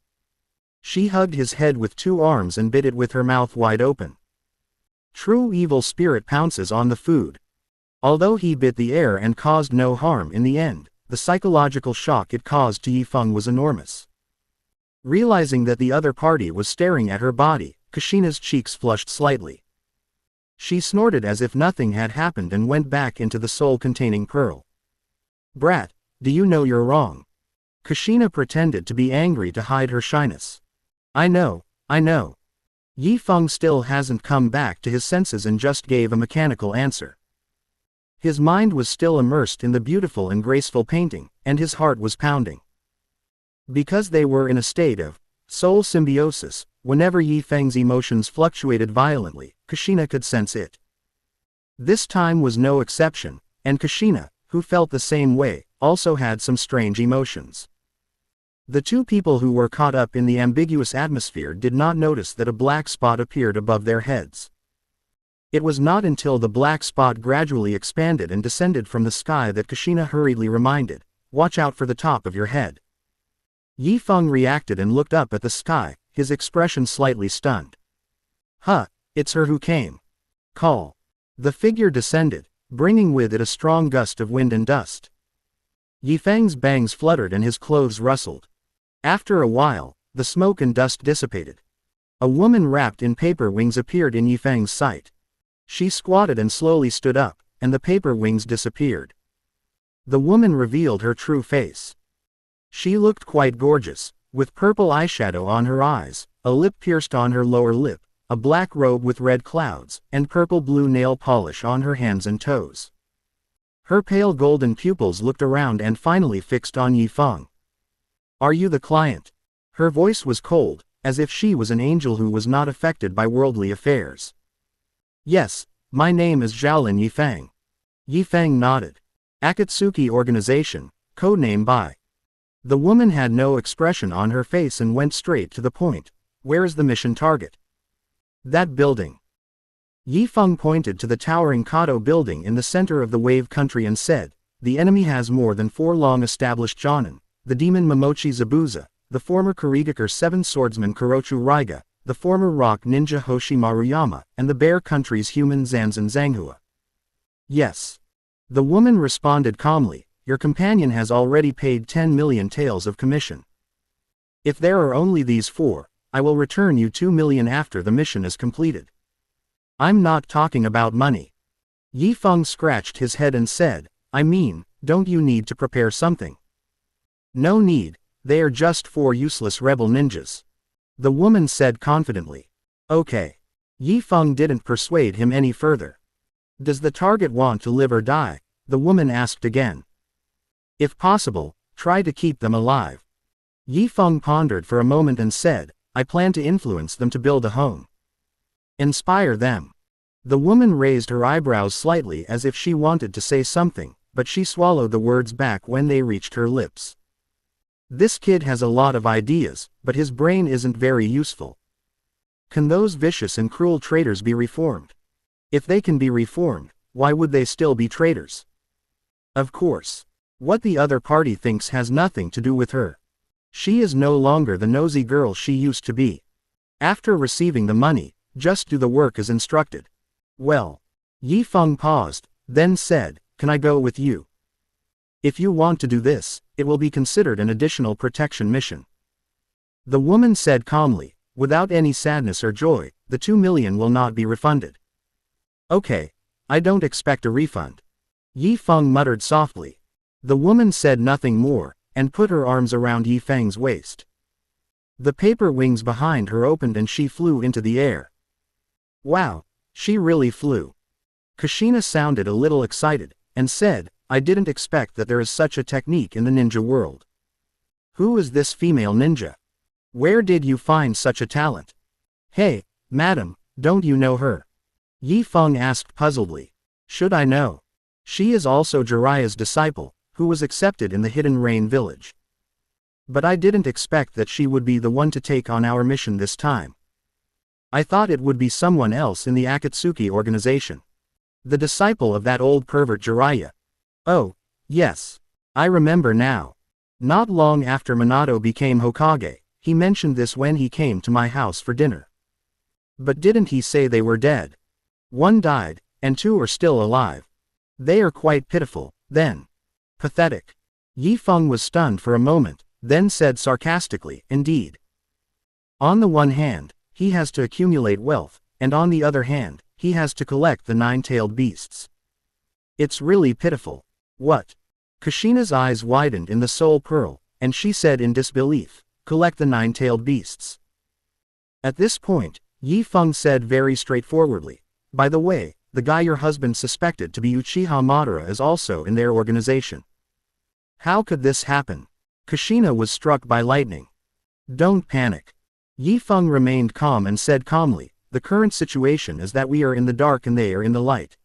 She hugged his head with two arms and bit it with her mouth wide open. True evil spirit pounces on the food. Although he bit the air and caused no harm in the end, the psychological shock it caused to Yifeng was enormous. Realizing that the other party was staring at her body, Kushina's cheeks flushed slightly. She snorted as if nothing had happened and went back into the soul-containing pearl. Brat, do you know you're wrong? Kushina pretended to be angry to hide her shyness. I know. Yifeng still hasn't come back to his senses and just gave a mechanical answer. His mind was still immersed in the beautiful and graceful painting, and his heart was pounding. Because they were in a state of soul symbiosis, whenever Yifeng's emotions fluctuated violently, Kushina could sense it. This time was no exception, and Kushina, who felt the same way, also had some strange emotions. The two people who were caught up in the ambiguous atmosphere did not notice that a black spot appeared above their heads. It was not until the black spot gradually expanded and descended from the sky that Kushina hurriedly reminded, watch out for the top of your head. Yifeng reacted and looked up at the sky, his expression slightly stunned. Huh, it's her who came. Call. The figure descended, bringing with it a strong gust of wind and dust. Yifeng's bangs fluttered and his clothes rustled. After a while, the smoke and dust dissipated. A woman wrapped in paper wings appeared in Yifeng's sight. She squatted and slowly stood up, and the paper wings disappeared. The woman revealed her true face. She looked quite gorgeous, with purple eyeshadow on her eyes, a lip pierced on her lower lip, a black robe with red clouds, and purple-blue nail polish on her hands and toes. Her pale golden pupils looked around and finally fixed on Yifeng. Are you the client? Her voice was cold, as if she was an angel who was not affected by worldly affairs. Yes, my name is Zhaolin Yifeng. Yifeng nodded. Akatsuki Organization, codename Bai. The woman had no expression on her face and went straight to the point. Where is the mission target? That building. Yifeng pointed to the towering Kato building in the center of the wave country and said, the enemy has more than 4 long-established Jonin, the demon Momochi Zabuza, the former Kurigakure 7 swordsman Kurochu Raiga, the former rock ninja Hoshi Maruyama, and the bear country's human Zanzan Zanghua. Yes. The woman responded calmly, your companion has already paid 10 million taels of commission. If there are only these 4, I will return you 2 million after the mission is completed. I'm not talking about money. Yi Feng scratched his head and said, I mean, don't you need to prepare something? No need, they are just 4 useless rebel ninjas. The woman said confidently. Okay. Yi Feng didn't persuade him any further. Does the target want to live or die? The woman asked again. If possible, try to keep them alive. Yi Feng pondered for a moment and said, I plan to influence them to build a home. Inspire them. The woman raised her eyebrows slightly as if she wanted to say something, but she swallowed the words back when they reached her lips. This kid has a lot of ideas, but his brain isn't very useful. Can those vicious and cruel traitors be reformed? If they can be reformed, why would they still be traitors? Of course. What the other party thinks has nothing to do with her. She is no longer the nosy girl she used to be. After receiving the money, just do the work as instructed. Well. Yi Feng paused, then said, can I go with you? If you want to do this, it will be considered an additional protection mission. The woman said calmly, without any sadness or joy, the 2 million will not be refunded. Okay. I don't expect a refund. Yi Feng muttered softly. The woman said nothing more, and put her arms around Yi Feng's waist. The paper wings behind her opened and she flew into the air. Wow, she really flew. Kushina sounded a little excited, and said, I didn't expect that there is such a technique in the ninja world. Who is this female ninja? Where did you find such a talent? Hey, madam, don't you know her? Yi Feng asked puzzledly. Should I know? She is also Jiraiya's disciple, who was accepted in the Hidden Rain village. But I didn't expect that she would be the one to take on our mission this time. I thought it would be someone else in the Akatsuki organization. The disciple of that old pervert Jiraiya. Oh, yes. I remember now. Not long after Minato became Hokage, he mentioned this when he came to my house for dinner. But didn't he say they were dead? 1 died, and 2 are still alive. They are quite pitiful, then. Pathetic. Yi Feng was stunned for a moment, then said sarcastically, indeed. On the one hand, he has to accumulate wealth, and on the other hand, he has to collect the 9-tailed beasts. It's really pitiful. What? Kushina's eyes widened in the soul pearl, and she said in disbelief, collect the 9-tailed beasts. At this point, Yi Feng said very straightforwardly, by the way, the guy your husband suspected to be Uchiha Madara is also in their organization. How could this happen? Kushina was struck by lightning. Don't panic. Yi Feng remained calm and said calmly, the current situation is that we are in the dark and they are in the light.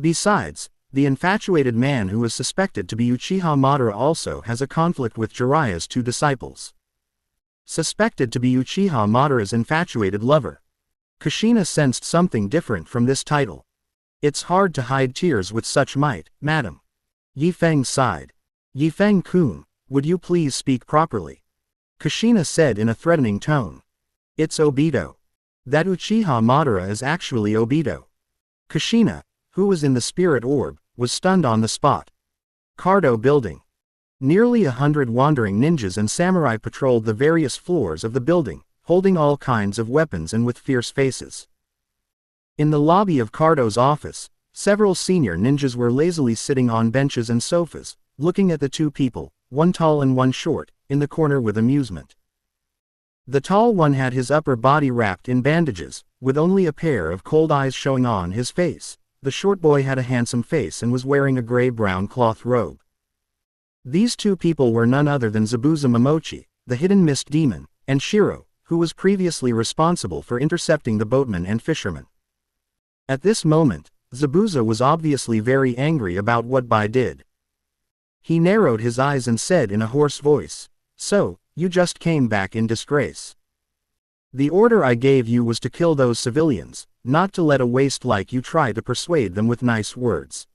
Besides, the infatuated man who is suspected to be Uchiha Madara also has a conflict with Jiraiya's 2 disciples. Suspected to be Uchiha Madara's infatuated lover. Kushina sensed something different from this title. It's hard to hide tears with such might, madam. Yi Feng sighed. Yi Feng-kun, would you please speak properly? Kushina said in a threatening tone. It's Obito. That Uchiha Madara is actually Obito. Kushina, who was in the spirit orb, was stunned on the spot. Cardo building. Nearly 100 wandering ninjas and samurai patrolled the various floors of the building, holding all kinds of weapons and with fierce faces. In the lobby of Cardo's office, several senior ninjas were lazily sitting on benches and sofas, looking at the 2 people, one tall and one short, in the corner with amusement. The tall one had his upper body wrapped in bandages, with only a pair of cold eyes showing on his face. The short boy had a handsome face and was wearing a gray-brown cloth robe. These 2 people were none other than Zabuza Momochi, the hidden mist demon, and Shiro, who was previously responsible for intercepting the boatmen and fishermen. At this moment, Zabuza was obviously very angry about what Bai did. He narrowed his eyes and said in a hoarse voice, so, you just came back in disgrace. The order I gave you was to kill those civilians, not to let a waste like you try to persuade them with nice words.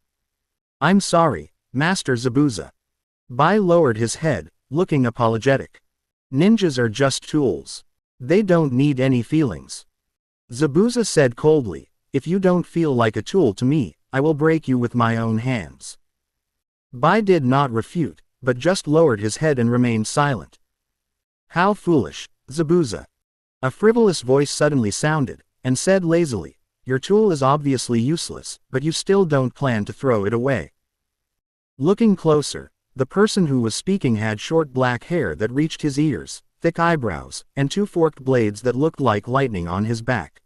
I'm sorry, Master Zabuza. Bai lowered his head, looking apologetic. Ninjas are just tools. They don't need any feelings. Zabuza said coldly, if you don't feel like a tool to me, I will break you with my own hands. Bai did not refute, but just lowered his head and remained silent. How foolish, Zabuza. A frivolous voice suddenly sounded, and said lazily, your tool is obviously useless, but you still don't plan to throw it away. Looking closer, the person who was speaking had short black hair that reached his ears, thick eyebrows, and two forked blades that looked like lightning on his back.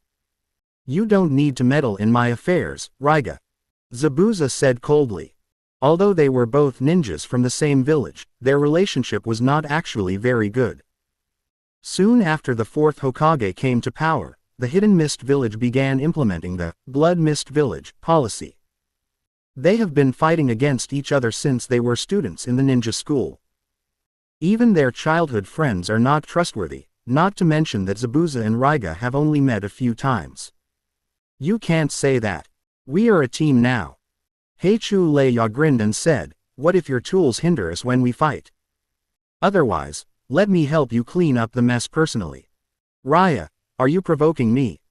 You don't need to meddle in my affairs, Raiga. Zabuza said coldly. Although they were both ninjas from the same village, their relationship was not actually very good. Soon after the fourth Hokage came to power, the Hidden Mist Village began implementing the Blood Mist Village policy. They have been fighting against each other since they were students in the ninja school. Even their childhood friends are not trustworthy, not to mention that Zabuza and Raiga have only met a few times. You can't say that. We are a team now. Heichu Lei grinned and said, what if your tools hinder us when we fight? Otherwise, let me help you clean up the mess personally. Raya, are you provoking me?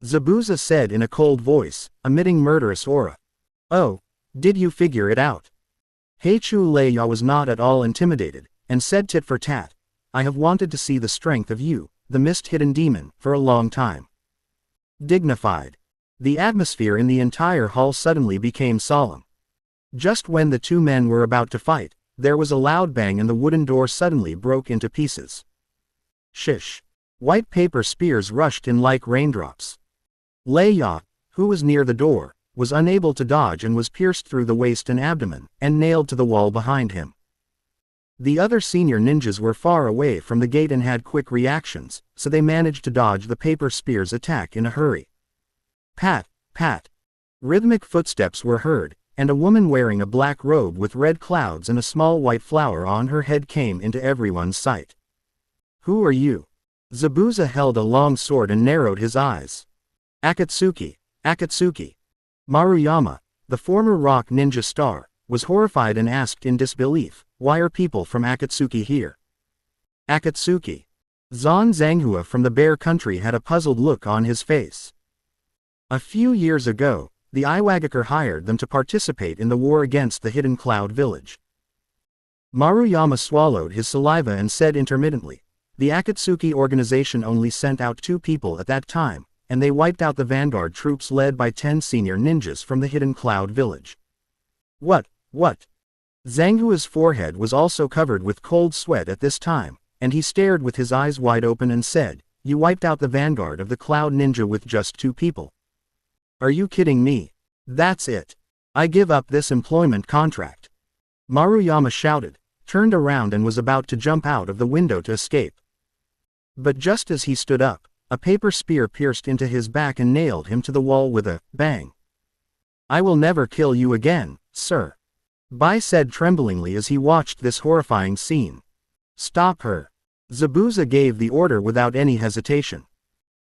Zabuza said in a cold voice, emitting murderous aura. Oh, did you figure it out? Heichu Lei was not at all intimidated, and said tit for tat, I have wanted to see the strength of you, the mist-hidden demon, for a long time. Dignified. The atmosphere in the entire hall suddenly became solemn. Just when the two men were about to fight, there was a loud bang and the wooden door suddenly broke into pieces. Shish. White paper spears rushed in like raindrops. Lei, who was near the door, was unable to dodge and was pierced through the waist and abdomen, and nailed to the wall behind him. The other senior ninjas were far away from the gate and had quick reactions, so they managed to dodge the paper spear's attack in a hurry. Pat, pat. Rhythmic footsteps were heard, and a woman wearing a black robe with red clouds and a small white flower on her head came into everyone's sight. Who are you? Zabuza held a long sword and narrowed his eyes. Akatsuki, Akatsuki. Maruyama, the former rock ninja star, was horrified and asked in disbelief, why are people from Akatsuki here? Akatsuki. Zan Zanghua from the Bear Country had a puzzled look on his face. A few years ago, the Iwagakure hired them to participate in the war against the Hidden Cloud Village. Maruyama swallowed his saliva and said intermittently, the Akatsuki organization only sent out 2 people at that time, and they wiped out the vanguard troops led by 10 senior ninjas from the Hidden Cloud Village. What? Zanghua's forehead was also covered with cold sweat at this time, and he stared with his eyes wide open and said, you wiped out the vanguard of the Cloud Ninja with just 2 people. Are you kidding me? That's it. I give up this employment contract. Maruyama shouted, turned around and was about to jump out of the window to escape. But just as he stood up, a paper spear pierced into his back and nailed him to the wall with a bang. I will never kill you again, sir. Bai said tremblingly as he watched this horrifying scene. Stop her. Zabuza gave the order without any hesitation.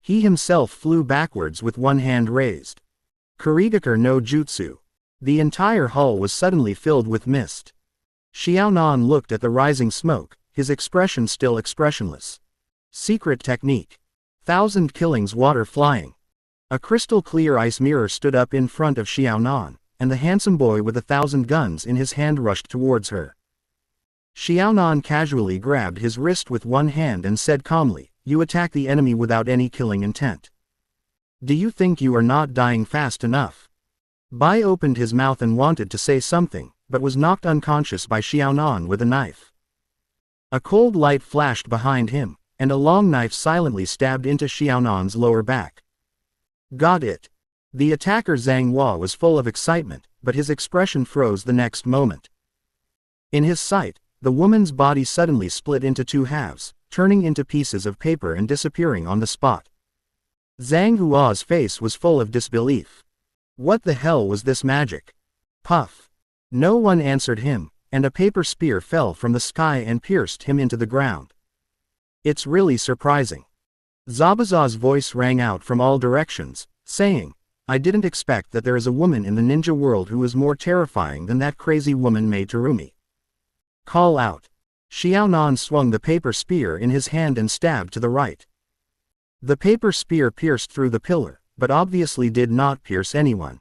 He himself flew backwards with one hand raised. Kurigakure no Jutsu. The entire hall was suddenly filled with mist. Xiaonan looked at the rising smoke, his expression still expressionless. Secret technique. 1,000 killings water flying. A crystal clear ice mirror stood up in front of Xiaonan, and the handsome boy with 1,000 guns in his hand rushed towards her. Xiaonan casually grabbed his wrist with one hand and said calmly, you attack the enemy without any killing intent. Do you think you are not dying fast enough? Bai opened his mouth and wanted to say something, but was knocked unconscious by Xiaonan with a knife. A cold light flashed behind him, and a long knife silently stabbed into Xiaonan's lower back. Got it. The attacker Zhang Hua was full of excitement, but his expression froze the next moment. In his sight, the woman's body suddenly split into 2 halves, turning into pieces of paper and disappearing on the spot. Zhang Hua's face was full of disbelief. What the hell was this magic? Puff. No one answered him, and a paper spear fell from the sky and pierced him into the ground. It's really surprising. Zabuza's voice rang out from all directions, saying, I didn't expect that there is a woman in the ninja world who is more terrifying than that crazy woman Mei Terumi. Call out. Xiaonan swung the paper spear in his hand and stabbed to the right. The paper spear pierced through the pillar, but obviously did not pierce anyone.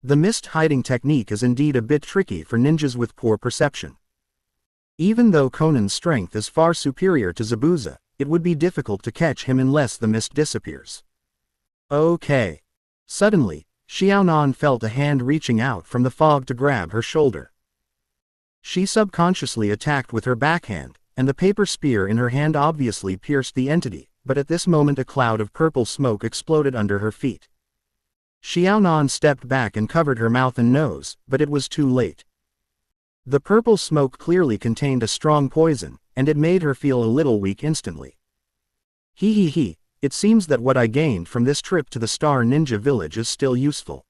The mist hiding technique is indeed a bit tricky for ninjas with poor perception. Even though Conan's strength is far superior to Zabuza, it would be difficult to catch him unless the mist disappears. Okay. Suddenly, Xiaonan felt a hand reaching out from the fog to grab her shoulder. She subconsciously attacked with her backhand, and the paper spear in her hand obviously pierced the entity, but at this moment a cloud of purple smoke exploded under her feet. Xiaonan stepped back and covered her mouth and nose, but it was too late. The purple smoke clearly contained a strong poison, and it made her feel a little weak instantly. He, it seems that what I gained from this trip to the Star Ninja Village is still useful.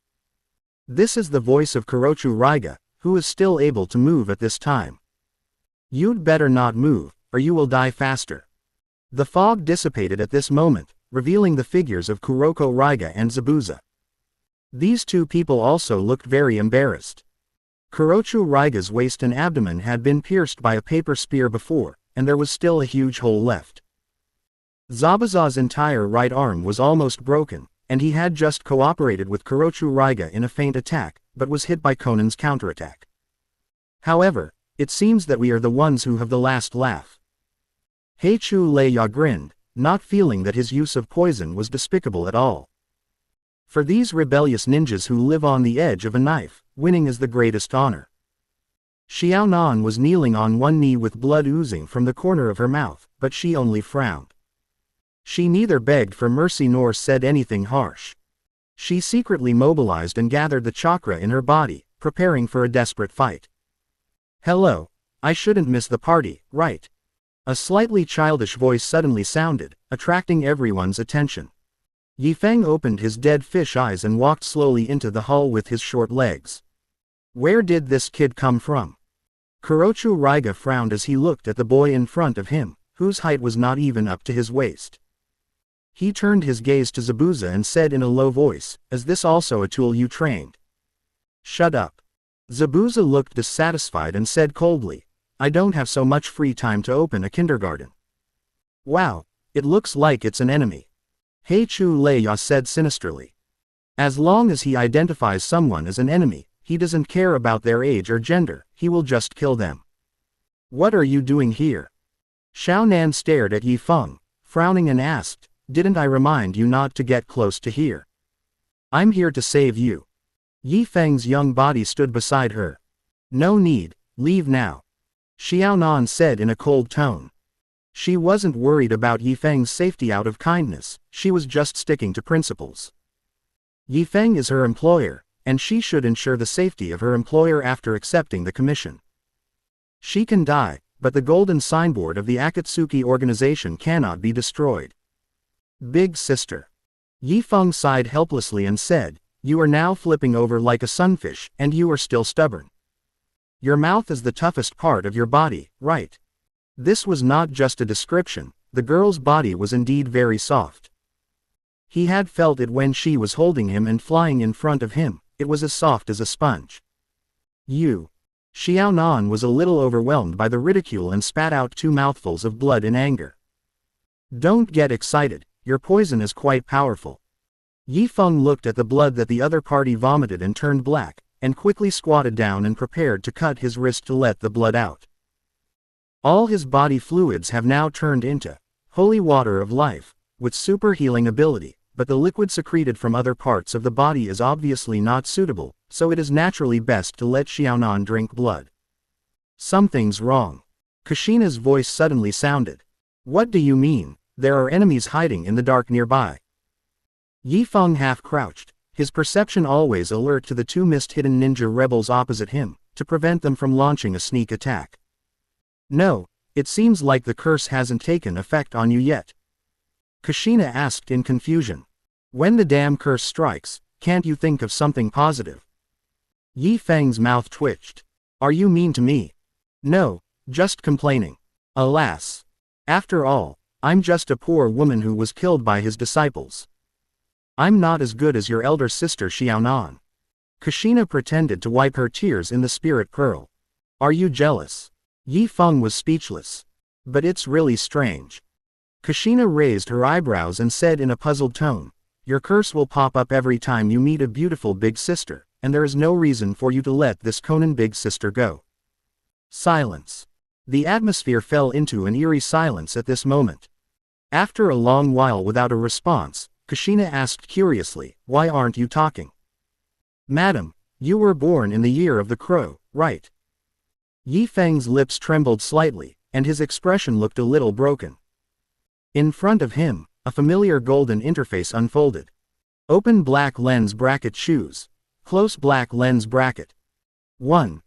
This is the voice of Kurochu Raiga, who is still able to move at this time. You'd better not move, or you will die faster. The fog dissipated at this moment, revealing the figures of Kuroko Raiga and Zabuza. These two people also looked very embarrassed. Kurochu Raiga's waist and abdomen had been pierced by a paper spear before, and there was still a huge hole left. Zabuza's entire right arm was almost broken, and he had just cooperated with Kurochu Raiga in a feint attack, but was hit by Conan's counterattack. However, it seems that we are the ones who have the last laugh. Heichu Lei-ya grinned, not feeling that his use of poison was despicable at all. For these rebellious ninjas who live on the edge of a knife, winning is the greatest honor. Xiaonan was kneeling on one knee with blood oozing from the corner of her mouth, but she only frowned. She neither begged for mercy nor said anything harsh. She secretly mobilized and gathered the chakra in her body, preparing for a desperate fight. Hello, I shouldn't miss the party, right? A slightly childish voice suddenly sounded, attracting everyone's attention. Yifeng opened his dead fish eyes and walked slowly into the hall with his short legs. Where did this kid come from? Kurochu Raiga frowned as he looked at the boy in front of him, whose height was not even up to his waist. He turned his gaze to Zabuza and said in a low voice, "Is this also a tool you trained?" Shut up. Zabuza looked dissatisfied and said coldly, I don't have so much free time to open a kindergarten. Wow, it looks like it's an enemy. Heichu Lei-ya said sinisterly. As long as he identifies someone as an enemy, he doesn't care about their age or gender, he will just kill them. What are you doing here? Xiaonan stared at Yifeng, frowning and asked, didn't I remind you not to get close to here? I'm here to save you. Yifeng's young body stood beside her. No need, leave now. Xiaonan said in a cold tone. She wasn't worried about Yifeng's safety out of kindness, she was just sticking to principles. Yifeng is her employer, and she should ensure the safety of her employer after accepting the commission. She can die, but the golden signboard of the Akatsuki organization cannot be destroyed. Big sister. Yifeng sighed helplessly and said, you are now flipping over like a sunfish, and you are still stubborn. Your mouth is the toughest part of your body, right? This was not just a description, the girl's body was indeed very soft. He had felt it when she was holding him and flying in front of him, it was as soft as a sponge. You. Xiaonan was a little overwhelmed by the ridicule and spat out 2 mouthfuls of blood in anger. Don't get excited, your poison is quite powerful. Yifeng looked at the blood that the other party vomited and turned black, and quickly squatted down and prepared to cut his wrist to let the blood out. All his body fluids have now turned into holy water of life, with super healing ability, but the liquid secreted from other parts of the body is obviously not suitable, so it is naturally best to let Xiaonan drink blood. Something's wrong. Kushina's voice suddenly sounded. What do you mean? There are enemies hiding in the dark nearby. Yifeng half-crouched, his perception always alert to the 2 mist-hidden ninja rebels opposite him, to prevent them from launching a sneak attack. No, it seems like the curse hasn't taken effect on you yet. Kushina asked in confusion. When the damn curse strikes, can't you think of something positive? Yifeng's mouth twitched. Are you mean to me? No, just complaining. Alas. After all, I'm just a poor woman who was killed by his disciples. I'm not as good as your elder sister Xiaonan. Kushina pretended to wipe her tears in the spirit pearl. Are you jealous? Yifeng was speechless. But it's really strange. Kushina raised her eyebrows and said in a puzzled tone, your curse will pop up every time you meet a beautiful big sister, and there is no reason for you to let this Conan big sister go. Silence. The atmosphere fell into an eerie silence at this moment. After a long while without a response, Kushina asked curiously, why aren't you talking? Madam, you were born in the year of the crow, right? Yi Feng's lips trembled slightly, and his expression looked a little broken. In front of him, a familiar golden interface unfolded. Open black lens bracket choose. Close black lens bracket. 1.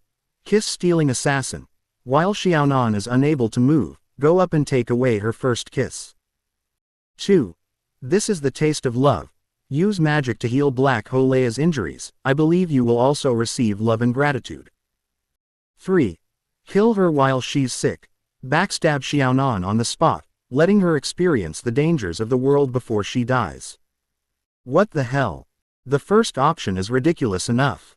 Kiss stealing assassin. While Xiaonan is unable to move, go up and take away her first kiss. 2. This is the taste of love. Use magic to heal Black Holea's injuries. I believe you will also receive love and gratitude. 3. Kill her while she's sick. Backstab Xiaonan on the spot, letting her experience the dangers of the world before she dies. What the hell? The first option is ridiculous enough.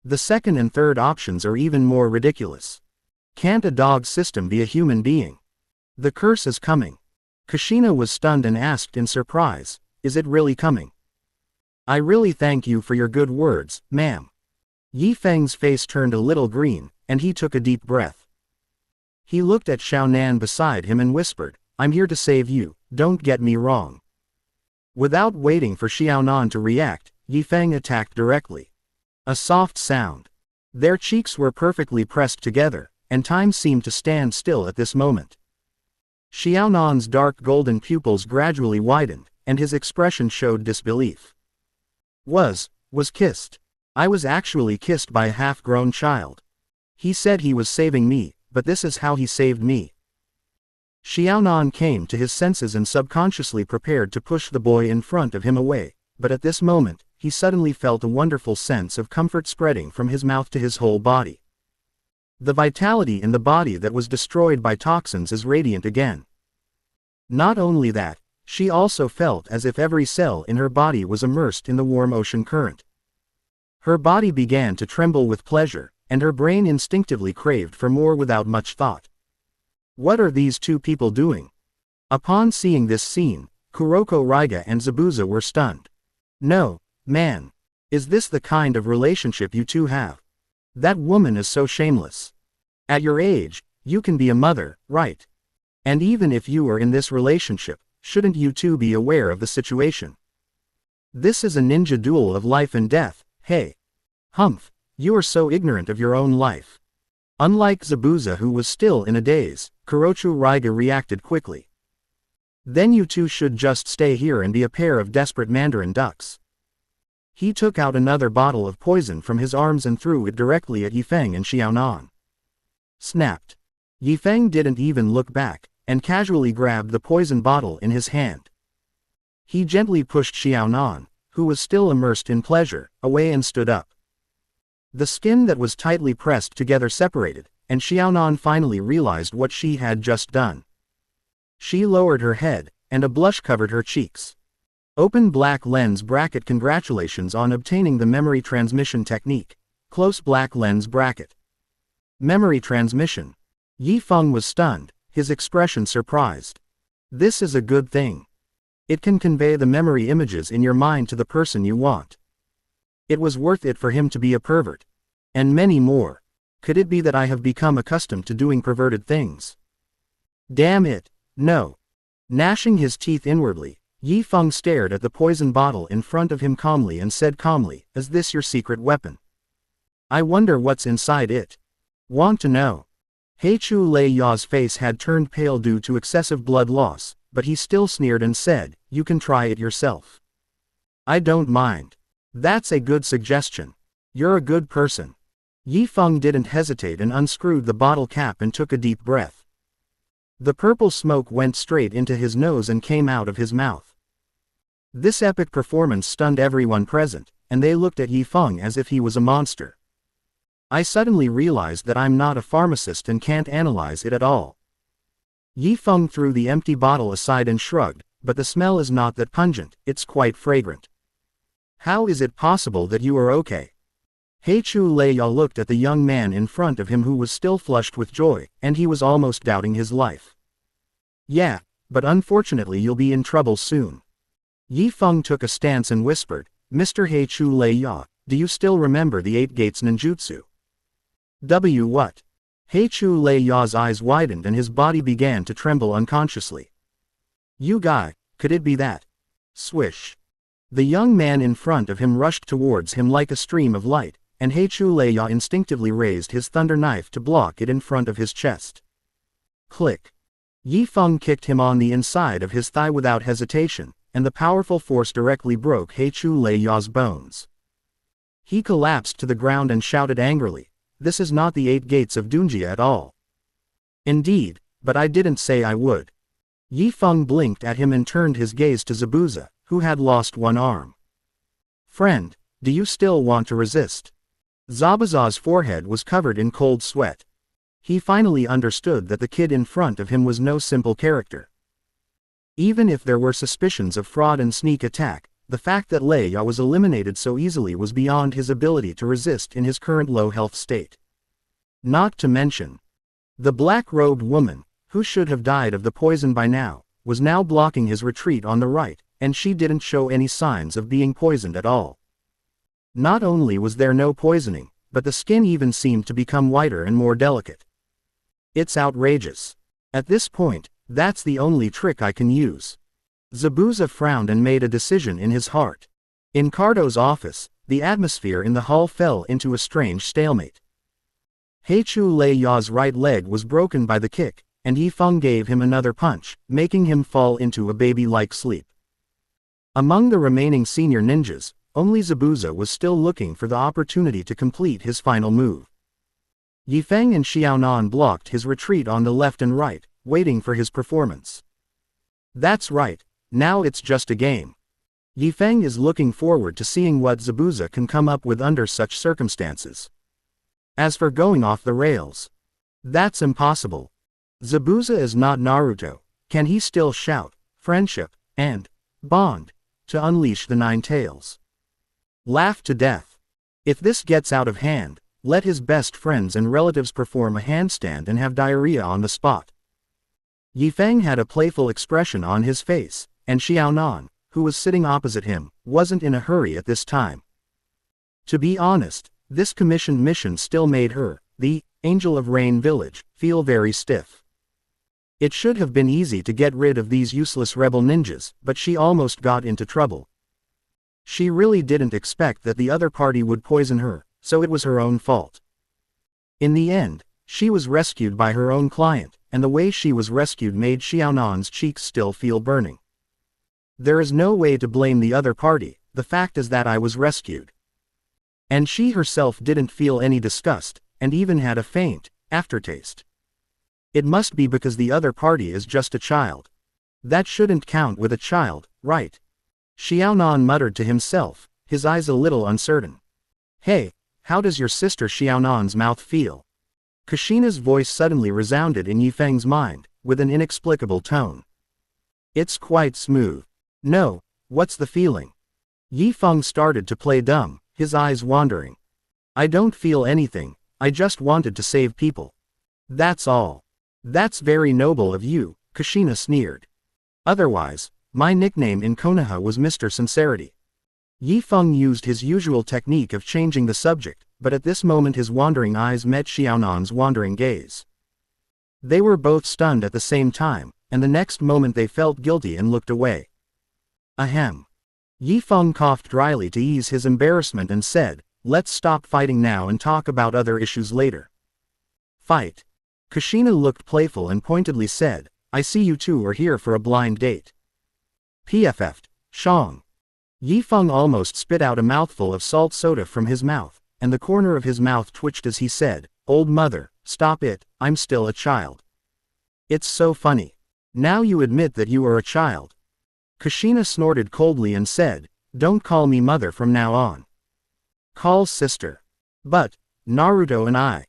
The second and third options are even more ridiculous. Can't a dog system be a human being? The curse is coming. Kushina was stunned and asked in surprise, is it really coming? I really thank you for your good words, ma'am. Yi Feng's face turned a little green, and he took a deep breath. He looked at Xiaonan beside him and whispered, I'm here to save you, don't get me wrong. Without waiting for Xiaonan to react, Yi Feng attacked directly. A soft sound. Their cheeks were perfectly pressed together, and time seemed to stand still at this moment. Xiaonan's dark golden pupils gradually widened, and his expression showed disbelief. Was kissed. I was actually kissed by a half-grown child. He said he was saving me, but this is how he saved me. Xiaonan came to his senses and subconsciously prepared to push the boy in front of him away, but at this moment, he suddenly felt a wonderful sense of comfort spreading from his mouth to his whole body. The vitality in the body that was destroyed by toxins is radiant again. Not only that, she also felt as if every cell in her body was immersed in the warm ocean current. Her body began to tremble with pleasure, and her brain instinctively craved for more without much thought. What are these two people doing? Upon seeing this scene, Kuroko Raiga and Zabuza were stunned. No, man. Is this the kind of relationship you two have? That woman is so shameless. At your age, you can be a mother, right? And even if you are in this relationship, shouldn't you two be aware of the situation? This is a ninja duel of life and death, hey. Humph, you are so ignorant of your own life. Unlike Zabuza who was still in a daze, Kurochu Raiga reacted quickly. Then you two should just stay here and be a pair of desperate mandarin ducks. He took out another bottle of poison from his arms and threw it directly at Yifeng and Xiaonan. Snapped. Yifeng didn't even look back, and casually grabbed the poison bottle in his hand. He gently pushed Xiaonan, who was still immersed in pleasure, away and stood up. The skin that was tightly pressed together separated, and Xiaonan finally realized what she had just done. She lowered her head, and a blush covered her cheeks. Open black lens bracket. Congratulations on obtaining the memory transmission technique. Close black lens bracket. Memory transmission. Yi Feng was stunned, his expression surprised. This is a good thing. It can convey the memory images in your mind to the person you want. It was worth it for him to be a pervert. And many more. Could it be that I have become accustomed to doing perverted things? Damn it, no. Gnashing his teeth inwardly, Yi Feng stared at the poison bottle in front of him calmly and said calmly, is this your secret weapon? I wonder what's inside it. Want to know? Heichu Lei Ya's face had turned pale due to excessive blood loss, but he still sneered and said, you can try it yourself. I don't mind. That's a good suggestion. You're a good person. Yi Feng didn't hesitate and unscrewed the bottle cap and took a deep breath. The purple smoke went straight into his nose and came out of his mouth. This epic performance stunned everyone present, and they looked at Yi Feng as if he was a monster. I suddenly realized that I'm not a pharmacist and can't analyze it at all. Yi Feng threw the empty bottle aside and shrugged, but the smell is not that pungent, it's quite fragrant. How is it possible that you are okay? Heichu Lei Ya looked at the young man in front of him who was still flushed with joy, and he was almost doubting his life. Yeah, but unfortunately you'll be in trouble soon. Yi Feng took a stance and whispered, Mr. Heichu Lei Ya, do you still remember the 8 Gates ninjutsu? What? Heichu Lei Ya's eyes widened and his body began to tremble unconsciously. You guy, could it be that? Swish. The young man in front of him rushed towards him like a stream of light, and Heichu instinctively raised his thunder knife to block it in front of his chest. Click. Yi Feng kicked him on the inside of his thigh without hesitation, and the powerful force directly broke Heichu bones. He collapsed to the ground and shouted angrily, "This is not the 8 gates of Dunjia at all." "Indeed, but I didn't say I would." Yi Feng blinked at him and turned his gaze to Zabuza, who had lost one arm. "Friend, do you still want to resist?" Zabuza's forehead was covered in cold sweat. He finally understood that the kid in front of him was no simple character. Even if there were suspicions of fraud and sneak attack, the fact that Leia was eliminated so easily was beyond his ability to resist in his current low health state. Not to mention, the black-robed woman, who should have died of the poison by now, was now blocking his retreat on the right, and she didn't show any signs of being poisoned at all. Not only was there no poisoning, but the skin even seemed to become whiter and more delicate. It's outrageous. At this point, that's the only trick I can use. Zabuza frowned and made a decision in his heart. In Cardo's office, the atmosphere in the hall fell into a strange stalemate. Heichu right leg was broken by the kick, and Yi Feng gave him another punch, making him fall into a baby-like sleep. Among the remaining senior ninjas, only Zabuza was still looking for the opportunity to complete his final move. Yifeng and Xiaonan blocked his retreat on the left and right, waiting for his performance. That's right, now it's just a game. Yifeng is looking forward to seeing what Zabuza can come up with under such circumstances. As for going off the rails, that's impossible. Zabuza is not Naruto. Can he still shout, friendship, and bond, to unleash the 9 tails? Laugh to death. If this gets out of hand, let his best friends and relatives perform a handstand and have diarrhea on the spot. Yifeng had a playful expression on his face, and Xiaonan, who was sitting opposite him, wasn't in a hurry at this time. To be honest, this commissioned mission still made her, the Angel of Rain Village, feel very stiff. It should have been easy to get rid of these useless rebel ninjas, but she almost got into trouble. She really didn't expect that the other party would poison her, so it was her own fault. In the end, she was rescued by her own client, and the way she was rescued made Xiaonan's cheeks still feel burning. There is no way to blame the other party, the fact is that I was rescued. And she herself didn't feel any disgust, and even had a faint aftertaste. It must be because the other party is just a child. That shouldn't count with a child, right? Xiaonan muttered to himself, his eyes a little uncertain. Hey, how does your sister Xiaonan's mouth feel? Kushina's voice suddenly resounded in Yifeng's mind, with an inexplicable tone. It's quite smooth. No, what's the feeling? Yifeng started to play dumb, his eyes wandering. I don't feel anything, I just wanted to save people. That's all. That's very noble of you, Kushina sneered. Otherwise, my nickname in Konoha was Mr. Sincerity. Yifeng used his usual technique of changing the subject, but at this moment his wandering eyes met Xiaonan's wandering gaze. They were both stunned at the same time, and the next moment they felt guilty and looked away. Ahem. Yifeng coughed dryly to ease his embarrassment and said, let's stop fighting now and talk about other issues later. Fight. Kushina looked playful and pointedly said, I see you two are here for a blind date. PFF'd, Shang. Yifeng almost spit out a mouthful of salt soda from his mouth, and the corner of his mouth twitched as he said, Old mother, stop it, I'm still a child. It's so funny. Now you admit that you are a child. Kushina snorted coldly and said, don't call me mother from now on. Call sister. But, Naruto and I.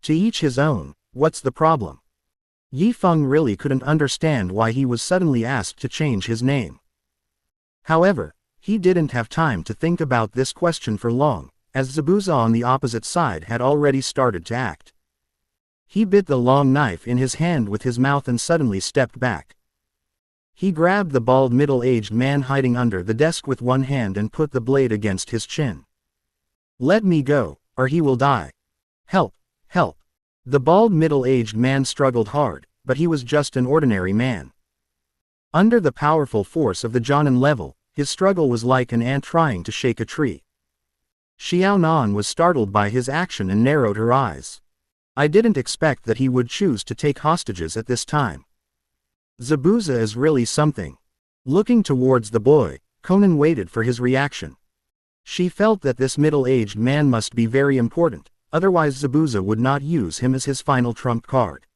To each his own, what's the problem? Yifeng really couldn't understand why he was suddenly asked to change his name. However, he didn't have time to think about this question for long, as Zabuza on the opposite side had already started to act. He bit the long knife in his hand with his mouth and suddenly stepped back. He grabbed the bald middle-aged man hiding under the desk with one hand and put the blade against his chin. Let me go, or he will die. Help, help. The bald middle-aged man struggled hard, but he was just an ordinary man. Under the powerful force of the Jonin level, His struggle was like an ant trying to shake a tree. Xiaonan was startled by his action and narrowed her eyes. I didn't expect that he would choose to take hostages at this time. Zabuza is really something. Looking towards the boy, Conan waited for his reaction. She felt that this middle-aged man must be very important, otherwise Zabuza would not use him as his final trump card.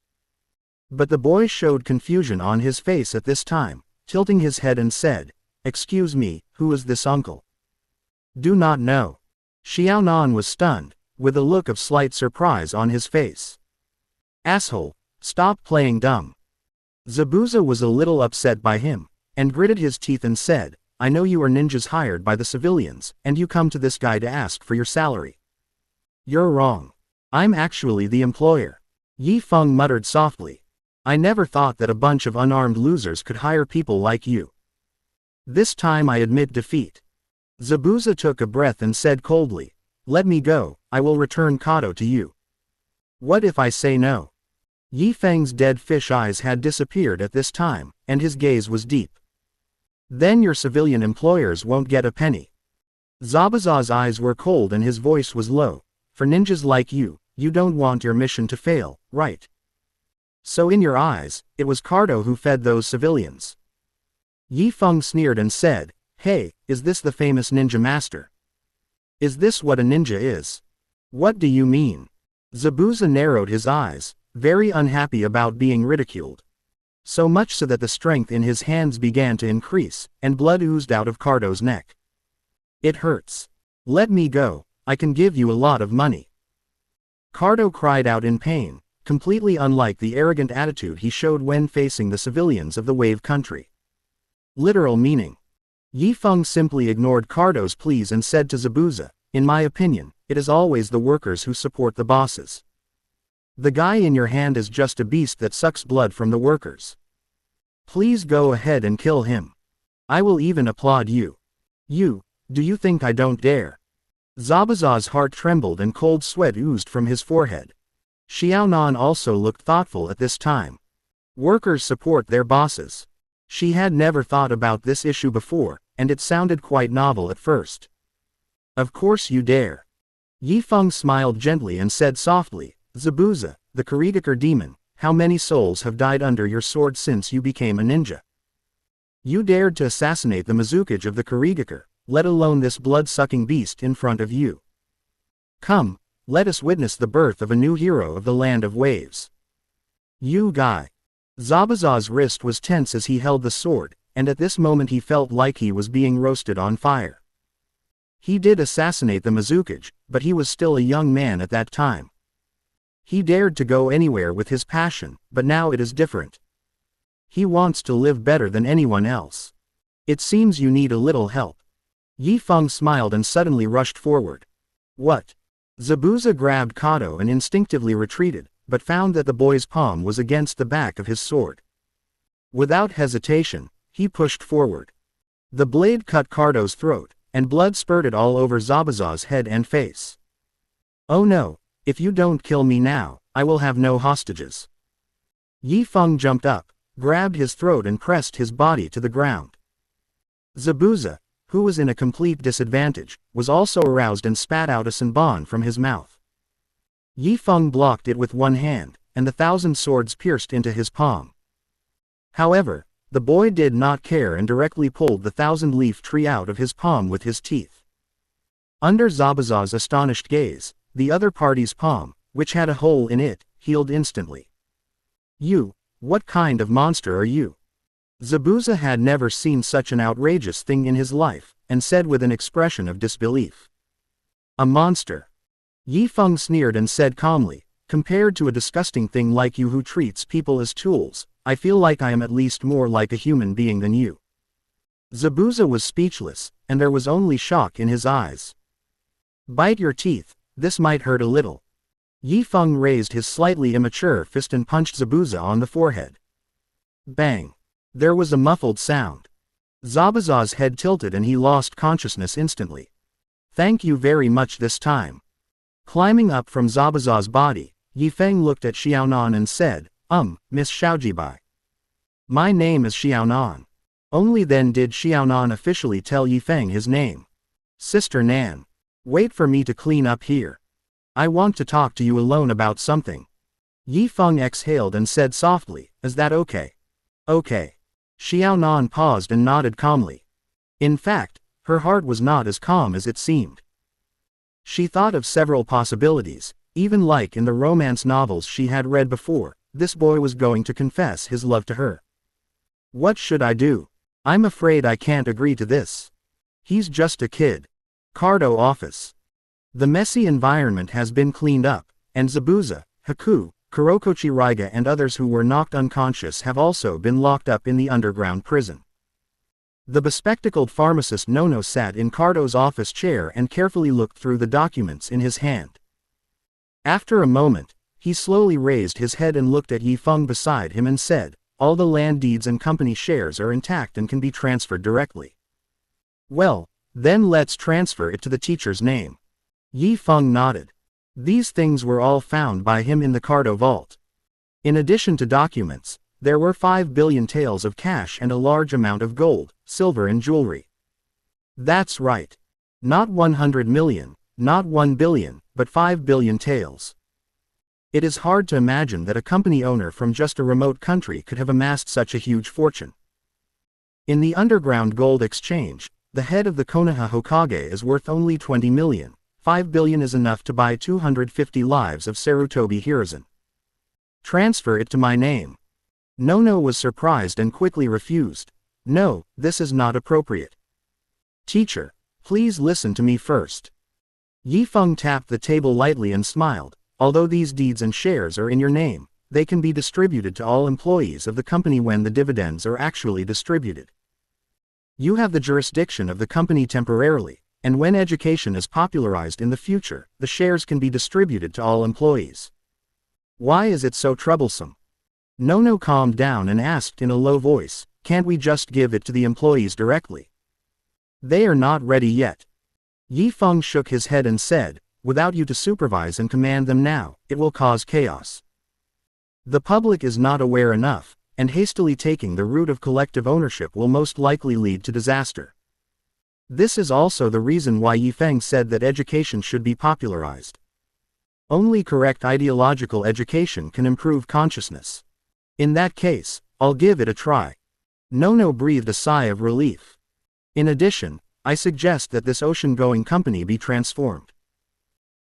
But the boy showed confusion on his face at this time, tilting his head and said, "Excuse me, who is this uncle?" "Do not know." Xiaonan was stunned, with a look of slight surprise on his face. "Asshole, stop playing dumb." Zabuza was a little upset by him, and gritted his teeth and said, "I know you are ninjas hired by the civilians, and you come to this guy to ask for your salary." "You're wrong. I'm actually the employer." Yi Feng muttered softly. "I never thought that a bunch of unarmed losers could hire people like you. This time I admit defeat." Zabuza took a breath and said coldly, "Let me go, I will return Kato to you." "What if I say no?" Yi Feng's dead fish eyes had disappeared at this time, and his gaze was deep. "Then your civilian employers won't get a penny." Zabuza's eyes were cold and his voice was low. "For ninjas like you, you don't want your mission to fail, right? So in your eyes, it was Kato who fed those civilians." Yi Feng sneered and said, "Hey, is this the famous ninja master? Is this what a ninja is?" "What do you mean?" Zabuza narrowed his eyes, very unhappy about being ridiculed. So much so that the strength in his hands began to increase, and blood oozed out of Kato's neck. "It hurts. Let me go, I can give you a lot of money." Kato cried out in pain, completely unlike the arrogant attitude he showed when facing the civilians of the Wave Country. Literal meaning. Yi Feng simply ignored Kato's pleas and said to Zabuza, "In my opinion, it is always the workers who support the bosses. The guy in your hand is just a beast that sucks blood from the workers. Please go ahead and kill him. I will even applaud you." Do you think I don't dare?" Zabuza's heart trembled and cold sweat oozed from his forehead. Xiaonan also looked thoughtful at this time. Workers support their bosses. She had never thought about this issue before, and it sounded quite novel at first. "Of course you dare." Yi Feng smiled gently and said softly, "Zabuza, the Kurigakure demon, how many souls have died under your sword since you became a ninja? You dared to assassinate the Mizukage of the Kurigakure, let alone this blood-sucking beast in front of you. Come, let us witness the birth of a new hero of the Land of Waves." "You guy." Zabuza's wrist was tense as he held the sword, and at this moment he felt like he was being roasted on fire. He did assassinate the Mizukage, but he was still a young man at that time. He dared to go anywhere with his passion, but now it is different. He wants to live better than anyone else. It seems you need a little help. Yi Feng smiled and suddenly rushed forward. "What?" Zabuza grabbed Kato and instinctively retreated, but found that the boy's palm was against the back of his sword. Without hesitation, he pushed forward. The blade cut Kato's throat, and blood spurted all over Zabuza's head and face. "Oh no, if you don't kill me now, I will have no hostages." Yi Feng jumped up, grabbed his throat and pressed his body to the ground. Zabuza, who was in a complete disadvantage, was also aroused and spat out a senbon from his mouth. Yi Feng blocked it with one hand, and the 1,000 swords pierced into his palm. However, the boy did not care and directly pulled the 1,000-leaf tree out of his palm with his teeth. Under Zabuza's astonished gaze, the other party's palm, which had a hole in it, healed instantly. What kind of monster are you?" Zabuza had never seen such an outrageous thing in his life, and said with an expression of disbelief. "A monster." Yi Feng sneered and said calmly, "Compared to a disgusting thing like you who treats people as tools, I feel like I am at least more like a human being than you." Zabuza was speechless, and there was only shock in his eyes. "Bite your teeth, this might hurt a little." Yi Feng raised his slightly immature fist and punched Zabuza on the forehead. Bang! There was a muffled sound. Zabuza's head tilted and he lost consciousness instantly. "Thank you very much this time." Climbing up from Zabuza's body, Yi Feng looked at Xiaonan and said, Miss Xiaojibai. My name is Xiaonan. Only then did Xiaonan officially tell Yifeng his name. Sister Nan. Wait for me to clean up here. I want to talk to you alone about something. Yifeng exhaled and said softly, is that okay? Okay. Xiaonan paused and nodded calmly. In fact, her heart was not as calm as it seemed. She thought of several possibilities, even like in the romance novels she had read before, this boy was going to confess his love to her. What should I do? I'm afraid I can't agree to this. He's just a kid. Cardo office. The messy environment has been cleaned up, and Zabuza, Haku, Kurokochi Raiga and others who were knocked unconscious have also been locked up in the underground prison. The bespectacled pharmacist Nono sat in Cardo's office chair and carefully looked through the documents in his hand. After a moment, he slowly raised his head and looked at Yifeng beside him and said, all the land deeds and company shares are intact and can be transferred directly. Well, then let's transfer it to the teacher's name. Yifeng nodded. These things were all found by him in the Cardo vault. In addition to documents, there were 5 billion taels of cash and a large amount of gold, silver and jewelry. That's right. Not 100 million, not 1 billion, but 5 billion taels. It is hard to imagine that a company owner from just a remote country could have amassed such a huge fortune. In the underground gold exchange, the head of the Konoha Hokage is worth only 20 million. 5 billion is enough to buy 250 lives of Sarutobi Hiruzen. Transfer it to my name. Nono was surprised and quickly refused. No, this is not appropriate. Teacher, please listen to me first. Yifeng tapped the table lightly and smiled. Although these deeds and shares are in your name, they can be distributed to all employees of the company when the dividends are actually distributed. You have the jurisdiction of the company temporarily, and when education is popularized in the future, the shares can be distributed to all employees. Why is it so troublesome? Nono calmed down and asked in a low voice, can't we just give it to the employees directly? They are not ready yet. Yifeng shook his head and said, without you to supervise and command them now, it will cause chaos. The public is not aware enough, and hastily taking the route of collective ownership will most likely lead to disaster. This is also the reason why Yifeng said that education should be popularized. Only correct ideological education can improve consciousness. In that case, I'll give it a try. Nono breathed a sigh of relief. In addition, I suggest that this ocean-going company be transformed.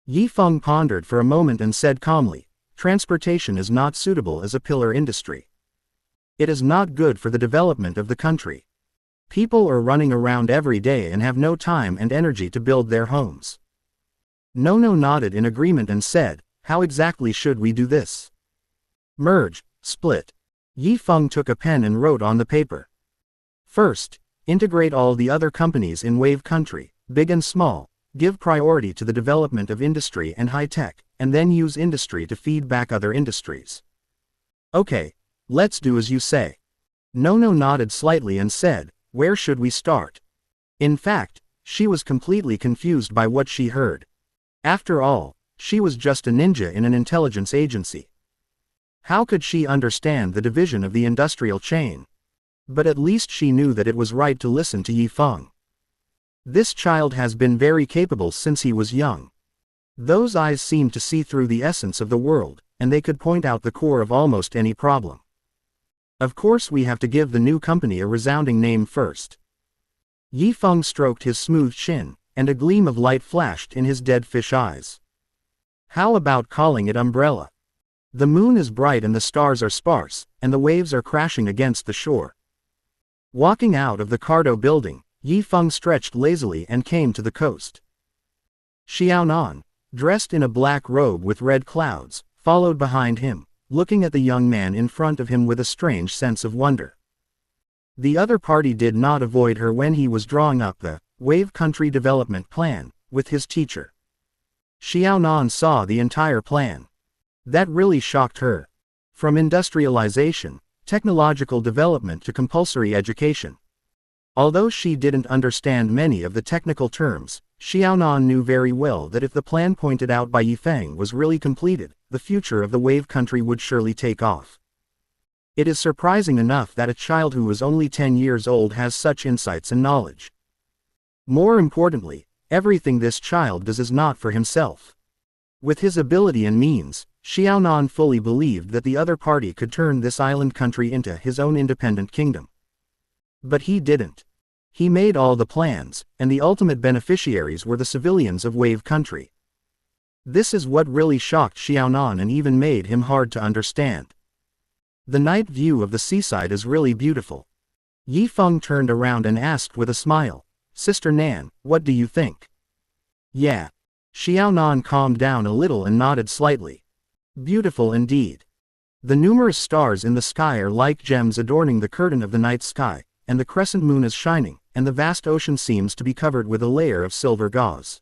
Yifeng pondered for a moment and said calmly, transportation is not suitable as a pillar industry. It is not good for the development of the country. People are running around every day and have no time and energy to build their homes. Nono nodded in agreement and said, how exactly should we do this? Merge, split. Yifeng took a pen and wrote on the paper. First, integrate all the other companies in Wave Country, big and small. Give priority to the development of industry and high-tech, and then use industry to feed back other industries. Okay, let's do as you say. Nono nodded slightly and said, where should we start? In fact, she was completely confused by what she heard. After all, she was just a ninja in an intelligence agency. How could she understand the division of the industrial chain? But at least she knew that it was right to listen to Yifeng. This child has been very capable since he was young. Those eyes seemed to see through the essence of the world, and they could point out the core of almost any problem. Of course we have to give the new company a resounding name first. Yifeng stroked his smooth chin, and a gleam of light flashed in his dead fish eyes. How about calling it Umbrella? The moon is bright and the stars are sparse, and the waves are crashing against the shore. Walking out of the Cardo building, Yifeng stretched lazily and came to the coast. Xiaonan, dressed in a black robe with red clouds, followed behind him, looking at the young man in front of him with a strange sense of wonder. The other party did not avoid her when he was drawing up the Wave Country Development Plan with his teacher. Xiaonan saw the entire plan. That really shocked her. From industrialization, technological development to compulsory education. Although she didn't understand many of the technical terms, Xiaonan knew very well that if the plan pointed out by Yifeng was really completed, the future of the Wave Country would surely take off. It is surprising enough that a child who was only 10 years old has such insights and knowledge. More importantly, everything this child does is not for himself. With his ability and means, Xiaonan fully believed that the other party could turn this island country into his own independent kingdom. But he didn't. He made all the plans, and the ultimate beneficiaries were the civilians of Wave Country. This is what really shocked Xiaonan and even made him hard to understand. The night view of the seaside is really beautiful. Yi Feng turned around and asked with a smile, "Sister Nan, what do you think?" "Yeah." Xiaonan calmed down a little and nodded slightly. "Beautiful indeed. The numerous stars in the sky are like gems adorning the curtain of the night sky, and the crescent moon is shining, and the vast ocean seems to be covered with a layer of silver gauze.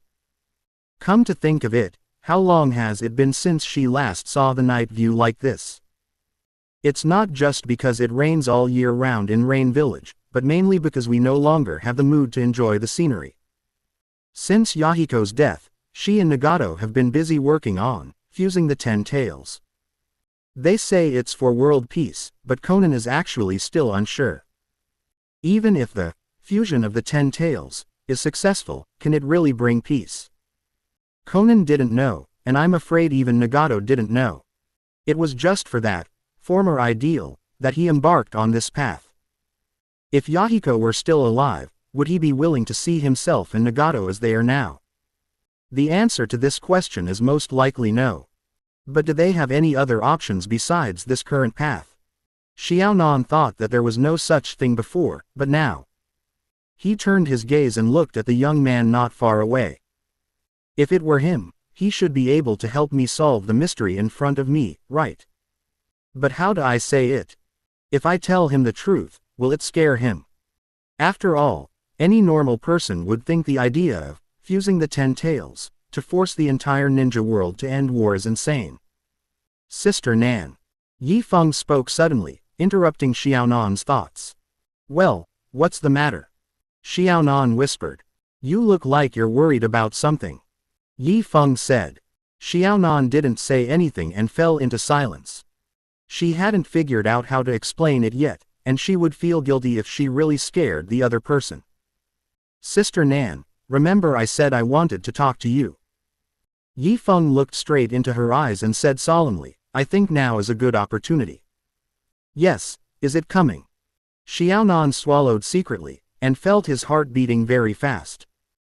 Come to think of it, how long has it been since she last saw the night view like this? It's not just because it rains all year round in Rain Village, but mainly because we no longer have the mood to enjoy the scenery. Since Yahiko's death, she and Nagato have been busy working on fusing the 10 tails. They say it's for world peace, but Conan is actually still unsure. Even if the fusion of the 10 tails is successful, can it really bring peace? Conan didn't know, and I'm afraid even Nagato didn't know. It was just for that former ideal that he embarked on this path. If Yahiko were still alive, would he be willing to see himself and Nagato as they are now? The answer to this question is most likely no. But do they have any other options besides this current path? Xiaonan thought that there was no such thing before, but now. He turned his gaze and looked at the young man not far away. If it were him, he should be able to help me solve the mystery in front of me, right? But how do I say it? If I tell him the truth, will it scare him? After all, any normal person would think the idea of fusing the 10 tails to force the entire ninja world to end war is insane. Sister Nan. Yi Feng spoke suddenly, interrupting Xiaonan's thoughts. Well, what's the matter? Xiaonan whispered. You look like you're worried about something. Yi Feng said. Xiaonan didn't say anything and fell into silence. She hadn't figured out how to explain it yet, and she would feel guilty if she really scared the other person. Sister Nan, remember I said I wanted to talk to you. Yi Feng looked straight into her eyes and said solemnly, I think now is a good opportunity. Yes, is it coming? Xiaonan swallowed secretly, and felt his heart beating very fast.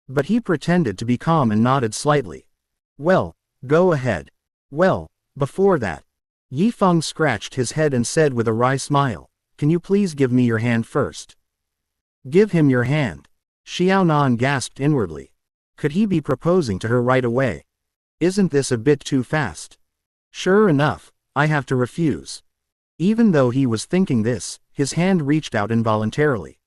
But he pretended to be calm and nodded slightly. Well, go ahead. Well, before that. Yi Feng scratched his head and said with a wry smile, can you please give me your hand first? Give him your hand. Xiaonan gasped inwardly. Could he be proposing to her right away? Isn't this a bit too fast? Sure enough, I have to refuse. Even though he was thinking this, his hand reached out involuntarily.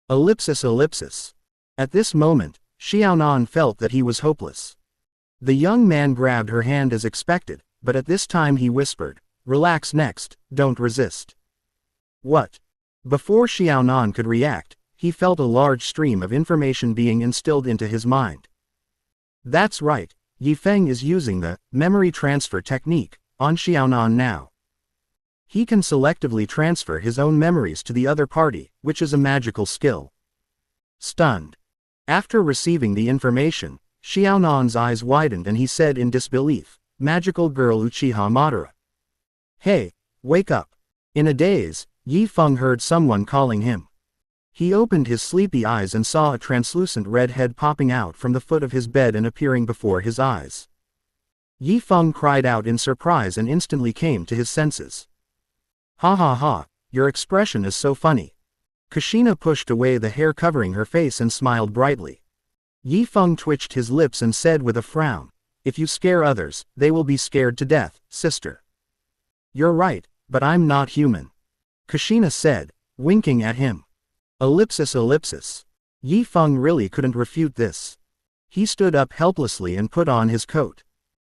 Ellipsis. At this moment, Xiaonan felt that he was hopeless. The young man grabbed her hand as expected, but at this time he whispered, relax next, don't resist. What? Before Xiaonan could react, he felt a large stream of information being instilled into his mind. That's right, Yi Feng is using the memory transfer technique on Xiaonan now. He can selectively transfer his own memories to the other party, which is a magical skill. Stunned. After receiving the information, Xiaonan's eyes widened and he said in disbelief, Magical girl Uchiha Madara. Hey, wake up. In a daze, Yi Feng heard someone calling him. He opened his sleepy eyes and saw a translucent red head popping out from the foot of his bed and appearing before his eyes. Yi Feng cried out in surprise and instantly came to his senses. Ha ha ha, your expression is so funny. Kushina pushed away the hair covering her face and smiled brightly. Yi Feng twitched his lips and said with a frown, if you scare others, they will be scared to death, sister. You're right, but I'm not human. Kushina said, winking at him. Ellipsis. Yi Feng really couldn't refute this. He stood up helplessly and put on his coat.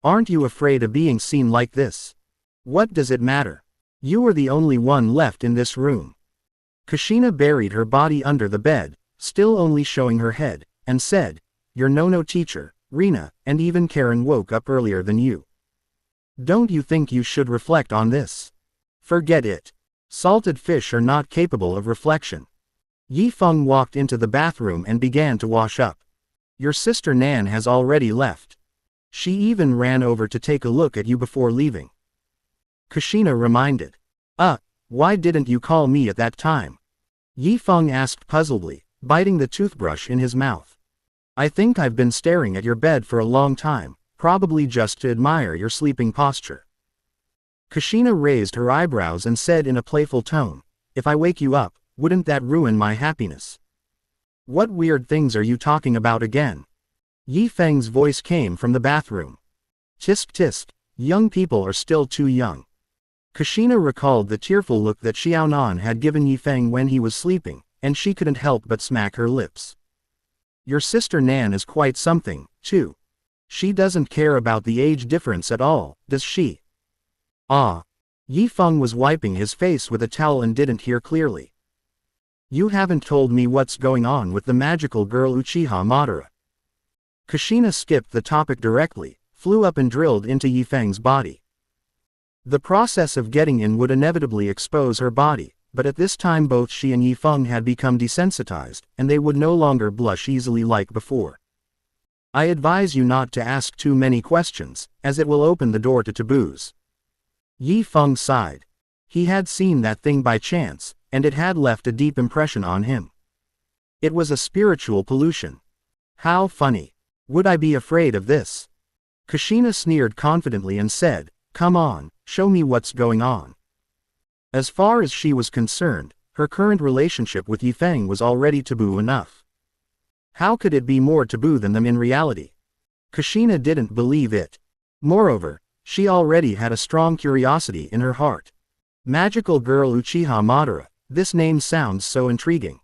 Aren't you afraid of being seen like this? What does it matter? You are the only one left in this room. Kushina buried her body under the bed, still only showing her head, and said, your no teacher, Rina, and even Karen woke up earlier than you. Don't you think you should reflect on this? Forget it. Salted fish are not capable of reflection. Yi Feng walked into the bathroom and began to wash up. Your sister Nan has already left. She even ran over to take a look at you before leaving. Kushina reminded. Why didn't you call me at that time? Yi Feng asked puzzledly, biting the toothbrush in his mouth. I think I've been staring at your bed for a long time, probably just to admire your sleeping posture. Kushina raised her eyebrows and said in a playful tone, if I wake you up, wouldn't that ruin my happiness? What weird things are you talking about again? Yi Feng's voice came from the bathroom. Tisk tisk, young people are still too young. Kushina recalled the tearful look that Xiaonan had given Yi Feng when he was sleeping, and she couldn't help but smack her lips. Your sister Nan is quite something, too. She doesn't care about the age difference at all, does she? Yi Feng was wiping his face with a towel and didn't hear clearly. You haven't told me what's going on with the magical girl Uchiha Madara. Kushina skipped the topic directly, flew up and drilled into Yi Feng's body. The process of getting in would inevitably expose her body, but at this time both she and Yi Feng had become desensitized, and they would no longer blush easily like before. I advise you not to ask too many questions, as it will open the door to taboos. Yi Feng sighed. He had seen that thing by chance, and it had left a deep impression on him. It was a spiritual pollution. How funny. Would I be afraid of this? Kushina sneered confidently and said, come on, show me what's going on. As far as she was concerned, her current relationship with Yi Feng was already taboo enough. How could it be more taboo than them in reality? Kushina didn't believe it. Moreover, she already had a strong curiosity in her heart. Magical girl Uchiha Madara, this name sounds so intriguing.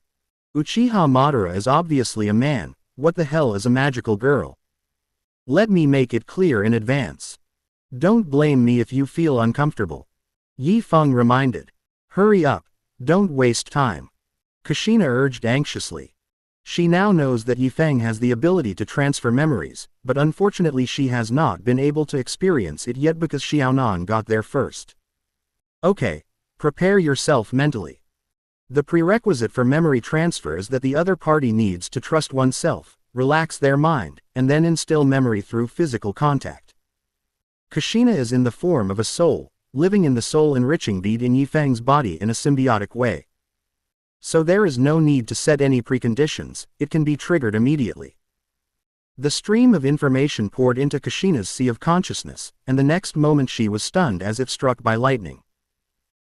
Uchiha Madara is obviously a man, what the hell is a magical girl? Let me make it clear in advance. Don't blame me if you feel uncomfortable. Yi Feng reminded. Hurry up, don't waste time. Kushina urged anxiously. She now knows that Yi Feng has the ability to transfer memories, but unfortunately she has not been able to experience it yet because Xiaonan got there first. Okay, prepare yourself mentally. The prerequisite for memory transfer is that the other party needs to trust oneself, relax their mind, and then instill memory through physical contact. Kushina is in the form of a soul, living in the soul-enriching bead in Yi Feng's body in a symbiotic way. So there is no need to set any preconditions, it can be triggered immediately. The stream of information poured into Kushina's sea of consciousness, and the next moment she was stunned as if struck by lightning.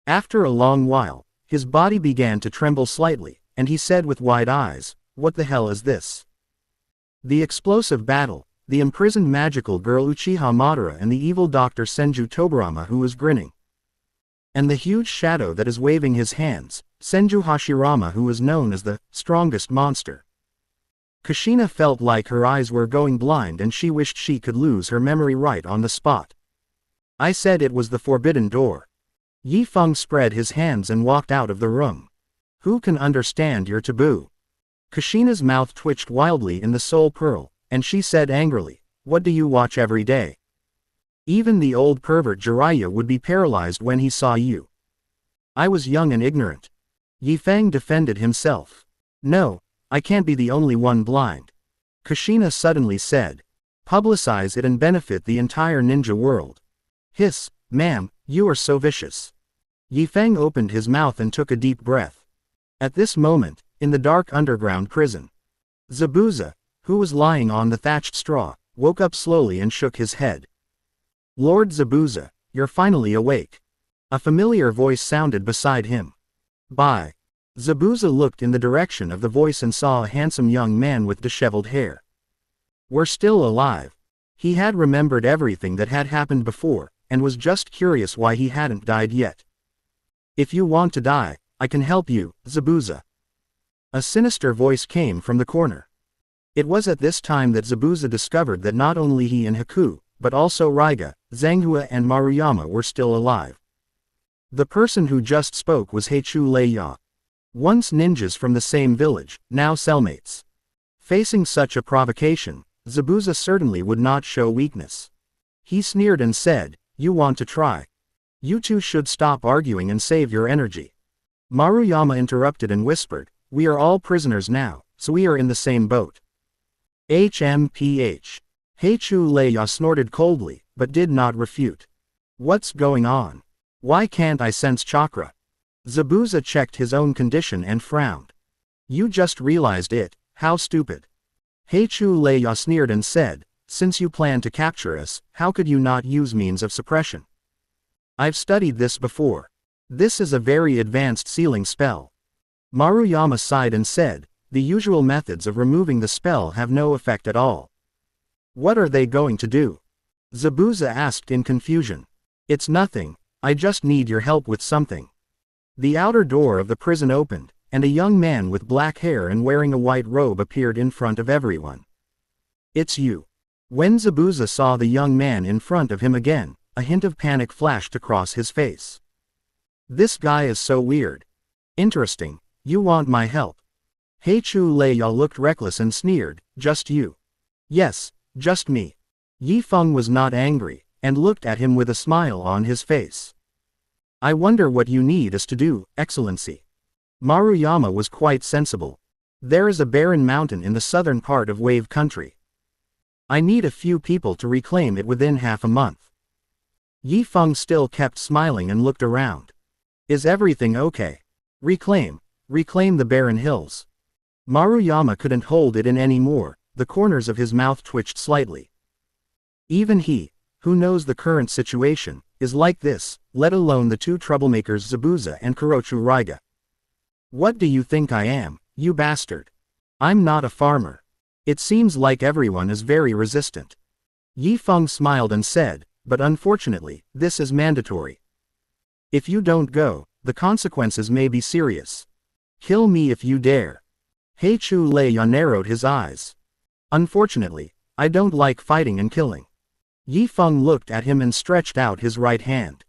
After a long while, his body began to tremble slightly, and he said with wide eyes, what the hell is this? The explosive battle, the imprisoned magical girl Uchiha Madara and the evil Dr. Senju Tobarama who is grinning. And the huge shadow that is waving his hands, Senju Hashirama who is known as the strongest monster. Kushina felt like her eyes were going blind and she wished she could lose her memory right on the spot. I said it was the forbidden door. Yi Feng spread his hands and walked out of the room. Who can understand your taboo? Kushina's mouth twitched wildly in the soul pearl, and she said angrily, what do you watch every day? Even the old pervert Jiraiya would be paralyzed when he saw you. I was young and ignorant. Yi Feng defended himself. No, I can't be the only one blind. Kushina suddenly said. Publicize it and benefit the entire ninja world. Hiss, ma'am, you are so vicious. Yi Feng opened his mouth and took a deep breath. At this moment, in the dark underground prison, Zabuza, who was lying on the thatched straw, woke up slowly and shook his head. Lord Zabuza, you're finally awake. A familiar voice sounded beside him. Bye. Zabuza looked in the direction of the voice and saw a handsome young man with disheveled hair. We're still alive. He had remembered everything that had happened before, and was just curious why he hadn't died yet. If you want to die, I can help you, Zabuza. A sinister voice came from the corner. It was at this time that Zabuza discovered that not only he and Haku, but also Raiga, Zanghua and Maruyama were still alive. The person who just spoke was Heichu Leiya. Once ninjas from the same village, now cellmates. Facing such a provocation, Zabuza certainly would not show weakness. He sneered and said, you want to try? You two should stop arguing and save your energy. Maruyama interrupted and whispered, we are all prisoners now, so we are in the same boat. HMPH. Heichu Leia snorted coldly, but did not refute. What's going on? Why can't I sense chakra? Zabuza checked his own condition and frowned. You just realized it, how stupid. Heichu Leia sneered and said, since you plan to capture us, how could you not use means of suppression? I've studied this before. This is a very advanced sealing spell. Maruyama sighed and said, the usual methods of removing the spell have no effect at all. What are they going to do? Zabuza asked in confusion. It's nothing, I just need your help with something. The outer door of the prison opened, and a young man with black hair and wearing a white robe appeared in front of everyone. It's you. When Zabuza saw the young man in front of him again, a hint of panic flashed across his face. This guy is so weird. Interesting, you want my help. Heichu Leia looked reckless and sneered, just you. Yes, just me. Yi Feng was not angry, and looked at him with a smile on his face. I wonder what you need us to do, Excellency. Maruyama was quite sensible. There is a barren mountain in the southern part of Wave Country. I need a few people to reclaim it within half a month. Yi Feng still kept smiling and looked around. Is everything okay? Reclaim the barren hills. Maruyama couldn't hold it in anymore, the corners of his mouth twitched slightly. Even he, who knows the current situation, is like this, let alone the two troublemakers Zabuza and Kurochu Raiga. What do you think I am, you bastard? I'm not a farmer. It seems like everyone is very resistant. Yi Feng smiled and said, but unfortunately, this is mandatory. If you don't go, the consequences may be serious. Kill me if you dare. Heichu Leia narrowed his eyes. Unfortunately, I don't like fighting and killing. Yi Feng looked at him and stretched out his right hand.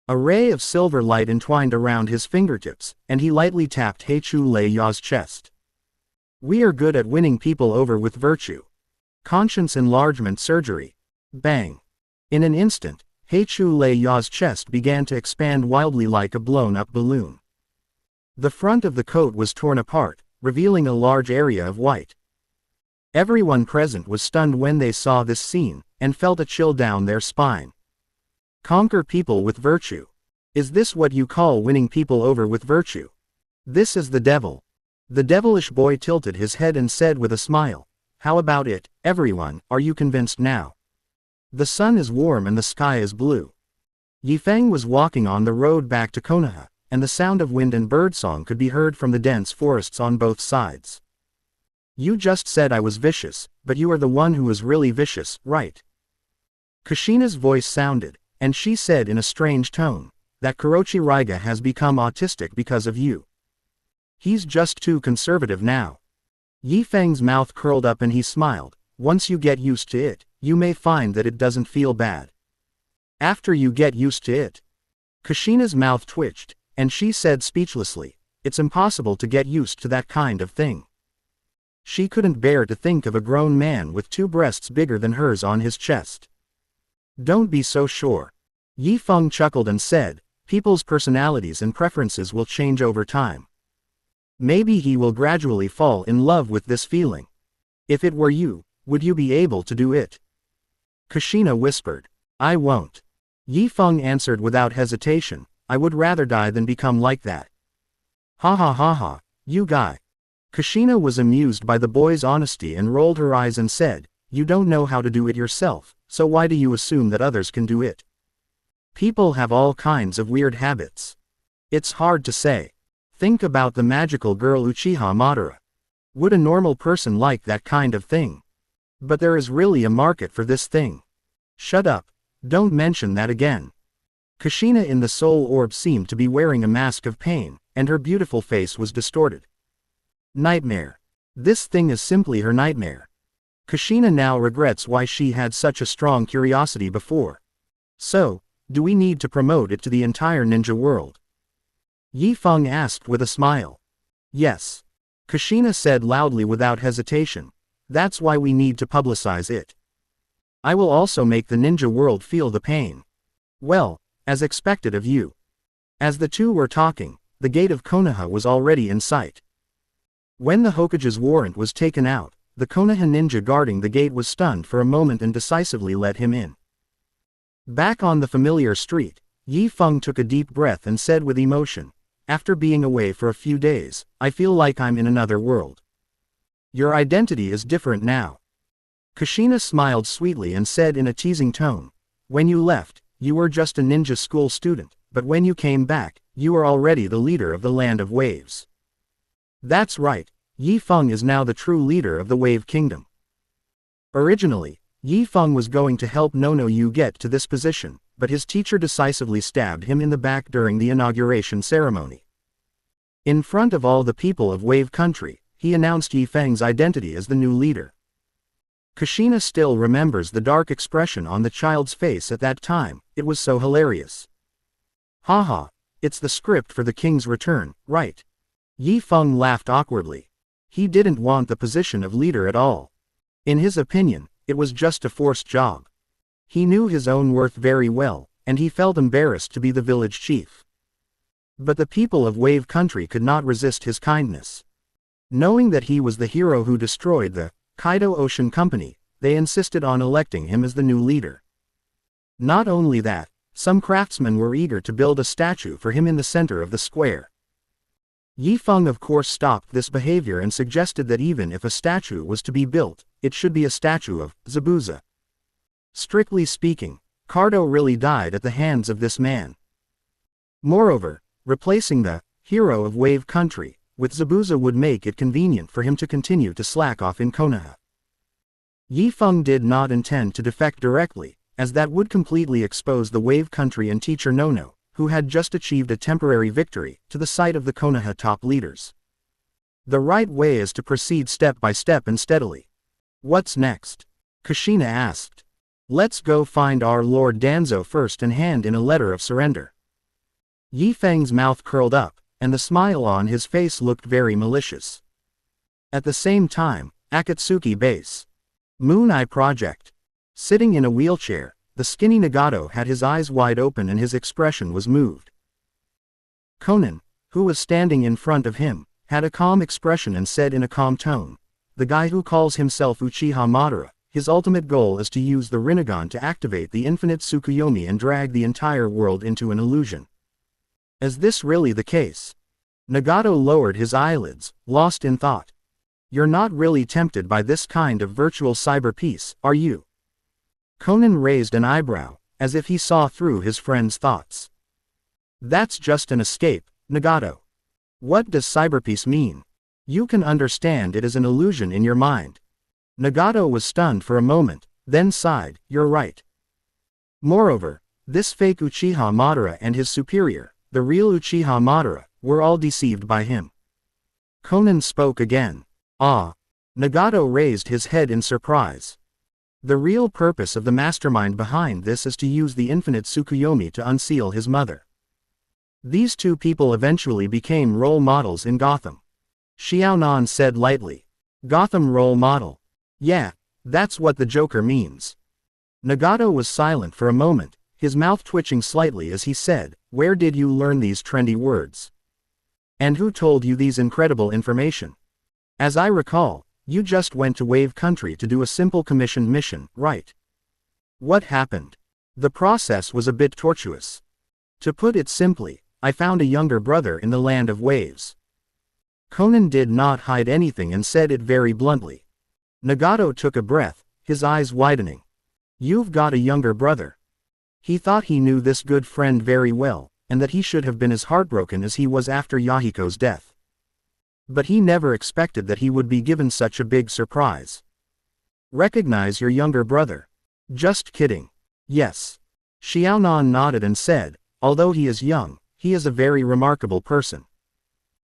A ray of silver light entwined around his fingertips, and he lightly tapped Heichu Leia's chest. We are good at winning people over with virtue. Conscience enlargement surgery. Bang. In an instant, Heichu Leia's chest began to expand wildly like a blown-up balloon. The front of the coat was torn apart, revealing a large area of white. Everyone present was stunned when they saw this scene, and felt a chill down their spine. Conquer people with virtue. Is this what you call winning people over with virtue? This is the devil. The devilish boy tilted his head and said with a smile, how about it, everyone, are you convinced now? The sun is warm and the sky is blue. Yifeng was walking on the road back to Konoha, and the sound of wind and birdsong could be heard from the dense forests on both sides. You just said I was vicious, but you are the one who is really vicious, right? Kushina's voice sounded, and she said in a strange tone, that Kurochi Raiga has become autistic because of you. He's just too conservative now. Yifeng's mouth curled up and he smiled, once you get used to it, you may find that it doesn't feel bad. After you get used to it. Kushina's mouth twitched, and she said speechlessly, it's impossible to get used to that kind of thing. She couldn't bear to think of a grown man with two breasts bigger than hers on his chest. Don't be so sure. Yi Feng chuckled and said, people's personalities and preferences will change over time. Maybe he will gradually fall in love with this feeling. If it were you, would you be able to do it? Kushina whispered. I won't. Yi Feng answered without hesitation, I would rather die than become like that. Ha ha ha ha, you guy. Kushina was amused by the boy's honesty and rolled her eyes and said, you don't know how to do it yourself, so why do you assume that others can do it? People have all kinds of weird habits. It's hard to say. Think about the magical girl Uchiha Madara. Would a normal person like that kind of thing? But there is really a market for this thing. Shut up. Don't mention that again. Kushina in the soul orb seemed to be wearing a mask of pain, and her beautiful face was distorted. Nightmare. This thing is simply her nightmare. Kushina now regrets why she had such a strong curiosity before. So, do we need to promote it to the entire ninja world? Yi Feng asked with a smile. Yes. Kushina said loudly without hesitation. That's why we need to publicize it. I will also make the ninja world feel the pain. Well, As expected of you. As the two were talking, the gate of Konoha was already in sight. When the Hokage's warrant was taken out, the Konoha ninja guarding the gate was stunned for a moment and decisively let him in. Back on the familiar street, Yi Feng took a deep breath and said with emotion, "After being away for a few days, I feel like I'm in another world. Your identity is different now." Kushina smiled sweetly and said in a teasing tone, "When you left, you were just a ninja school student, but when you came back, you are already the leader of the Land of Waves." That's right, Yi Feng is now the true leader of the Wave Kingdom. Originally, Yi Feng was going to help Nono Yu get to this position, but his teacher decisively stabbed him in the back during the inauguration ceremony. In front of all the people of Wave Country, he announced Yi Feng's identity as the new leader. Kushina still remembers the dark expression on the child's face at that time, it was so hilarious. Haha, it's the script for the king's return, right? Yi Feng laughed awkwardly. He didn't want the position of leader at all. In his opinion, it was just a forced job. He knew his own worth very well, and he felt embarrassed to be the village chief. But the people of Wave Country could not resist his kindness. Knowing that he was the hero who destroyed the Kaido Ocean Company, they insisted on electing him as the new leader. Not only that, some craftsmen were eager to build a statue for him in the center of the square. Yi Feng of course stopped this behavior and suggested that even if a statue was to be built, it should be a statue of Zabuza. Strictly speaking, Kaido really died at the hands of this man. Moreover, replacing the hero of Wave Country with Zabuza would make it convenient for him to continue to slack off in Konoha. Yi Feng did not intend to defect directly, as that would completely expose the Wave Country and teacher Nono, who had just achieved a temporary victory, to the sight of the Konoha top leaders. The right way is to proceed step by step and steadily. What's next? Kushina asked. Let's go find our Lord Danzo first and hand in a letter of surrender. Yi Feng's mouth curled up, and the smile on his face looked very malicious. At the same time, Akatsuki Base. Moon Eye Project. Sitting in a wheelchair, the skinny Nagato had his eyes wide open and his expression was moved. Conan, who was standing in front of him, had a calm expression and said in a calm tone, "The guy who calls himself Uchiha Madara, his ultimate goal is to use the Rinnegan to activate the infinite Tsukuyomi and drag the entire world into an illusion. Is this really the case?" Nagato lowered his eyelids, lost in thought. "You're not really tempted by this kind of virtual cyber peace, are you?" Conan raised an eyebrow, as if he saw through his friend's thoughts. "That's just an escape, Nagato. What does cyberpeace mean? You can understand it as an illusion in your mind." Nagato was stunned for a moment, then sighed, "You're right. Moreover, this fake Uchiha Madara and his superior, the real Uchiha Madara, were all deceived by him." Conan spoke again. "Ah." Nagato raised his head in surprise. "The real purpose of the mastermind behind this is to use the infinite Tsukuyomi to unseal his mother." These two people eventually became role models in Gotham. Xiaonan said lightly. "Gotham role model. Yeah, that's what the Joker means." Nagato was silent for a moment, his mouth twitching slightly as he said, "Where did you learn these trendy words? And who told you these incredible information? As I recall, you just went to Wave Country to do a simple commissioned mission, right? What happened?" "The process was a bit tortuous. To put it simply, I found a younger brother in the Land of Waves." Conan did not hide anything and said it very bluntly. Nagato took a breath, his eyes widening. "You've got a younger brother." He thought he knew this good friend very well, and that he should have been as heartbroken as he was after Yahiko's death. But he never expected that he would be given such a big surprise. "Recognize your younger brother?" "Just kidding. Yes." Xiaonan nodded and said, "Although he is young, he is a very remarkable person."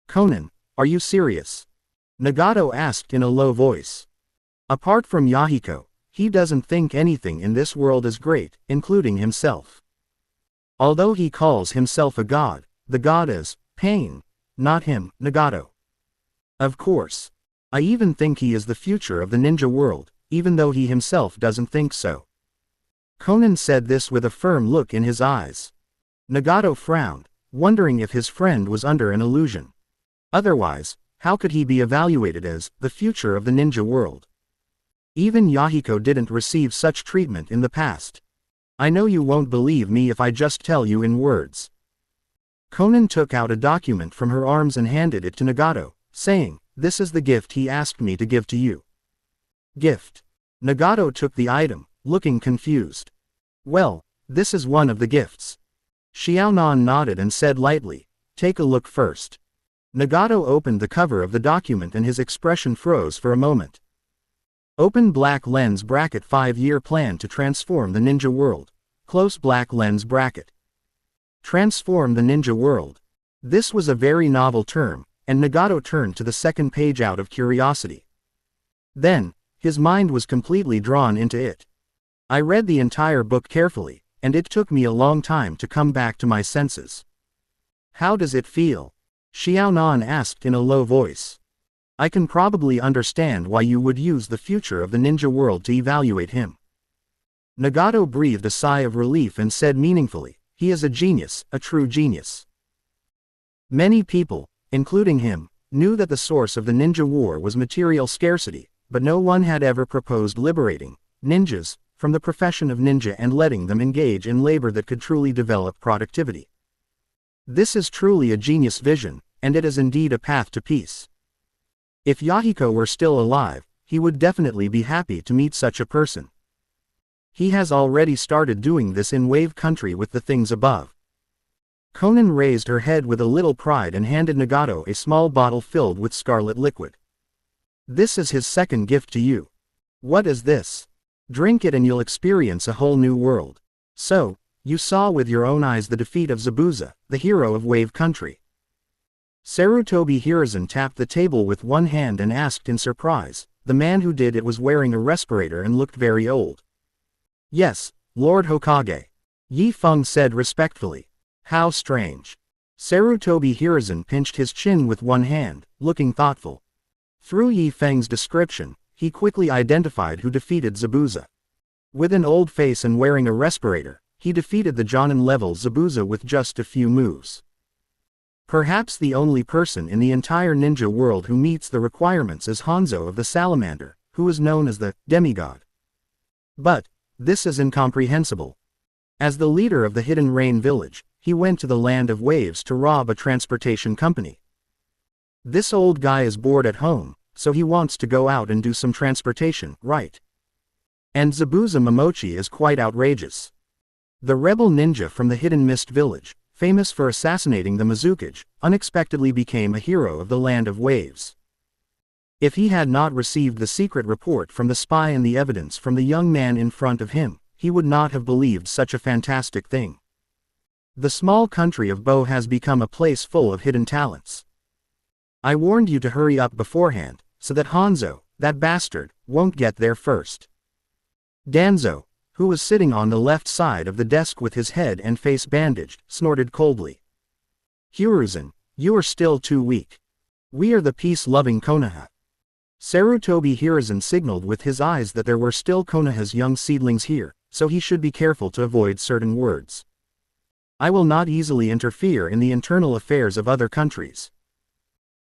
"Conan, are you serious?" Nagato asked in a low voice. "Apart from Yahiko, he doesn't think anything in this world is great, including himself. Although he calls himself a god, the god is pain, not him, Nagato. Of course. I even think he is the future of the ninja world, even though he himself doesn't think so." Conan said this with a firm look in his eyes. Nagato frowned, wondering if his friend was under an illusion. Otherwise, how could he be evaluated as the future of the ninja world? Even Yahiko didn't receive such treatment in the past. I know you won't believe me if I just tell you in words. Conan took out a document from her arms and handed it to Nagato, saying, "This is the gift he asked me to give to you." Gift. Nagato took the item, looking confused. Well, this is one of the gifts. Xiaonan nodded and said lightly, "Take a look first." Nagato opened the cover of the document and his expression froze for a moment. Open black lens bracket 5-year plan to transform the ninja world. Close black lens bracket. Transform the ninja world. This was a very novel term, and Nagato turned to the second page out of curiosity. Then, his mind was completely drawn into it. I read the entire book carefully, and it took me a long time to come back to my senses. How does it feel? Xiaonan asked in a low voice. I can probably understand why you would use the future of the ninja world to evaluate him. Nagato breathed a sigh of relief and said meaningfully, he is a genius, a true genius. Many people, including him, knew that the source of the ninja war was material scarcity, but no one had ever proposed liberating ninjas from the profession of ninja and letting them engage in labor that could truly develop productivity. This is truly a genius vision, and it is indeed a path to peace. If Yahiko were still alive, he would definitely be happy to meet such a person. He has already started doing this in Wave Country with the things above. Conan raised her head with a little pride and handed Nagato a small bottle filled with scarlet liquid. This is his second gift to you. What is this? Drink it and you'll experience a whole new world. So, you saw with your own eyes the defeat of Zabuza, the hero of Wave Country. Sarutobi Hiruzen tapped the table with one hand and asked in surprise. The man who did it was wearing a respirator and looked very old. Yes, Lord Hokage. Yi Feng said respectfully. How strange. Sarutobi Hiruzen pinched his chin with one hand, looking thoughtful. Through Yi Feng's description, he quickly identified who defeated Zabuza. With an old face and wearing a respirator, he defeated the Jonin-level Zabuza with just a few moves. Perhaps the only person in the entire ninja world who meets the requirements is Hanzo of the Salamander, who is known as the demigod. But, this is incomprehensible. As the leader of the Hidden Rain Village, he went to the Land of Waves to rob a transportation company. This old guy is bored at home, so he wants to go out and do some transportation, right? And Zabuza Momochi is quite outrageous. The rebel ninja from the Hidden Mist Village, famous for assassinating the Mizukage, unexpectedly became a hero of the Land of Waves. If he had not received the secret report from the spy and the evidence from the young man in front of him, he would not have believed such a fantastic thing. The small country of Bo has become a place full of hidden talents. I warned you to hurry up beforehand, so that Hanzo, that bastard, won't get there first. Danzo, who was sitting on the left side of the desk with his head and face bandaged, snorted coldly. Hiruzen, you are still too weak. We are the peace-loving Konoha. Sarutobi Hiruzen signaled with his eyes that there were still Konoha's young seedlings here, so he should be careful to avoid certain words. I will not easily interfere in the internal affairs of other countries.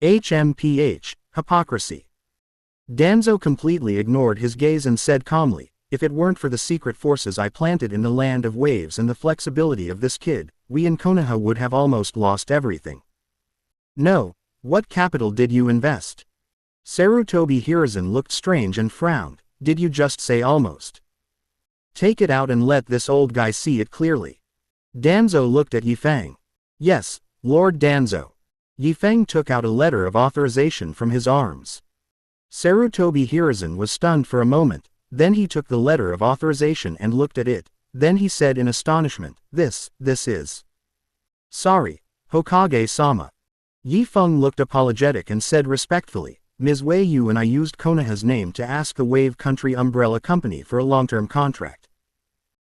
HMPH, hypocrisy. Danzo completely ignored his gaze and said calmly, if it weren't for the secret forces I planted in the Land of Waves and the flexibility of this kid, we in Konoha would have almost lost everything. No, what capital did you invest? Sarutobi Hiruzen looked strange and frowned. Did you just say almost? Take it out and let this old guy see it clearly. Danzo looked at Yifeng. Yes, Lord Danzo. Yifeng took out a letter of authorization from his arms. Sarutobi Hiruzen was stunned for a moment, then he took the letter of authorization and looked at it, then he said in astonishment, this is. Sorry, Hokage-sama. Yifeng looked apologetic and said respectfully, Ms. Wei Yu and I used Konoha's name to ask the Wave Country Umbrella Company for a long-term contract.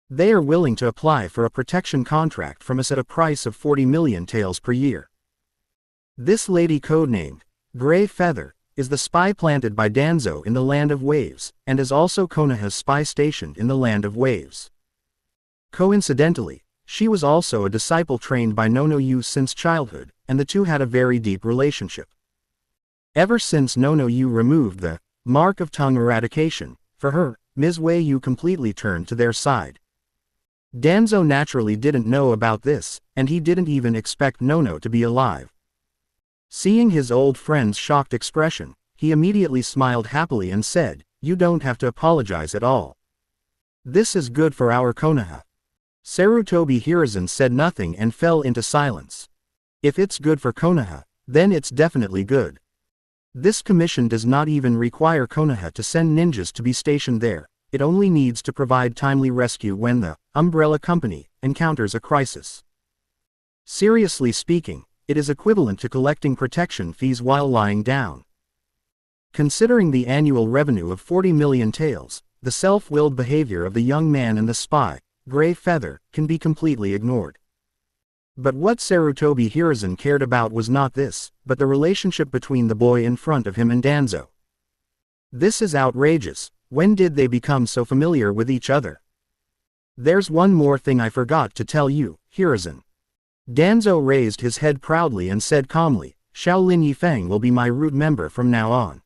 They are willing to apply for a protection contract from us at a price of 40 million taels per year. This lady codenamed Grey Feather is the spy planted by Danzo in the Land of Waves, and is also Konoha's spy stationed in the Land of Waves. Coincidentally, She was also a disciple trained by Nono Yu since childhood, and the two had a very deep relationship. Ever since Nono Yu removed the mark of tongue eradication, for her, Ms. Wei Yu completely turned to their side. Danzo naturally didn't know about this, and he didn't even expect Nono to be alive. Seeing his old friend's shocked expression, he immediately smiled happily and said, "You don't have to apologize at all. This is good for our Konoha." Sarutobi Hiruzen said nothing and fell into silence. If it's good for Konoha, then it's definitely good. This commission does not even require Konoha to send ninjas to be stationed there, it only needs to provide timely rescue when the Umbrella Company encounters a crisis. Seriously speaking, it is equivalent to collecting protection fees while lying down. Considering the annual revenue of 40 million taels, the self-willed behavior of the young man and the spy, Gray Feather, can be completely ignored. But what Sarutobi Hiruzen cared about was not this, but the relationship between the boy in front of him and Danzo. This is outrageous. When did they become so familiar with each other? There's one more thing I forgot to tell you, Hiruzen. Danzo raised his head proudly and said calmly, "Shaolin Yifeng will be my root member from now on."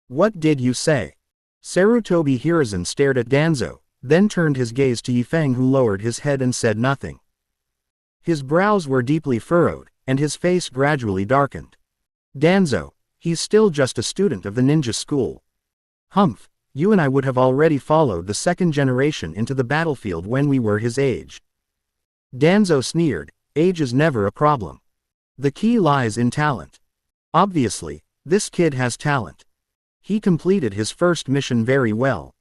What did you say? Sarutobi Hiruzen stared at Danzo, then turned his gaze to Yifeng, who lowered his head and said nothing. His brows were deeply furrowed, and his face gradually darkened. Danzo, he's still just a student of the ninja school. Humph, you and I would have already followed the second generation into the battlefield when we were his age. Danzo sneered, age is never a problem. The key lies in talent. Obviously, this kid has talent. He completed his first mission very well.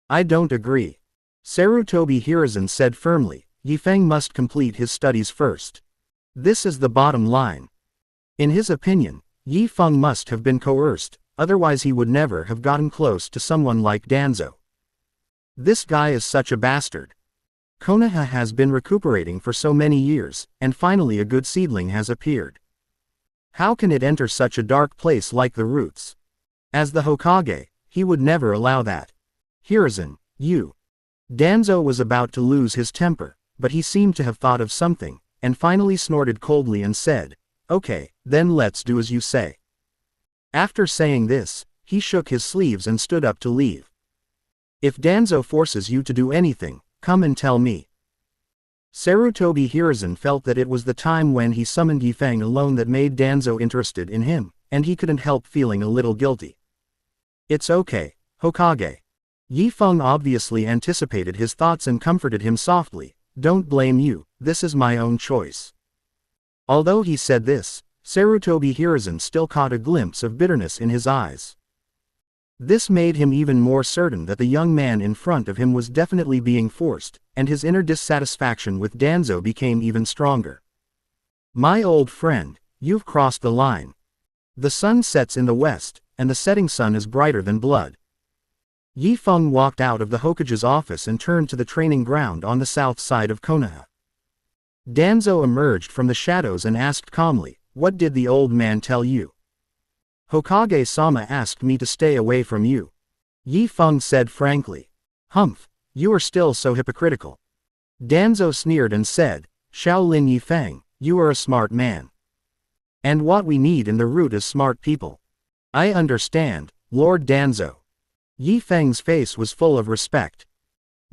I don't agree. Sarutobi Hiruzen said firmly, Yifeng must complete his studies first. This is the bottom line. In his opinion, Yifeng must have been coerced, otherwise he would never have gotten close to someone like Danzo. This guy is such a bastard. Konoha has been recuperating for so many years, and finally a good seedling has appeared. How can it enter such a dark place like the roots? As the Hokage, he would never allow that. Hiruzen, you. Danzo was about to lose his temper, but he seemed to have thought of something, and finally snorted coldly and said, "Okay, then let's do as you say." After saying this, he shook his sleeves and stood up to leave. If Danzo forces you to do anything, come and tell me. Sarutobi Hiruzen felt that it was the time when he summoned Yifeng alone that made Danzo interested in him, and he couldn't help feeling a little guilty. It's okay, Hokage. Yifeng obviously anticipated his thoughts and comforted him softly, "Don't blame you, this is my own choice." Although he said this, Sarutobi Hiruzen still caught a glimpse of bitterness in his eyes. This made him even more certain that the young man in front of him was definitely being forced, and his inner dissatisfaction with Danzo became even stronger. "My old friend, you've crossed the line. The sun sets in the west, and the setting sun is brighter than blood." Yifeng walked out of the Hokage's office and turned to the training ground on the south side of Konoha. Danzo emerged from the shadows and asked calmly, "What did the old man tell you?" "Hokage-sama asked me to stay away from you," Yifeng said frankly. "Humph, you are still so hypocritical." Danzo sneered and said, "Shaolin Yifeng, you are a smart man. And what we need in the root is smart people." "I understand, Lord Danzo." Yifeng's face was full of respect.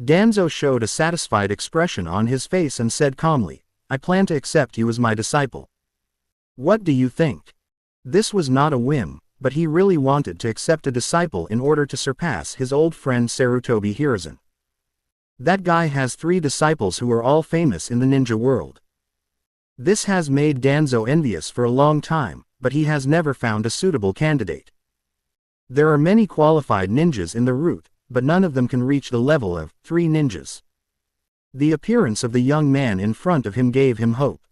Danzo showed a satisfied expression on his face and said calmly, "I plan to accept you as my disciple. What do you think?" This was not a whim, but he really wanted to accept a disciple in order to surpass his old friend Sarutobi Hiruzen. That guy has 3 disciples who are all famous in the ninja world. This has made Danzo envious for a long time, but he has never found a suitable candidate. There are many qualified ninjas in the root, but none of them can reach the level of 3 ninjas. The appearance of the young man in front of him gave him hope.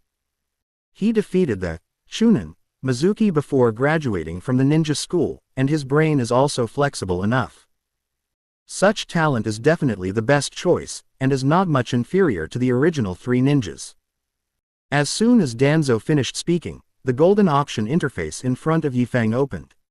He defeated the Chunin Mizuki before graduating from the ninja school, and his brain is also flexible enough. Such talent is definitely the best choice, and is not much inferior to the original 3 ninjas. As soon as Danzo finished speaking, the golden auction interface in front of Yifeng opened.